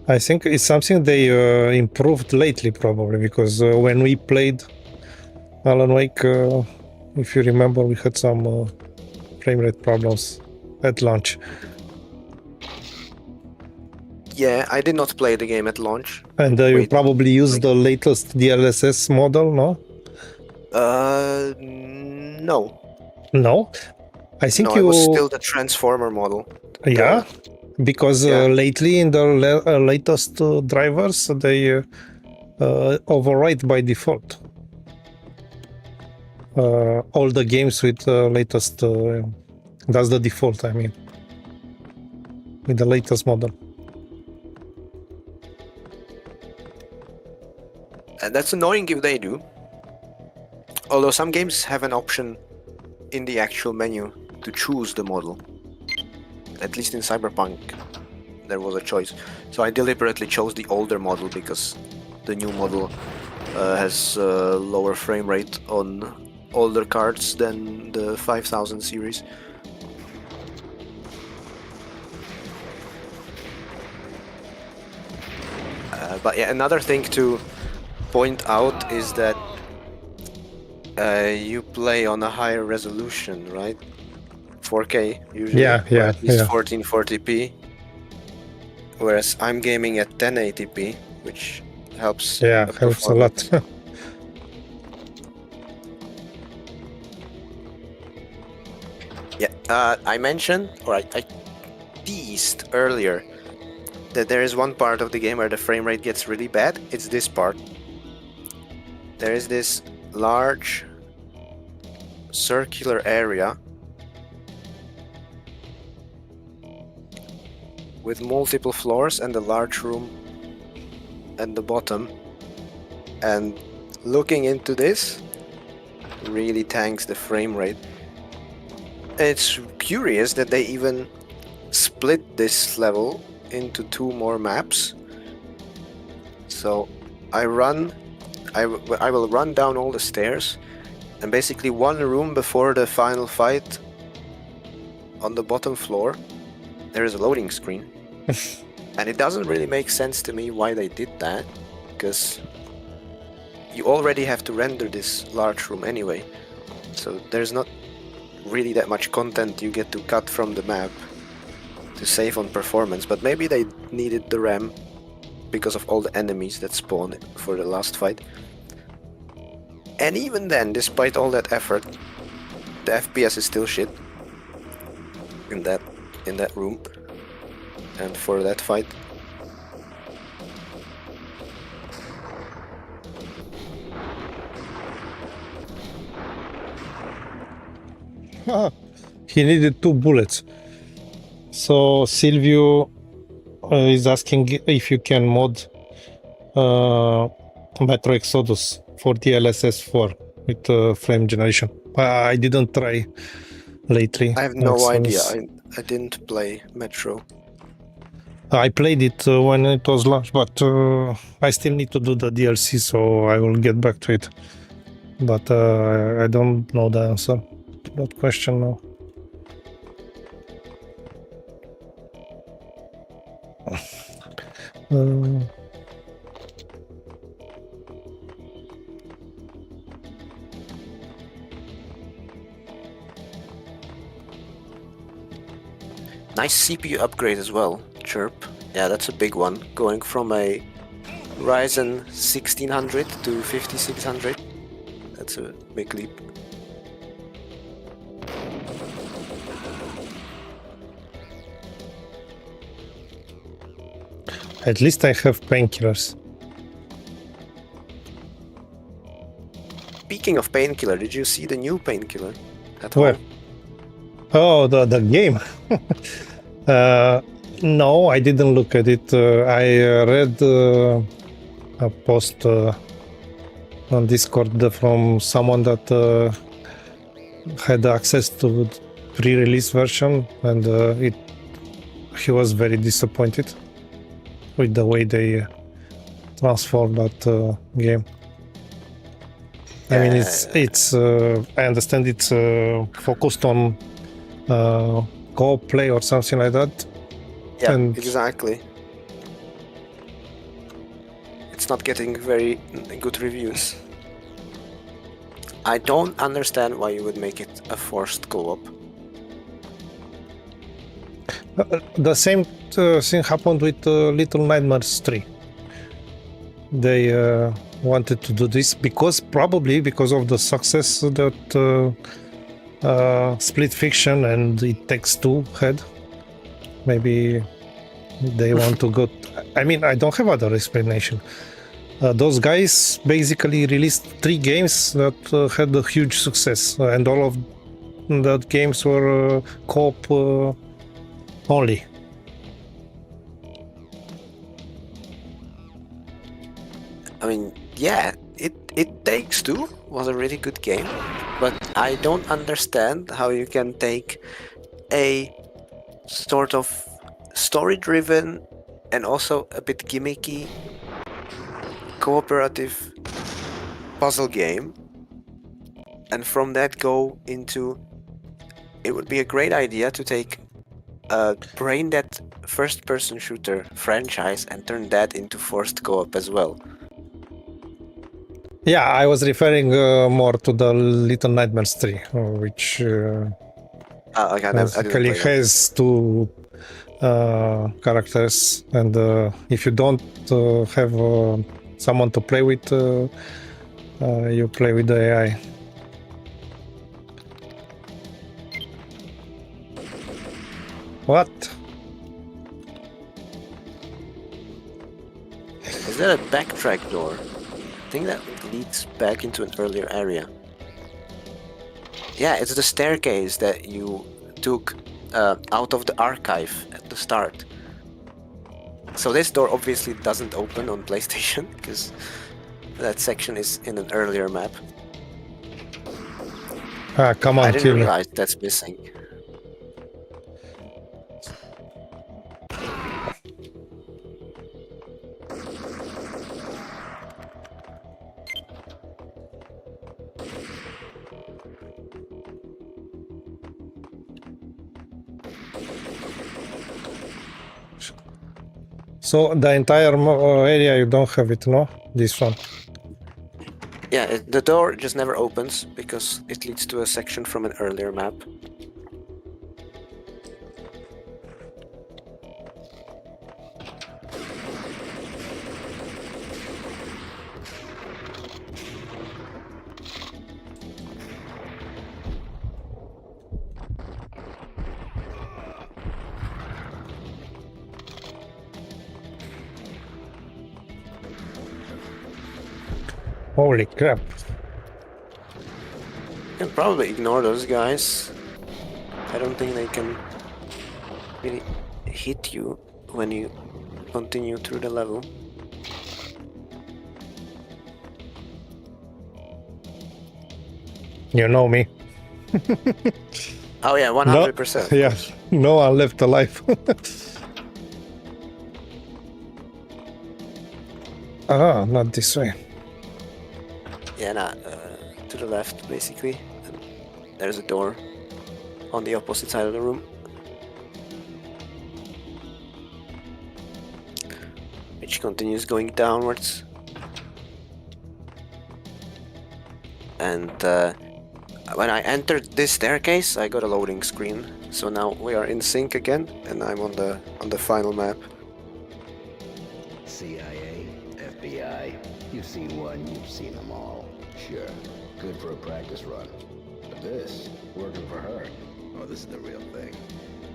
I think it's something they improved lately, probably, because when we played Alan Wake, if you remember, we had some frame rate problems at launch. Yeah, I did not play the game at launch. And you probably used the latest DLSS model, no? No. No? I think no, you... it was still the Transformer model. Yeah, because lately in the latest drivers, they overwrite by default. All the games with latest... that's the default, I mean. With the latest model. And that's annoying if they do. Although some games have an option in the actual menu to choose the model. At least in Cyberpunk, there was a choice. So I deliberately chose the older model because the new model has lower frame rate on older cards than the 5000 series. But yeah, another thing to point out is that you play on a higher resolution, right? 4K usually, yeah, at least 1440p. Whereas I'm gaming at 1080p, which helps. Yeah, helps a lot. Yeah, I mentioned, or I teased earlier, that there is one part of the game where the frame rate gets really bad. It's this part. There is this large circular area with multiple floors and a large room at the bottom, and looking into this really tanks the frame rate. It's curious that they even split this level into 2 more maps. So I will run down all the stairs, and basically one room before the final fight on the bottom floor there is a loading screen. And it doesn't really make sense to me why they did that, because you already have to render this large room anyway, so there's not really that much content you get to cut from the map to save on performance. But maybe they needed the RAM because of all the enemies that spawned for the last fight. And even then, despite all that effort, the FPS is still shit in that room and for that fight. He needed 2 bullets. So Silvio is asking if you can mod Metro Exodus for DLSS 4 with frame generation. I didn't try lately. I have no idea. I didn't play Metro. I played it when it was launched, but I still need to do the DLC, so I will get back to it. But I don't know the answer to that question now. Nice CPU upgrade as well, Chirp. Yeah, that's a big one. Going from a Ryzen 1600 to 5600. That's a big leap. At least I have painkillers. Speaking of painkiller, did you see the new painkiller at Where? home? Oh, the game. No, I didn't look at it. I read a post on Discord from someone that had access to the pre-release version, and he was very disappointed with the way they transformed that game. I mean, it's I understand it's focused on co-op play or something like that. Yeah, And exactly. It's not getting very good reviews. I don't understand why you would make it a forced co-op. the same thing happened with Little Nightmares 3. They wanted to do this probably because of the success that Split Fiction and It Takes Two had. Maybe they want to go. I mean, I don't have other explanation. Those guys basically released 3 games that had a huge success, and all of the games were co-op only. I mean, yeah, It Takes Two was a really good game, but I don't understand how you can take a sort of story-driven and also a bit gimmicky cooperative puzzle game and from that go into it would be a great idea to take a brain-dead first-person shooter franchise and turn that into forced co-op as well. Yeah, I was referring more to the Little Nightmares 3, which basically has 2 characters, and if you don't have someone to play with, you play with the AI. What? Is that a backtrack door? I think that leads back into an earlier area. Yeah, it's the staircase that you took out of the archive at the start. So this door obviously doesn't open on PlayStation because that section is in an earlier map. Ah, come on, I didn't realize that's missing. So the entire area you don't have it, no? This one. Yeah, the door just never opens because it leads to a section from an earlier map. Holy crap. You can probably ignore those guys. I don't think they can really hit you when you continue through the level. You know me. Oh yeah, 100%. No, yeah, no one left alive. Ah, not this way. Yeah, nah, to the left, basically. And there's a door on the opposite side of the room. Which continues going downwards. And when I entered this staircase, I got a loading screen. So now we are in sync again, and I'm on the final map. CIA, FBI, you've seen one, you've seen them all. Sure, good for a practice run. But this, working for her, oh, this is the real thing.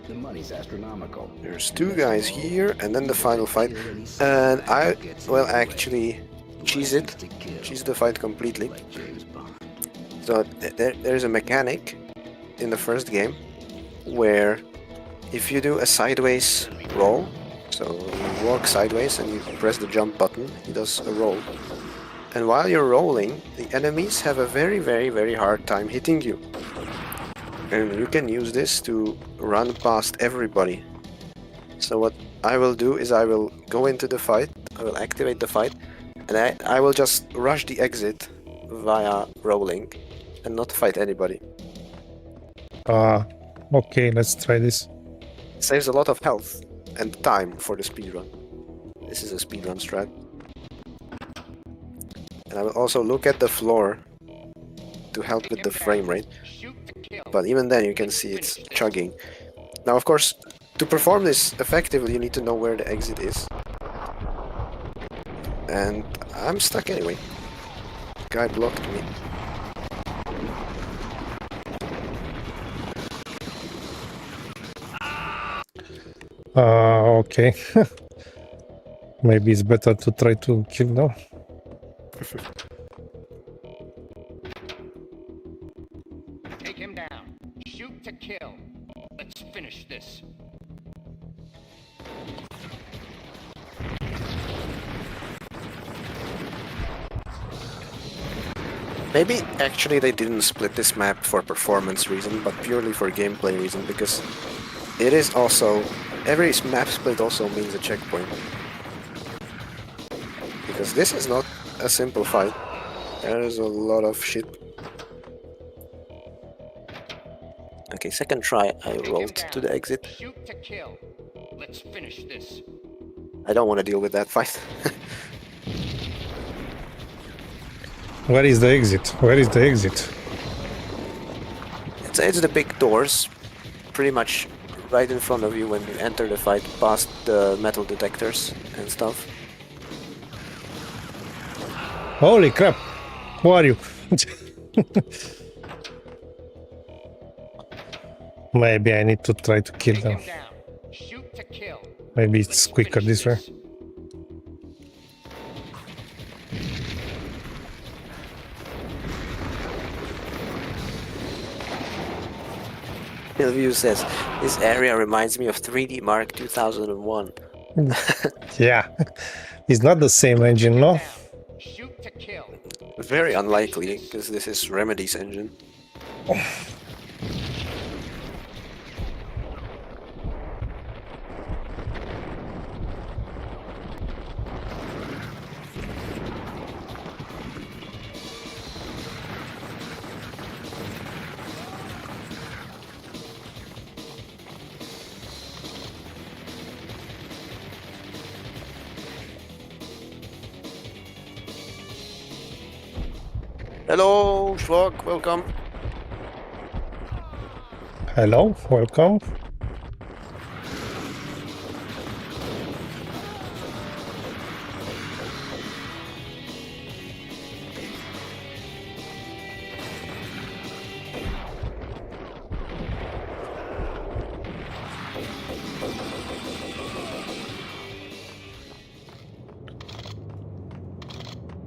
The money's astronomical. There's two guys here, and then the final fight. And I will actually cheese the fight completely. So there's a mechanic in the first game where if you do a sideways roll, so you walk sideways and you press the jump button, it does a roll. And while you're rolling, the enemies have a very, very, very hard time hitting you. And you can use this to run past everybody. So what I will do is I will go into the fight, I will activate the fight, and I will just rush the exit via rolling and not fight anybody. Okay, let's try this. It saves a lot of health and time for the speedrun. This is a speedrun strat. And I will also look at the floor to help with the frame rate. But even then you can see it's chugging. Now of course, to perform this effectively you need to know where the exit is. And I'm stuck anyway. Guy blocked me. Okay. Maybe it's better to try to kill now. Take him down. Shoot to kill. Let's finish this. Maybe actually they didn't split this map for performance reason, but purely for gameplay reason, because it is also... every map split also means a checkpoint. Because this is not a simple fight. There is a lot of shit. Okay, second try I rolled to the exit. Shoot to kill. Let's finish this. I don't want to deal with that fight. Where is the exit? Where is the exit? It's the big doors, pretty much right in front of you when you enter the fight, past the metal detectors and stuff. Holy crap! Who are you? Maybe I need to try to kill them. Shoot to kill. Maybe it's quicker this way. Hillview says, this area reminds me of 3D Mark 2001. Yeah, it's not the same engine, no? Shoot to kill. Very unlikely, because this is Remedy's engine. Hello, Schlock, welcome. Hello, welcome.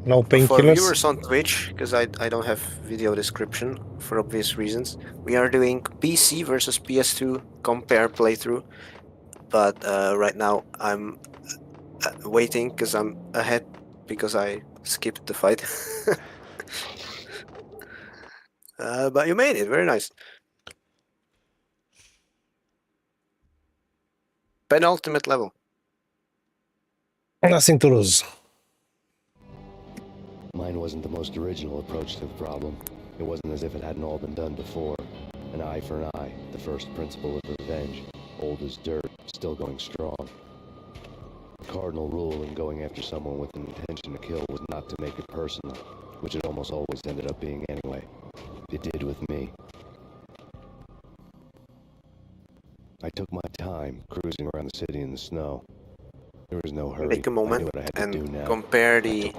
No For painkillers? viewers on Twitch, because I don't have video description for obvious reasons, we are doing PC versus PS2 compare playthrough. But right now I'm waiting because I'm ahead because I skipped the fight. But you made it, very nice. Penultimate level. Nothing to lose. Mine wasn't the most original approach to the problem. It wasn't as if it hadn't all been done before. An eye for an eye, the first principle of revenge. Old as dirt, still going strong. The cardinal rule in going after someone with an intention to kill was not to make it personal, which it almost always ended up being anyway. It did with me. I took my time, cruising around the city in the snow. There was no hurry. Take a moment and compare the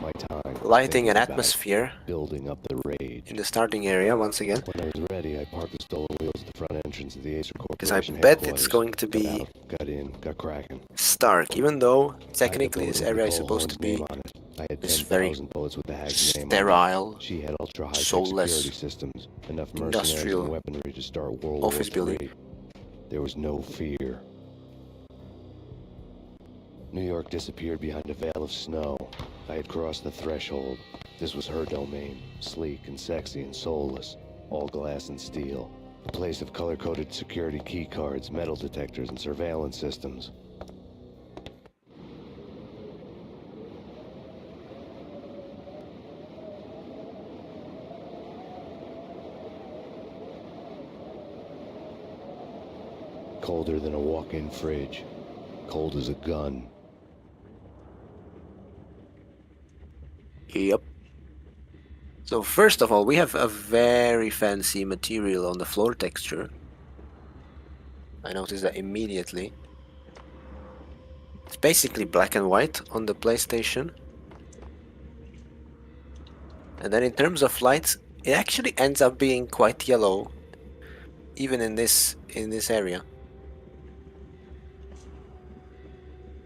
lighting and thinking about atmosphere building up the rage. in the starting area once again. When I was ready, I parked the stolen wheels at the front entrance of the ASRock Because I Corporation bet headquarters. it's going to Got be out, got in, got cracking. Stark, even though I had technically the this bullet area with is Nicole supposed to Horn's be name on it. I had this very 10,000 bullets with the Hag's name on sterile, it. She had ultra-high soulless, security systems, enough mercenaries industrial and weaponry to start World office War building. III. There was no fear. New York disappeared behind a veil of snow. I had crossed the threshold. This was her domain, sleek and sexy and soulless, all glass and steel. A place of color-coded security key cards, metal detectors, and surveillance systems. Colder than a walk-in fridge. Cold as a gun. Yep. So first of all, we have a very fancy material on the floor texture. I noticed that immediately. It's basically black and white on the PlayStation. And then in terms of lights, it actually ends up being quite yellow, even in this area.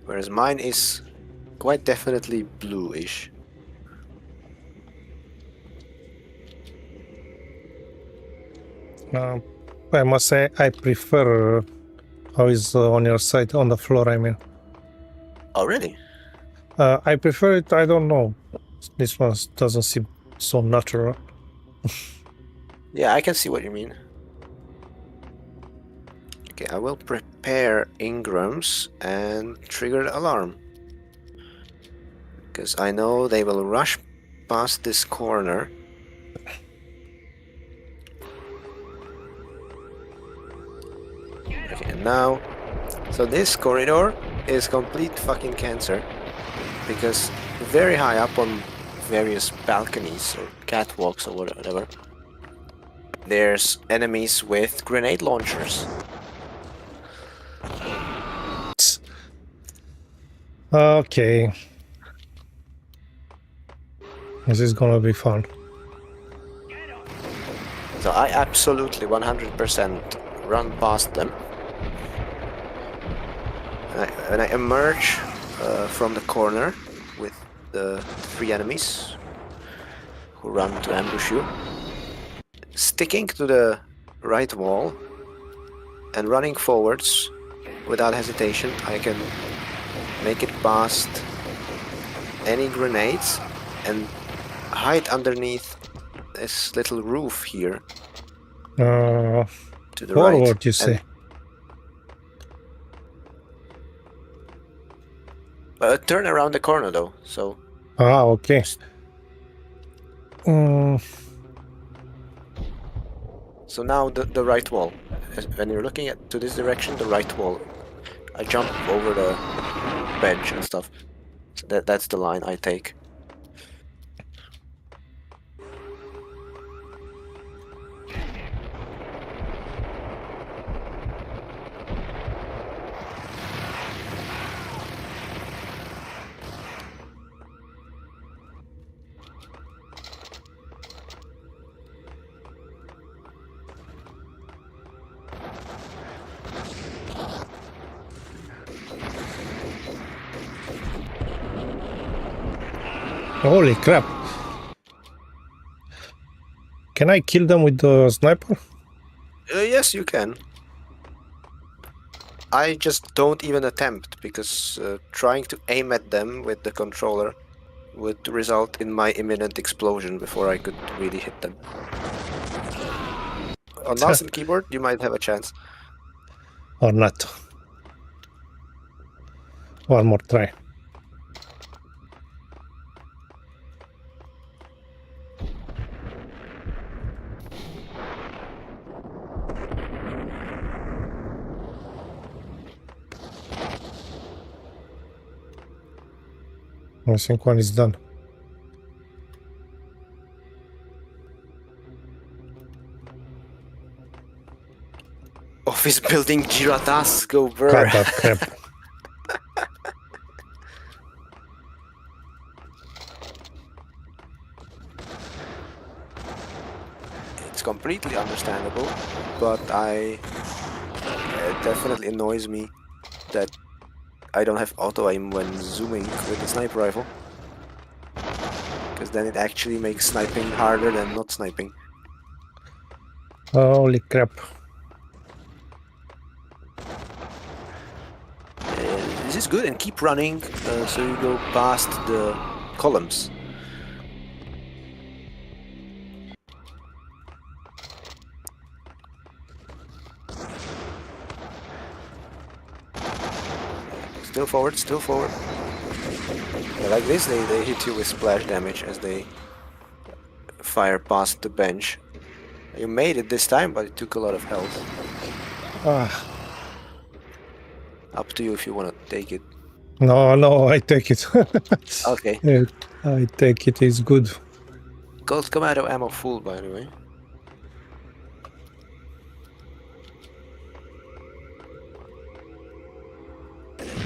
Whereas mine is quite definitely bluish. I must say I prefer how is on your side, on the floor, I mean. Oh, really? I prefer it, I don't know. This one doesn't seem so natural. Yeah, I can see what you mean. Okay, I will prepare Ingrams and trigger the alarm. Because I know they will rush past this corner. Okay, and now... So this corridor is complete fucking cancer. Because very high up on various balconies or catwalks or whatever, there's enemies with grenade launchers. Okay. This is gonna be fun. So I absolutely 100% run past them. And I emerge from the corner with the 3 enemies who run to ambush you. Sticking to the right wall and running forwards without hesitation, I can make it past any grenades and hide underneath this little roof here to the forward, right. you say? Turn around the corner though, so... Ah, okay. So now the right wall. When you're looking to this direction, the right wall. I jump over the bench and stuff. So that's the line I take. Holy crap. Can I kill them with the sniper? Yes, you can. I just don't even attempt, because trying to aim at them with the controller would result in my imminent explosion before I could really hit them. On mouse and keyboard, you might have a chance. Or not. One more try. I think one is done. Office building Giratas, go burr. Cut that crap. it's completely understandable, but it definitely annoys me that I don't have auto aim when zooming with the sniper rifle, because then it actually makes sniping harder than not sniping. Holy crap. This is good, and keep running so you go past the columns. Still forward, still forward. Yeah, like this, they hit you with splash damage as they fire past the bench. You made it this time, but it took a lot of health. Ah. Up to you if you want to take it. No, I take it. Okay. Yeah, I take it, it's good. Gold Commando ammo full, by the way.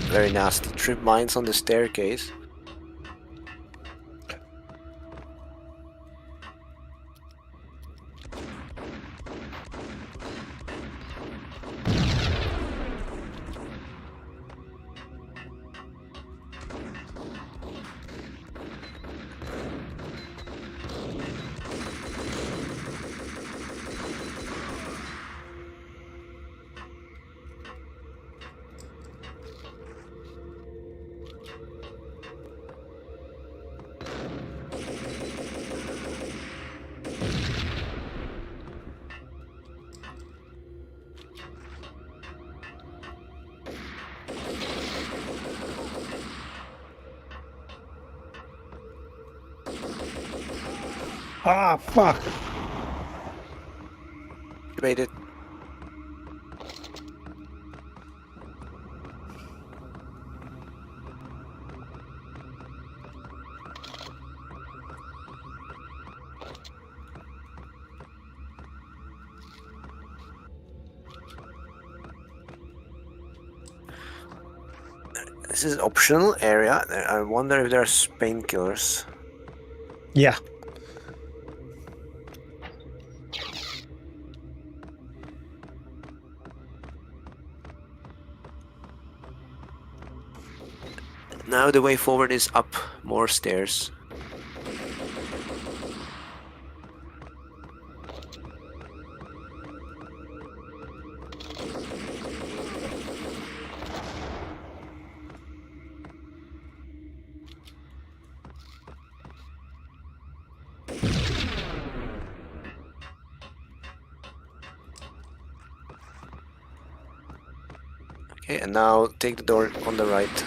Very nasty. Trip mines on the staircase. Ah, fuck. You made it. This is an optional area. I wonder if there's painkillers. Yeah. Now the way forward is up more stairs. Okay, and now take the door on the right.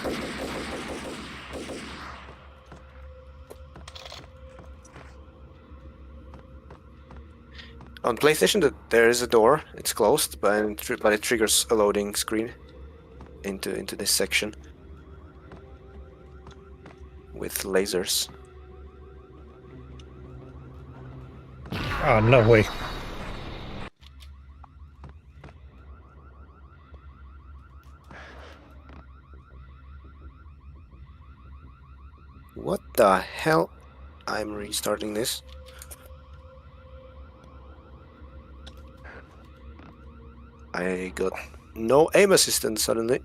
On PlayStation, there is a door. It's closed, but it triggers a loading screen into this section with lasers. Oh, no way. What the hell? I'm restarting this. I got no aim assistance suddenly.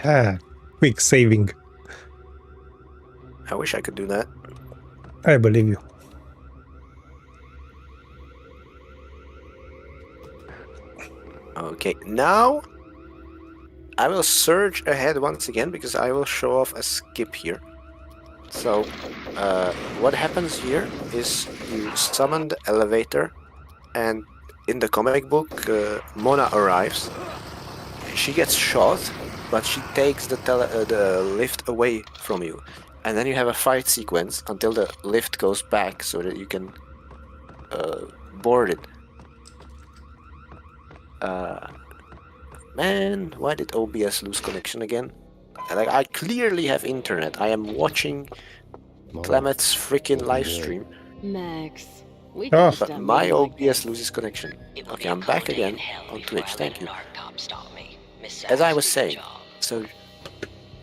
Ah, quick saving. I wish I could do that. I believe you. Okay, now I will surge ahead once again because I will show off a skip here. So, what happens here is you summon the elevator, and in the comic book, Mona arrives. She gets shot, but she takes the lift away from you. And then you have a fight sequence until the lift goes back so that you can boarded. Man, why did OBS lose connection again? Like, I clearly have internet. I am watching Clemet's freaking live stream. Max, we Oh. can But stop my being like OBS this. loses connection. It would Okay, be I'm a back cold day in again hell on before I Twitch. let Thank an you. ARC stop me. Miss As I was Savage, saying, good job. so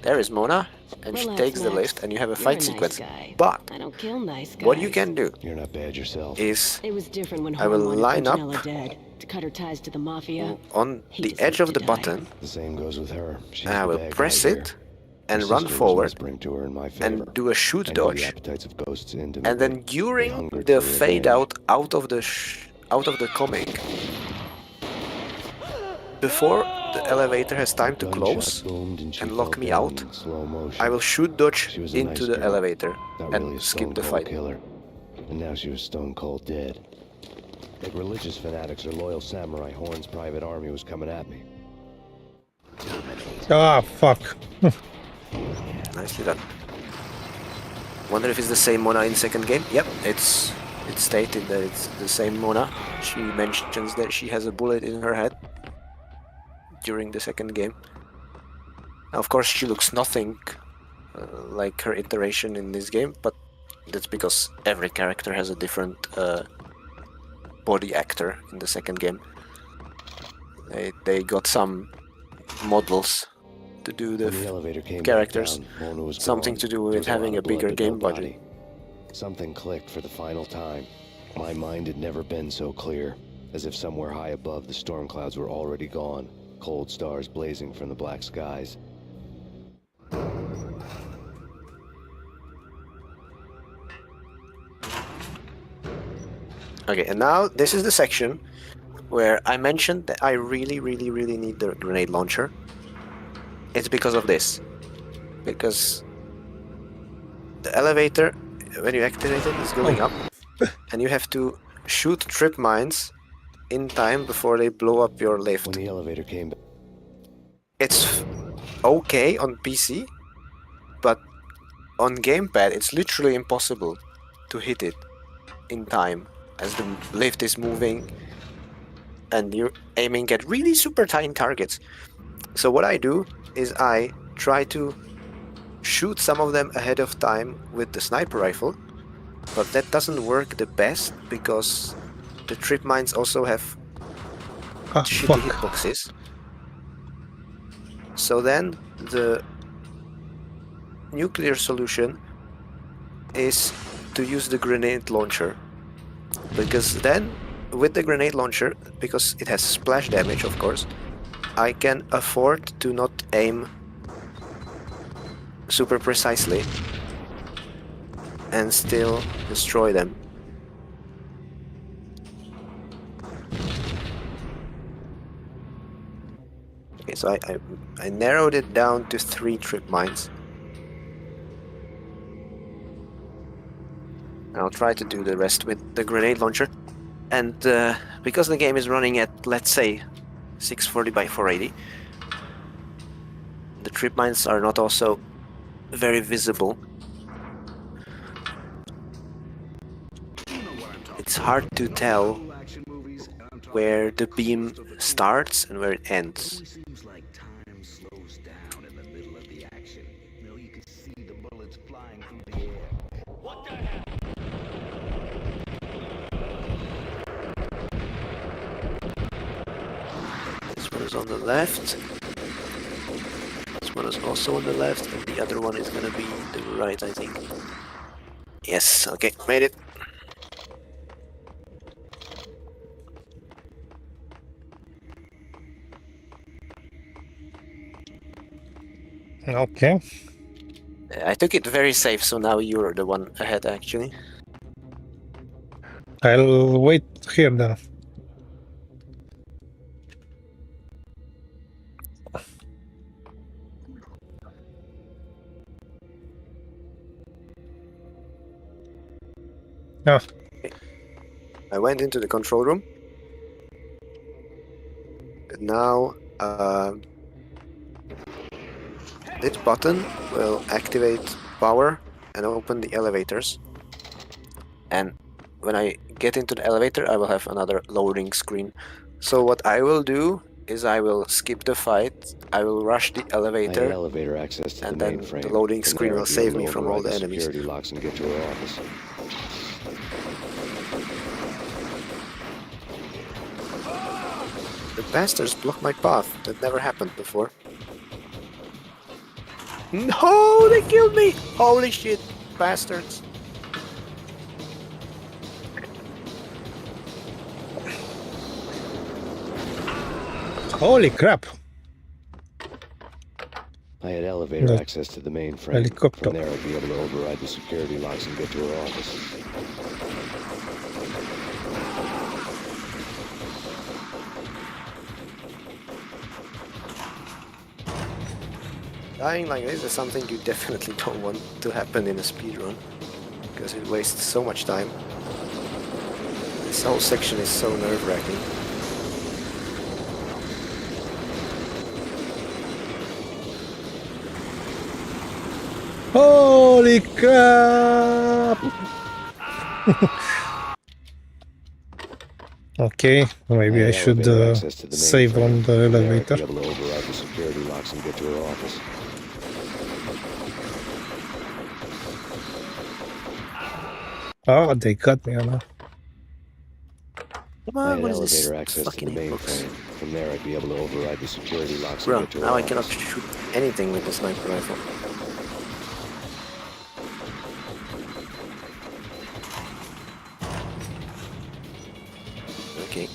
there is Mona, and she Relax, takes the Max. lift, and you have a You're fight nice sequence. guy. But I don't kill nice guys. what you can do You're not bad yourself. is It was different when I will Horn wanted line up Punchinella dead to cut her ties to the mafia. on He the edge deserved of to the die. button, The same goes with her. She's and I the will bad press guy it here. and Her run sister was forward whispering to her in my favor. and do a shoot I know dodge. the appetites of ghosts And intimately. then They during hungered the for fade revenge. out of the comic, before the elevator has time to Gunshot close boomed and she and lock fell me down out, in slow motion. I will shoot dodge She was a into nice the girl, elevator not really a and skip the stone-cold fight. killer. And now she was stone cold dead. Like religious fanatics or loyal samurai, Horn's private army was coming at me. Ah, fuck. Nicely done. Wonder if it's the same Mona in second game? Yep, it's stated that it's the same Mona. She mentions that she has a bullet in her head during the second game. Now, of course, she looks nothing like her iteration in this game, but that's because every character has a different body actor in the second game. They got some models to do the When the elevator came characters, back down, Mona was something gone. to do There with was lot having a of blood, bigger but no game budget. body. Something clicked for the final time. My mind had never been so clear, as if somewhere high above the storm clouds were already gone, cold stars blazing from the black skies. Okay, and now this is the section where I mentioned that I really need the grenade launcher. It's because of this. Because the elevator, when you activate it, is going up, and you have to shoot trip mines in time before they blow up your lift. When the elevator came back, It's okay on PC, but on gamepad it's literally impossible to hit it in time as the lift is moving and you're aiming at really super tiny targets. So what I do is I try to shoot some of them ahead of time with the sniper rifle, but that doesn't work the best because the trip mines also have Ah, shitty fuck. hitboxes. So then the nuclear solution is to use the grenade launcher, because then with the grenade launcher, because it has splash damage of course, I can afford to not aim super precisely and still destroy them. Okay, so I narrowed it down to 3 trip mines. I'll try to do the rest with the grenade launcher. And because the game is running at, let's say, 640 by 480, the trip mines are not also very visible. It's hard to tell where the beam starts and where it ends. Seems like time slows down in the middle of the action. You know, you can see the bullets flying through the air. What the hell? This one is on the left. This one is also on the left, and the other one is gonna be the right, I think. Yes, okay, made it. Okay. I took it very safe, so now you're the one ahead, actually. I'll wait here then. Ah, I went into the control room. And now, this button will activate power and open the elevators. And when I get into the elevator, I will have another loading screen. So what I will do is I will skip the fight, I will rush the I had elevator, elevator access to and the then mainframe. the loading From screen there, will I'd be save able me to from all override the the enemies. security locks and get to her office. The bastards blocked my path. That never happened before. No, they killed me! Holy shit, bastards. Holy crap! I had elevator The access to the mainframe. helicopter. From there, I'd be able to override the security locks and get to her office. Dying like this is something you definitely don't want to happen in a speedrun, because it wastes so much time. This whole section is so nerve-wracking. Holy crap! Okay, maybe I should save on the elevator. Be able to override the security locks and get to her office. Oh, they got me, Anna. Come I on, had what is this elevator access to fucking the hitbox? mainframe. From there, I'd be able to override the security locks Bro, and get to her now I office. cannot shoot anything with the sniper rifle. Okay.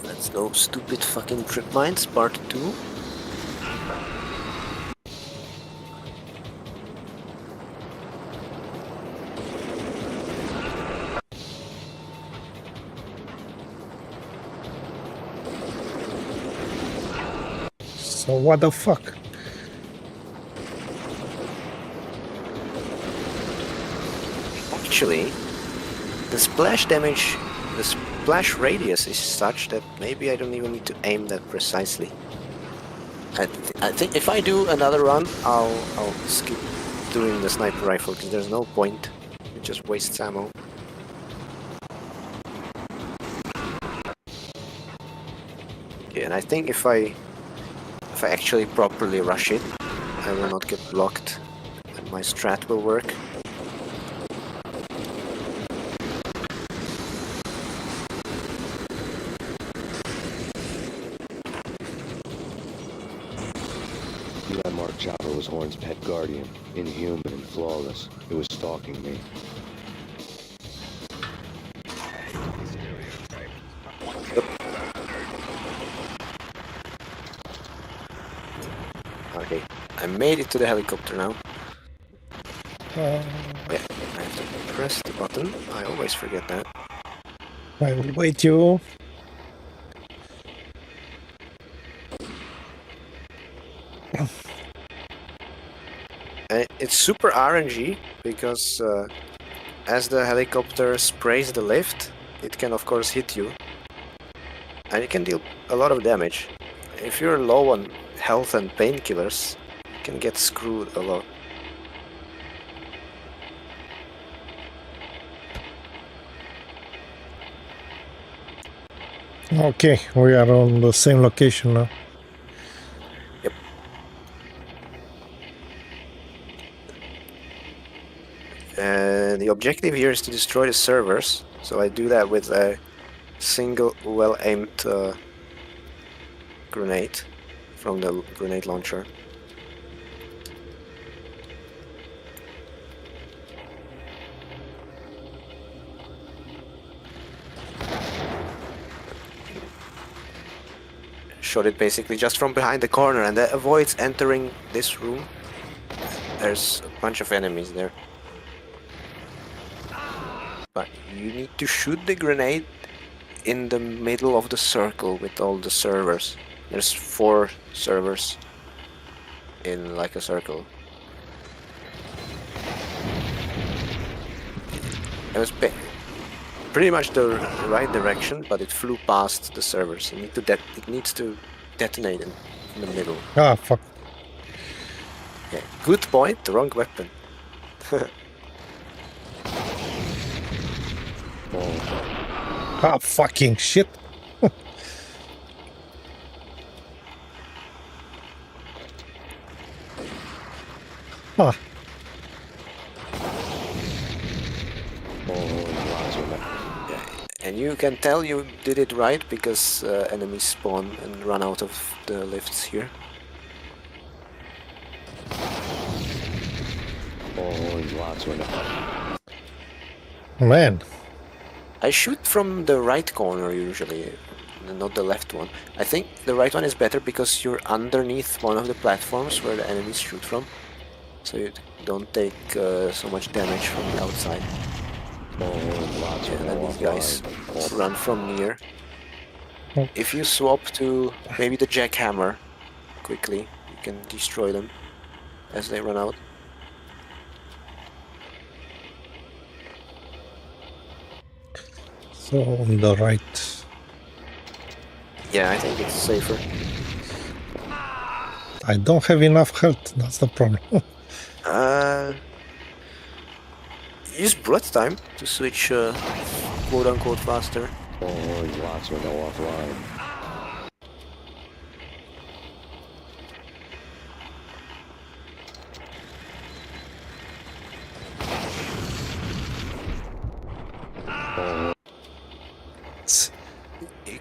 Let's go, stupid fucking trip mines, part 2. So what the fuck? Actually, the splash damage, the splash radius is such that maybe I don't even need to aim that precisely. I think if I do another run, I'll skip doing the sniper rifle, because there's no point. It just wastes ammo. Yeah, and I think if I actually properly rush it, I will not get blocked, and my strat will work. The unmarked chopper was Horn's pet guardian, inhuman and flawless. It was stalking me. Okay, I made it to the helicopter now. Yeah, I have to press the button. I always forget that. I will wait you. It's super RNG, because as the helicopter sprays the lift, it can of course hit you. And it can deal a lot of damage. If you're low on health and painkillers, you can get screwed a lot. Okay, we are on the same location now. Yep. The objective here is to destroy the servers, so I do that with a single well-aimed grenade from the grenade launcher. Shot it basically just from behind the corner, and that avoids entering this room. There's a bunch of enemies there. But you need to shoot the grenade in the middle of the circle with all the servers. There's 4 servers in like a circle. It was pretty much the right direction, but it flew past the servers. It needs to detonate in the middle. Ah, fuck. Yeah, good point, the wrong weapon. Ah, fucking shit. Huh. And you can tell you did it right because enemies spawn and run out of the lifts here. Man. I shoot from the right corner usually, not the left one. I think the right one is better because you're underneath one of the platforms where the enemies shoot from. So you don't take so much damage from the outside. And then these guys run from near. If you swap to maybe the jackhammer quickly, you can destroy them as they run out. So on the right. Yeah, I think it's safer. I don't have enough health, that's the problem. Use blood time to switch quote unquote faster. Lots are no offline.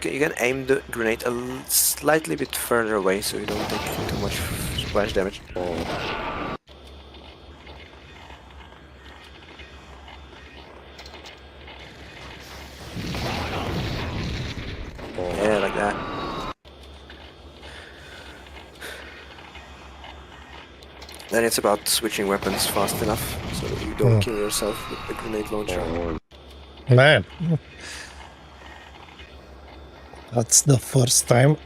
You can aim the grenade a slightly bit further away so you don't take too much splash damage. Yeah, like that. Then it's about switching weapons fast enough so that you don't kill yourself with the grenade launcher. Man. That's the first time.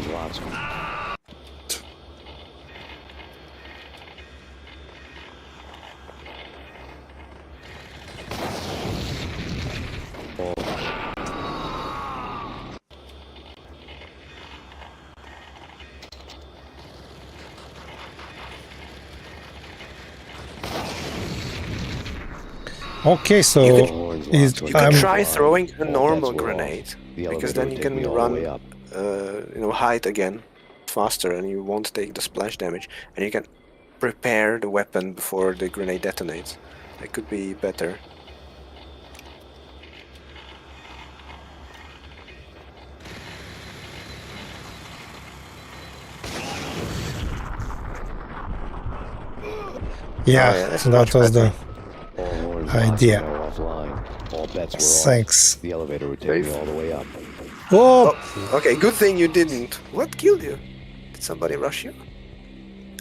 Lots. Okay, so You can try throwing a normal grenade, because then you can run, hide again faster, and you won't take the splash damage, and you can prepare the weapon before the grenade detonates. That could be better. Yeah, that was the idea. All bets were Thanks. off. The elevator would take me all the way up. Oh! Okay, good thing you didn't. What killed you? Did somebody rush you?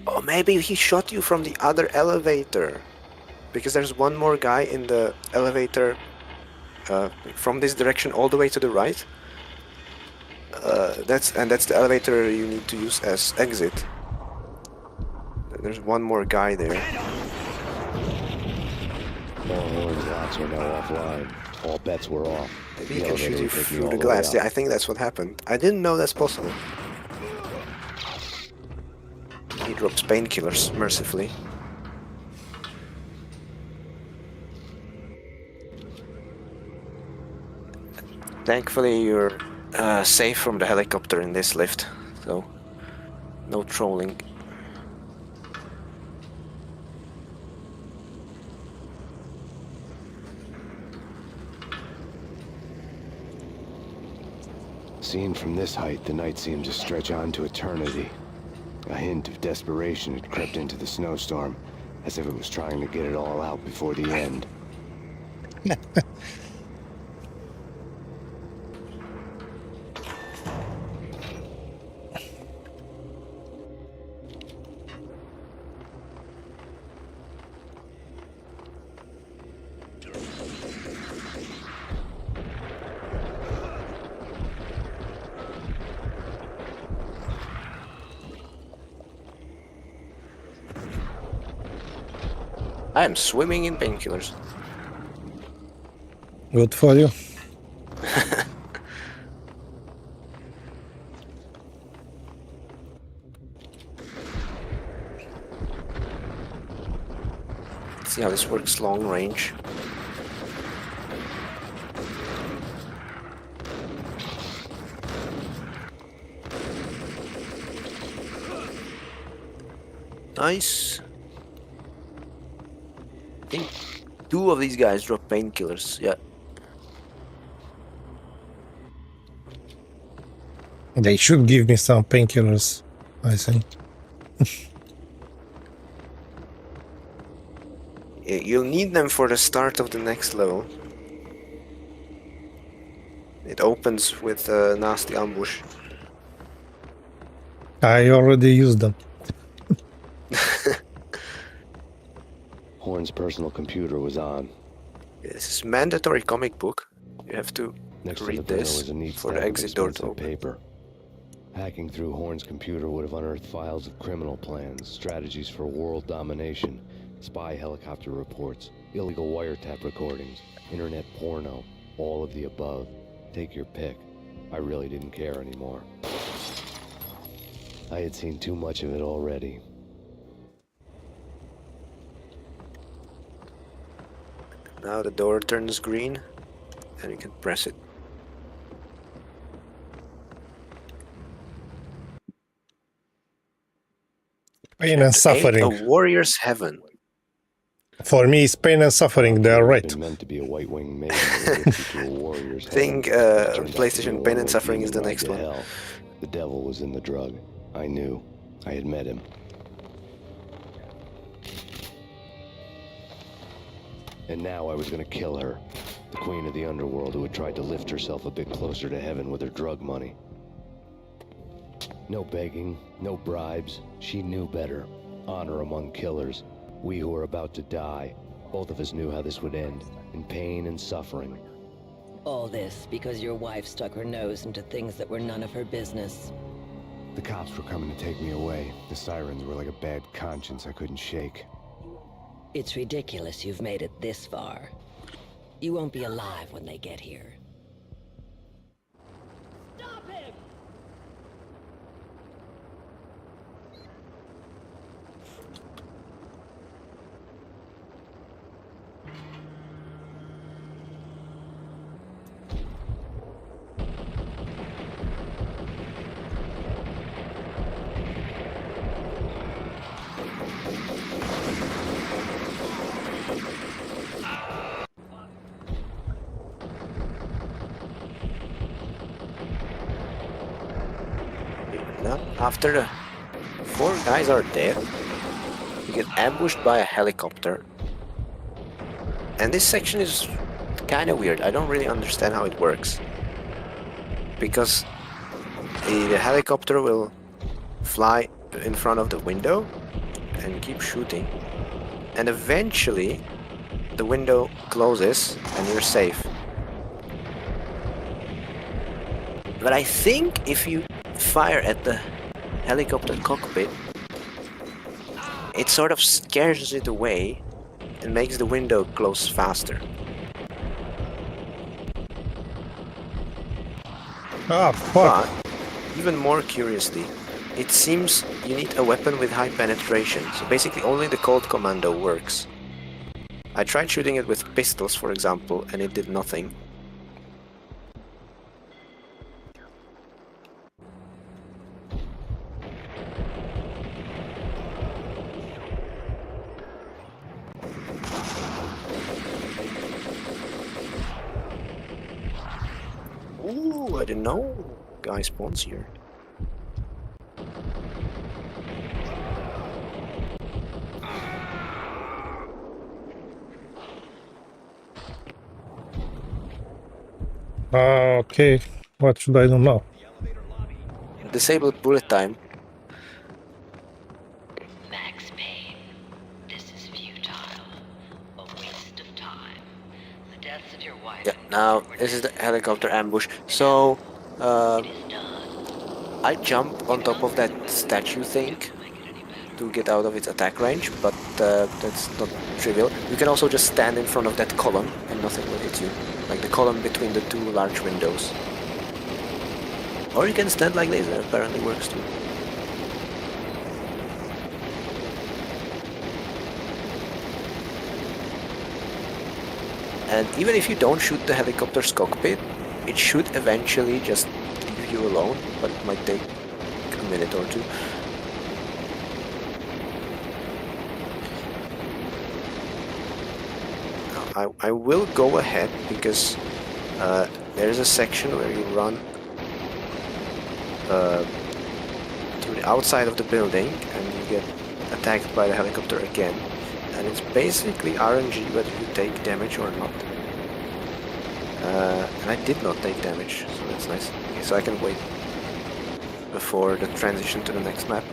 Oh, maybe he shot you from the other elevator. Because there's one more guy in the elevator from this direction all the way to the right. That's the elevator you need to use as exit. There's one more guy there. Lots are now offline. All bets were off. Maybe he can shoot you through the glass. Yeah, I think that's what happened. I didn't know that's possible. He drops painkillers, mercifully. Thankfully, you're safe from the helicopter in this lift, so no trolling. Seen from this height, the night seemed to stretch on to eternity. A hint of desperation had crept into the snowstorm, as if it was trying to get it all out before the end. I am swimming in painkillers. Good for you. see how this works long range. Nice. I think 2 of these guys drop painkillers. Yeah. They should give me some painkillers, I think. You'll need them for the start of the next level. It opens with a nasty ambush. I already used them. Horn's personal computer was on. This is mandatory comic book. You have to Next to the read printer this was a neat for the stack of exit door to expensive open. paper. Hacking through Horn's computer would have unearthed files of criminal plans, strategies for world domination, spy helicopter reports, illegal wiretap recordings, internet porno, all of the above. Take your pick. I really didn't care anymore. I had seen too much of it already. Now the door turns green, and you can press it. Pain and suffering. A warrior's heaven. For me, it's pain and suffering. They are right. Been meant to be a white-winged maiden that lifts you to a warrior's I think heaven. Turned out PlayStation to be Pain a and Suffering is the ride next to one. hell. The devil was in the drug. I knew. I had met him. And now I was gonna kill her. The queen of the underworld who had tried to lift herself a bit closer to heaven with her drug money. No begging, no bribes. She knew better. Honor among killers. We who were about to die. Both of us knew how this would end. In pain and suffering. All this because your wife stuck her nose into things that were none of her business. The cops were coming to take me away. The sirens were like a bad conscience I couldn't shake. It's ridiculous you've made it this far. You won't be alive when they get here. Stop him! Now, after the 4 guys are dead, you get ambushed by a helicopter. And this section is kind of weird. I don't really understand how it works. Because the helicopter will fly in front of the window and keep shooting. And eventually, the window closes and you're safe. But I think if you fire at the helicopter cockpit, it sort of scares it away and makes the window close faster. Ah, fuck. But, even more curiously, it seems you need a weapon with high penetration, so basically only the cold commando works. I tried shooting it with pistols, for example, and it did nothing. Ooh, I didn't know. Guy spawns here. Okay, what should I do now? Disable bullet time. Max Payne. This is futile. A waste of time. The deaths of your wife. Yeah, now this is the helicopter ambush. So, I jump on top of that statue thing to get out of its attack range, but that's not trivial. You can also just stand in front of that column and nothing will hit you. Like the column between the 2 large windows. Or you can stand like this, that apparently works too. And even if you don't shoot the helicopter's cockpit, it should eventually just leave you alone, but it might take a minute or two. I will go ahead because there's a section where you run to the outside of the building and you get attacked by the helicopter again. And it's basically RNG whether you take damage or not. And I did not take damage, so that's nice. Okay, so I can wait before the transition to the next map.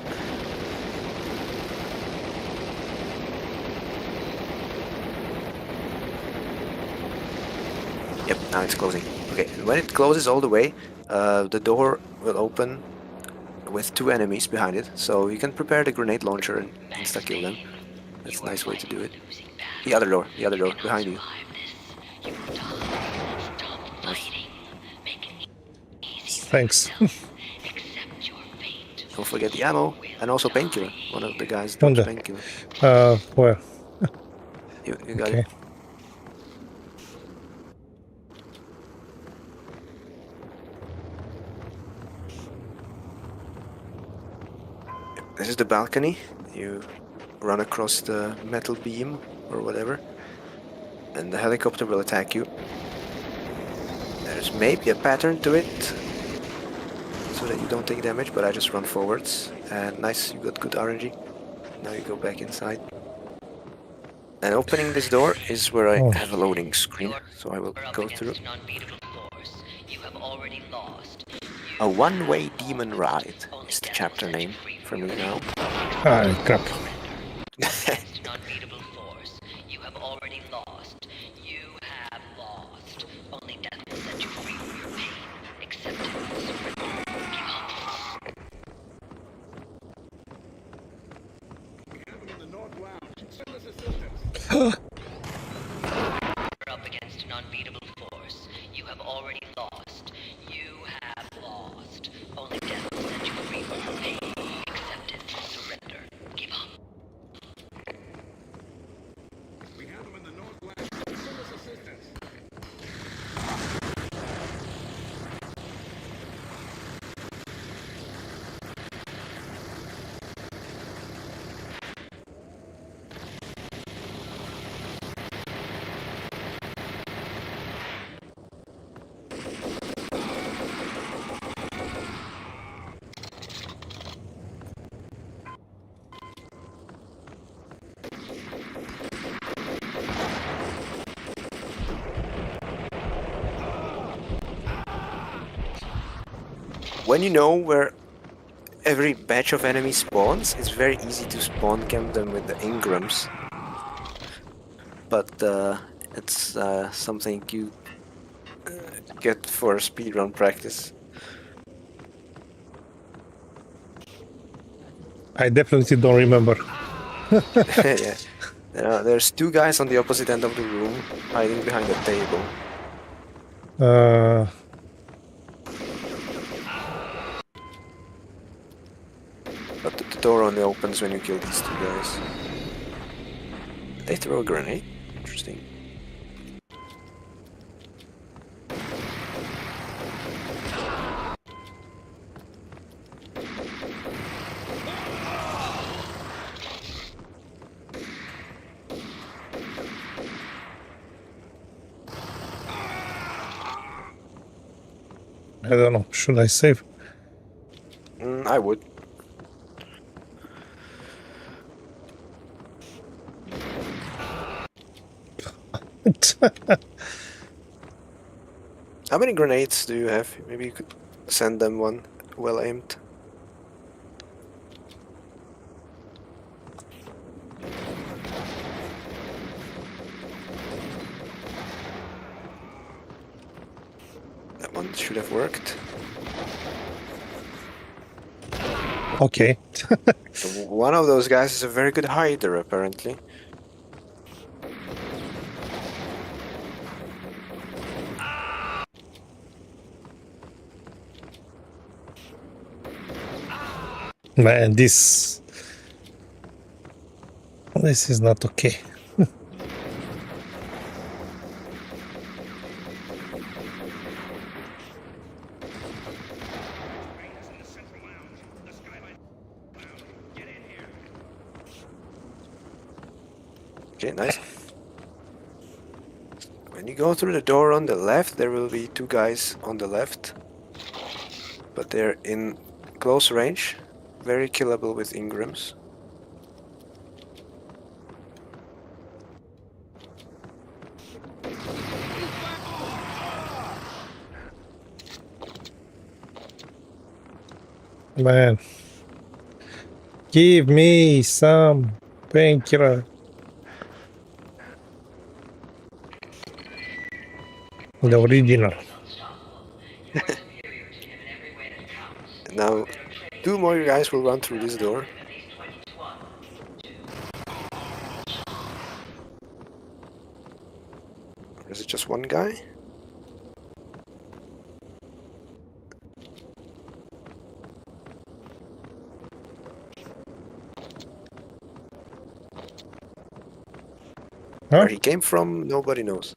Yep, now it's closing. Okay, when it closes all the way, the door will open with 2 enemies behind it, so you can prepare the grenade launcher and insta-kill them. That's a nice way to do it. The other door behind you. Thanks. Don't forget the ammo and also painkiller. One of the guys drops painkiller. Where? You got Okay. it. This is the balcony. You run across the metal beam or whatever, and the helicopter will attack you. There's maybe a pattern to it, so that you don't take damage, but I just run forwards. And nice, you got good RNG. Now you go back inside. And opening this door is where I have a loading screen, so I will go through. A one-way demon ride is the chapter name for me now. Ah, crap. You have already lost. You have lost. Only death will set you free from your pain. Accept it. Surrender. Give up. You're up against an unbeatable force. You have already lost. You have lost. Only death will set you free from your pain. Accept it. Surrender. Give up. We have them in the northwest. Send us assistance. When you know where every batch of enemies spawns, it's very easy to spawn camp them with the Ingrams. But it's something you get for speedrun practice. I definitely don't remember. Yeah. There's 2 guys on the opposite end of the room, hiding behind a table. But the door only opens when you kill these 2 guys. They throw a grenade? Interesting. I don't know. Should I save? I would. How many grenades do you have? Maybe you could send them one well aimed. That one should have worked. Okay. One of those guys is a very good hider, apparently. Man, this is not okay. Okay, nice. When you go through the door on the left, there will be two guys on the left. But they're in close range. Very killable with Ingrams. Man. Give me some painkiller. The original. Now, two more guys will run through this door. Or is it just one guy? Huh? Where he came from, nobody knows.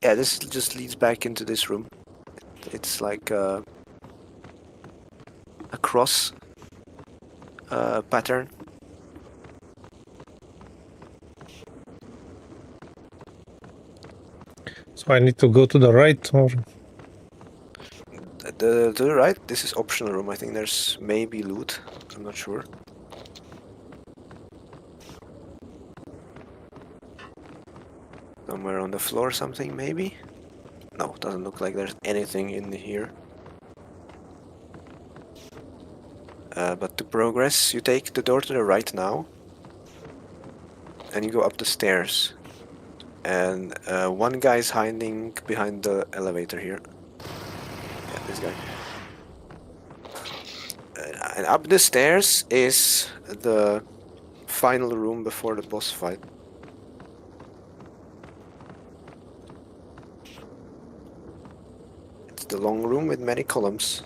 Yeah, this just leads back into this room. It's like a cross pattern. So I need to go to the right or... To the right, this is optional room. I think there's maybe loot. I'm not sure. Somewhere on the floor something, maybe? No, doesn't look like there's anything in here. But to progress, you take the door to the right now. And you go up the stairs. And one guy is hiding behind the elevator here. Yeah, this guy. And up the stairs is the final room before the boss fight. It's the long room with many columns.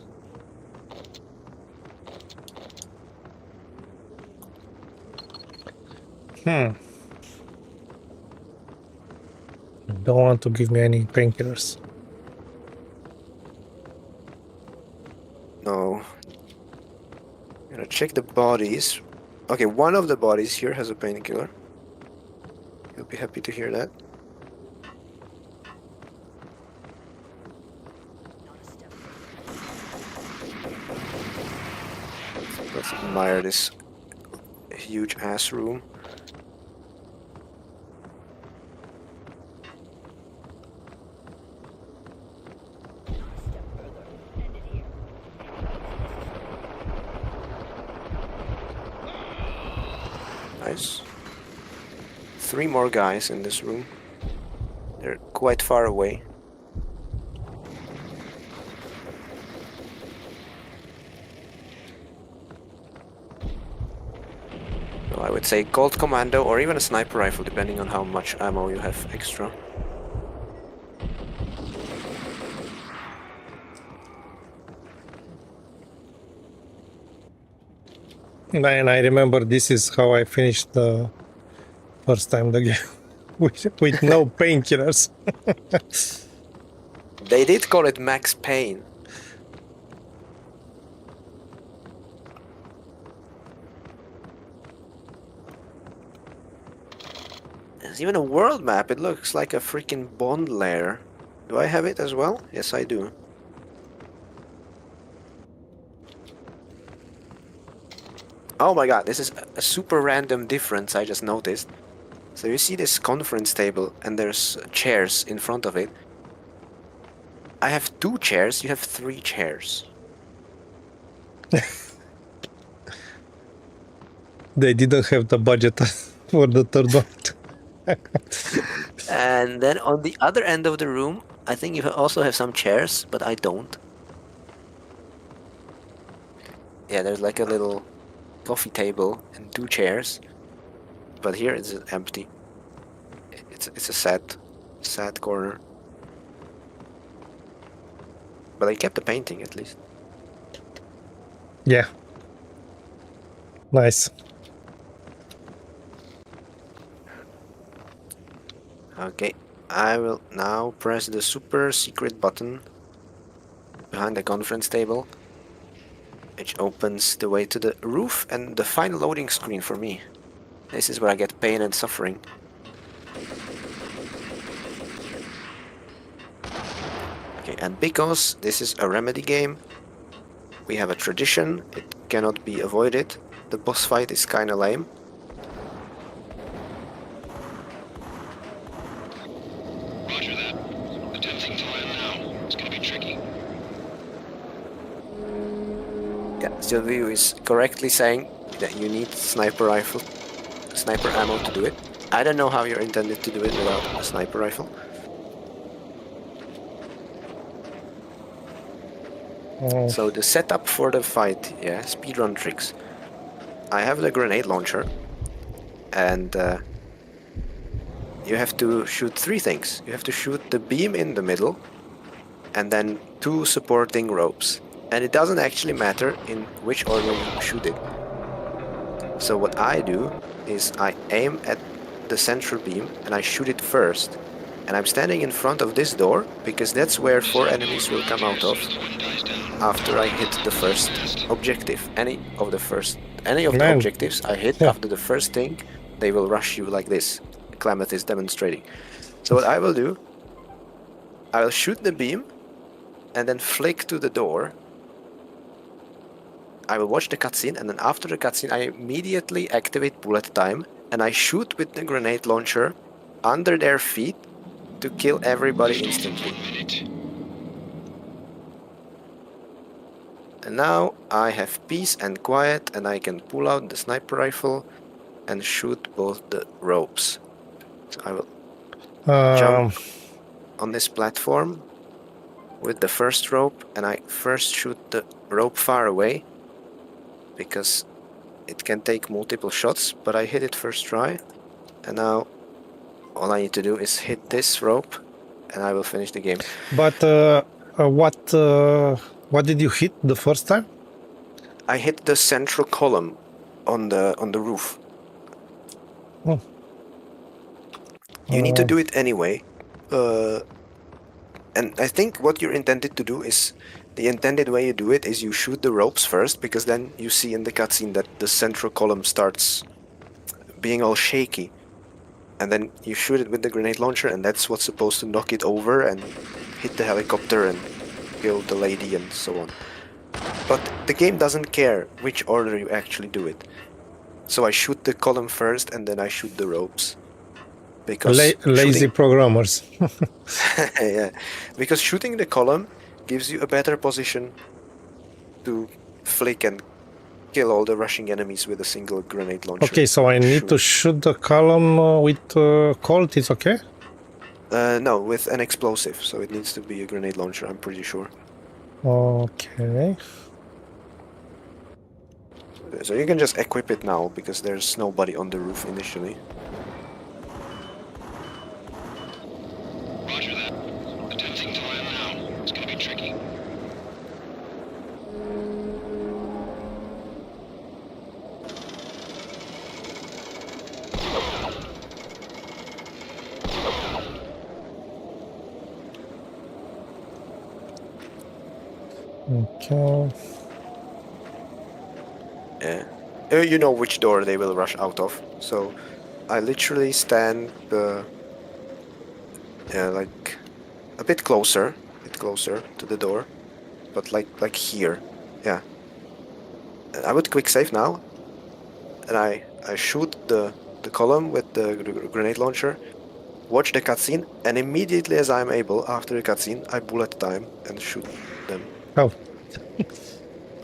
Don't want to give me any painkillers. No. I'm gonna check the bodies. Okay, one of the bodies here has a painkiller. You'll be happy to hear that. Let's admire this huge ass room. Nice. 3 more guys in this room. They're quite far away. So I would say Colt Commando or even a sniper rifle, depending on how much ammo you have extra. And I remember this is how I finished the first time the game. with no painkillers. They did call it Max Payne. There's even a world map. It looks like a freaking Bond lair. Do I have it as well? Yes, I do. Oh my god, this is a super random difference I just noticed. So you see this conference table and there's chairs in front of it. I have 2 chairs, you have 3 chairs. They didn't have the budget for the third one. And then on the other end of the room, I think you also have some chairs, but I don't. Yeah, there's like a little coffee table and 2 chairs, but here it's empty. It's a sad corner. But I kept the painting at least. Yeah. Nice. Okay, I will now press the super secret button behind the conference table, which opens the way to the roof and the final loading screen for me. This is where I get pain and suffering. Okay, and because this is a Remedy game, we have a tradition, it cannot be avoided. The boss fight is kinda lame. Roger that. Attempting to land now. It's gonna be tricky. Yeah, Silvio is correctly saying that you need sniper ammo to do it. I don't know how you're intended to do it without a sniper rifle. So the setup for the fight, yeah, speedrun tricks. I have the grenade launcher, and you have to shoot 3 things. You have to shoot the beam in the middle, and then 2 supporting ropes. And it doesn't actually matter in which order you shoot it. So what I do is I aim at the central beam and I shoot it first. And I'm standing in front of this door because that's where 4 enemies will come out of after I hit the first objective. Any of the objectives I hit after the first thing, they will rush you like this. Klamath is demonstrating. So what I will do, I will shoot the beam and then flick to the door. I will watch the cutscene, and then after the cutscene I immediately activate bullet time and I shoot with the grenade launcher under their feet to kill everybody instantly. And now I have peace and quiet, and I can pull out the sniper rifle and shoot both the ropes. So I will jump on this platform with the first rope, and I first shoot the rope far away because it can take multiple shots, but I hit it first try. And now all I need to do is hit this rope and I will finish the game. But what did you hit the first time? I hit the central column on the roof. Oh. You need to do it anyway. And I think what you're intended to do is, the intended way you do it is you shoot the ropes first, because then you see in the cutscene that the central column starts being all shaky. And then you shoot it with the grenade launcher, and that's what's supposed to knock it over and hit the helicopter and kill the lady and so on. But the game doesn't care which order you actually do it. So I shoot the column first and then I shoot the ropes. Because lazy programmers. yeah, because shooting the column gives you a better position to flick and kill all the rushing enemies with a single grenade launcher. Okay, so I need to shoot the column with Colt, it's okay? No, with an explosive, so it needs to be a grenade launcher, I'm pretty sure. Okay. So you can just equip it now, because there's nobody on the roof initially. Roger that. Attempting to land now. It's gonna be tricky. Okay. Yeah. You know which door they will rush out of, so I literally stand like a bit closer to the door, but like here, yeah. And I would quick save now, and I shoot the column with the grenade launcher, watch the cutscene, and immediately as I'm able, after the cutscene, I bullet time and shoot them. Oh.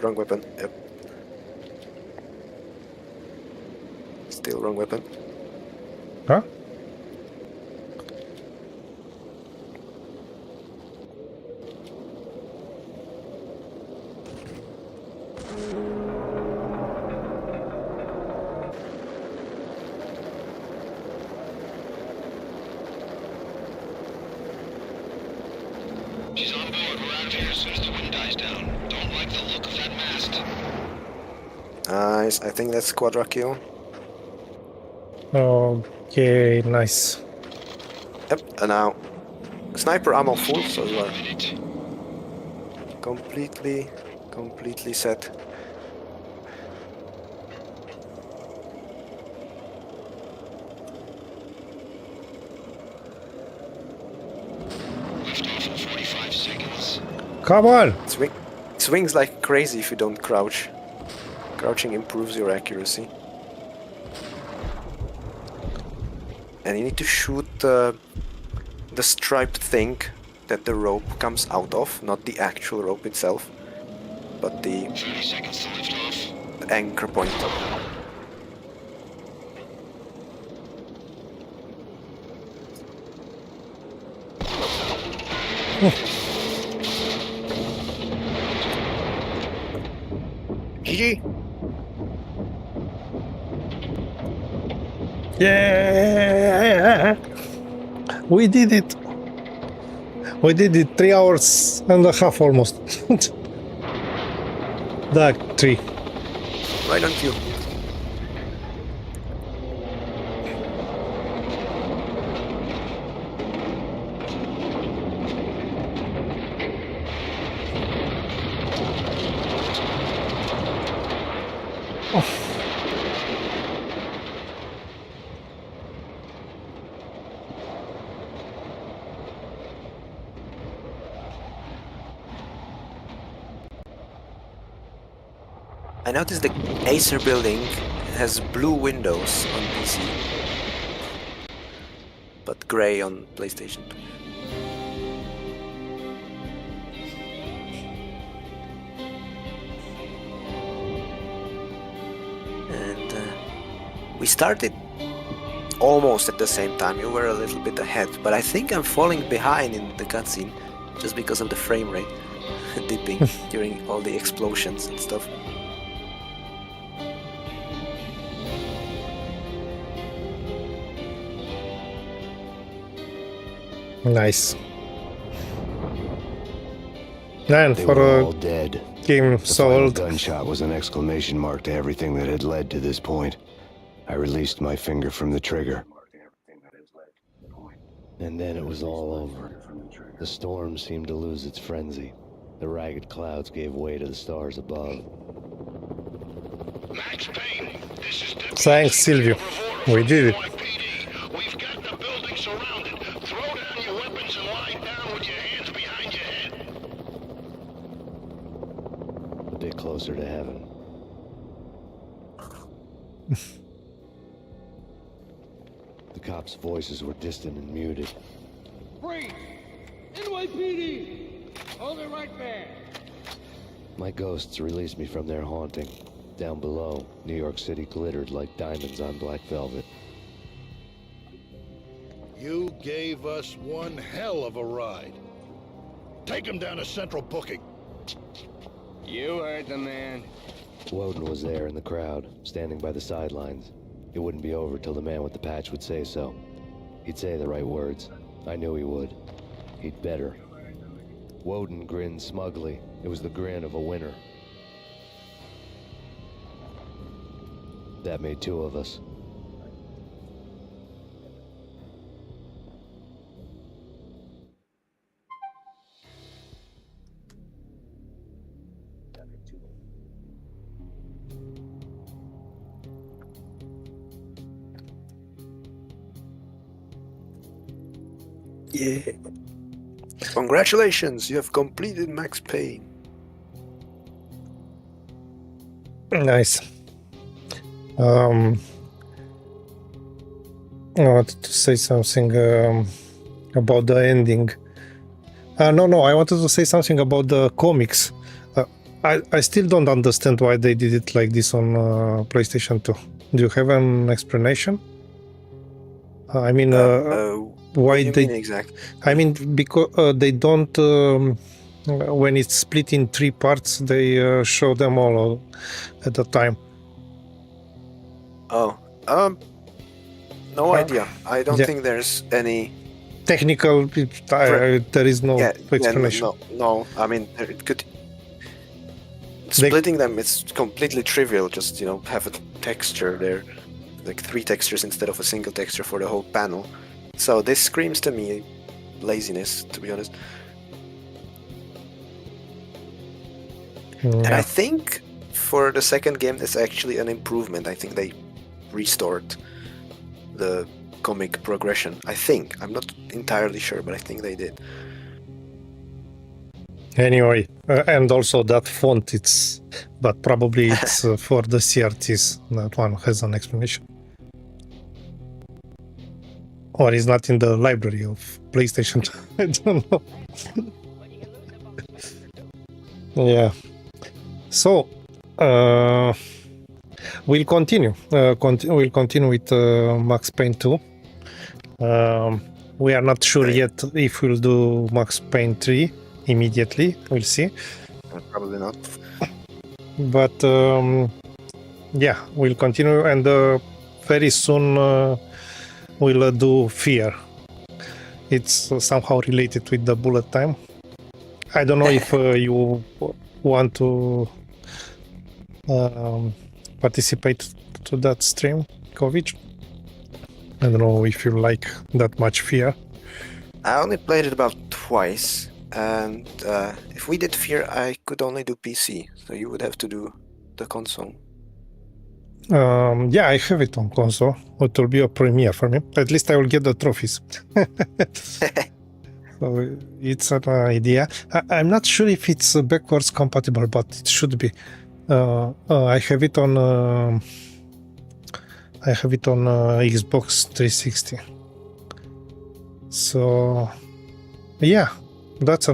Wrong weapon, yep. Still wrong weapon. Huh? She's on board. We're out of here as soon as the wind dies down. Don't like the look of that mast. Nice, I think that's quadra kill. Okay, nice. Yep, and now sniper ammo full, so you are completely set. Come on! Swings like crazy if you don't crouch. Crouching improves your accuracy. And you need to shoot the striped thing that the rope comes out of, not the actual rope itself, but the 30 seconds to lift off. the anchor point. GG! Yeah! We did it! We did it 3 hours and a half almost. That 3. Right on cue. I noticed the Acer building has blue windows on PC, but gray on PlayStation 2. And we started almost at the same time. You were a little bit ahead, but I think I'm falling behind in the cutscene just because of the frame rate dipping during all the explosions and stuff. Nice. And They for were a all dead. game The so final old, gunshot was an exclamation mark to everything that had led to this point. I released my finger from the trigger. And then it was all over. The storm seemed to lose its frenzy. The ragged clouds gave way to the stars above. Max Payne, this is Deputy thanks Silvio. We did it. NYPD. We've got the building surrounded. Throw down your weapons and lie down with your hands behind your head. A bit closer to heaven. The cops' voices were distant and muted. Freeze! NYPD! Hold it right there! My ghosts released me from their haunting. Down below, New York City glittered like diamonds on black velvet. You gave us one hell of a ride. Take him down to Central Booking. You heard the man. Woden was there in the crowd, standing by the sidelines. It wouldn't be over till the man with the patch would say so. He'd say the right words. I knew he would. He'd better. Woden grinned smugly. It was the grin of a winner. That made 2 of us. Yeah. Congratulations, you have completed Max Payne. Nice. I wanted to say something about the ending. No, I wanted to say something about the comics. I still don't understand why they did it like this on PlayStation 2. Do you have an explanation? I mean, why what do you mean exactly? I mean, because they don't. When it's split in 3 parts, they show them all at the time. Oh, no idea. I don't think there's any technical. There is no explanation. No. I mean, it could. Splitting them, it's completely trivial. Just have a texture there, like 3 textures instead of a single texture for the whole panel. So this screams to me laziness, to be honest. And I think for the second game, it's actually an improvement. I think they restored the comic progression. I think. I'm not entirely sure, but I think they did. Anyway, and also that font, but probably it's for the CRTs. That one has an explanation. Or is not in the library of PlayStation. I don't know. Yeah. So, we'll continue. We'll continue with Max Payne 2. We are not sure yet if we'll do Max Payne 3 immediately. We'll see. Probably not. But yeah, we'll continue, and very soon we'll do Fear. It's somehow related with the bullet time. I don't know if you want to participate to that stream, Kovic. I don't know if you like that much Fear. I only played it about twice, and if we did Fear, I could only do PC, so you would have to do the console. Yeah, I have it on console. It will be a premiere for me. At least I will get the trophies. So it's an idea. I'm not sure if it's backwards compatible, but it should be. I have it on. I have it on Xbox 360. So yeah, that's a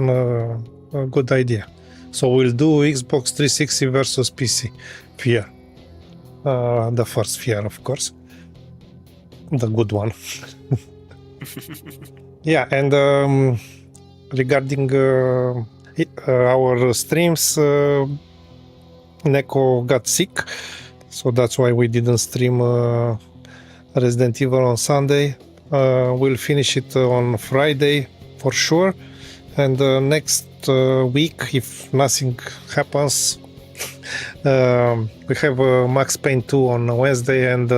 good idea. So we'll do Xbox 360 versus PC Fear. The first Fear, of course, the good one. Yeah, and regarding our streams, Neko got sick, so that's why we didn't stream Resident Evil on Sunday. We'll finish it on Friday for sure, and next week, if nothing happens, we have Max Payne 2 on Wednesday and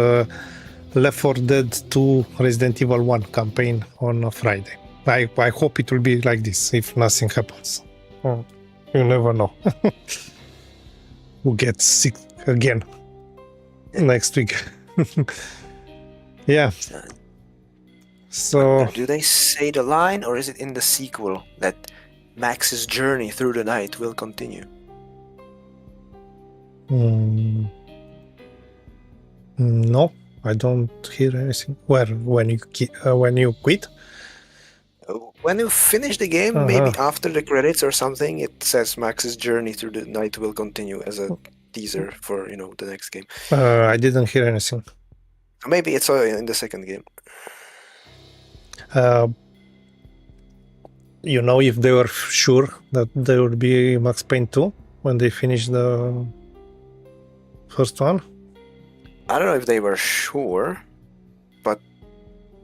Left 4 Dead 2 Resident Evil 1 campaign on Friday. I hope it will be like this if nothing happens. You never know. Who gets sick again next week. Yeah. So do they say the line, or is it in the sequel that Max's journey through the night will continue? No, I don't hear anything. Where when you quit? When you finish the game, maybe after the credits or something, it says Max's journey through the night will continue as a teaser for the next game. I didn't hear anything. Maybe it's in the second game. You know if they were sure that there would be Max Payne 2 when they finished the first one? I don't know if they were sure, but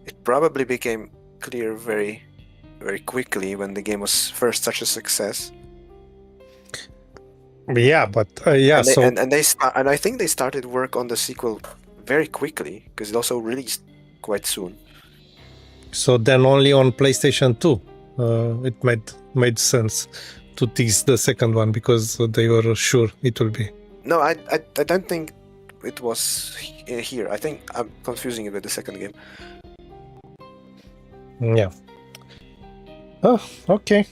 it probably became clear very, very quickly when the game was first such a success. Yeah, but yeah. And I think they started work on the sequel very quickly because it also released quite soon. So then only on PlayStation 2 it made sense to tease the second one because they were sure it will be. No, I don't think it was here. I think I'm confusing it with the second game. Yeah. Oh, okay.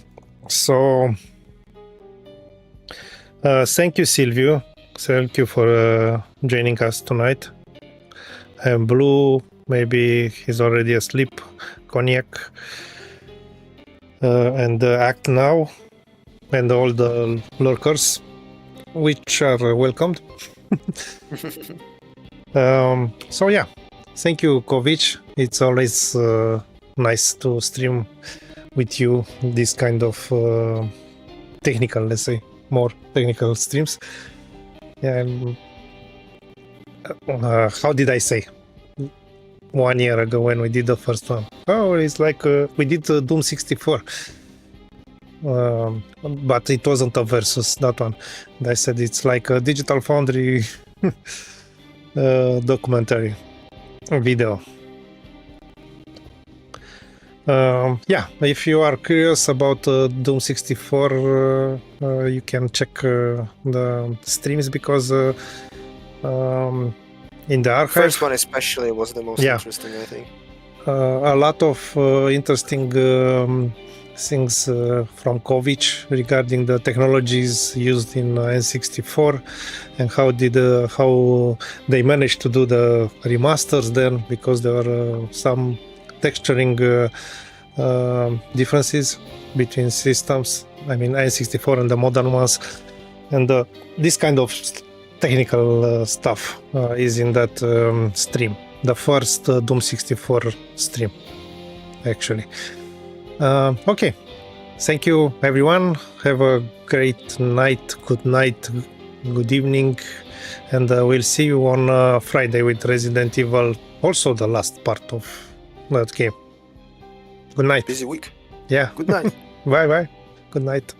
So thank you, Silvio. Thank you for joining us tonight. And Blue, maybe he's already asleep. Cognac and Act Now, and all the lurkers, which are welcomed. So yeah, thank you, Kovic. It's always nice to stream with you this kind of technical, let's say, more technical streams. And how did I say? 1 year ago when we did the first one. Oh, it's like we did Doom 64. But it wasn't a versus, that one. I said it's like a Digital Foundry documentary video. Yeah, if you are curious about Doom 64, you can check the streams because in the archive, first one especially was the most interesting, I think. A lot of interesting things from Kovic regarding the technologies used in N64 and how they managed to do the remasters then, because there are some texturing differences between systems. I mean, N64 and the modern ones, and this kind of technical stuff is in that stream, the first Doom 64 stream, actually. Okay, thank you everyone. Have a great night, good evening, and we'll see you on Friday with Resident Evil, also the last part of that game. Good night. Busy week. Yeah. Good night. Bye. Good night.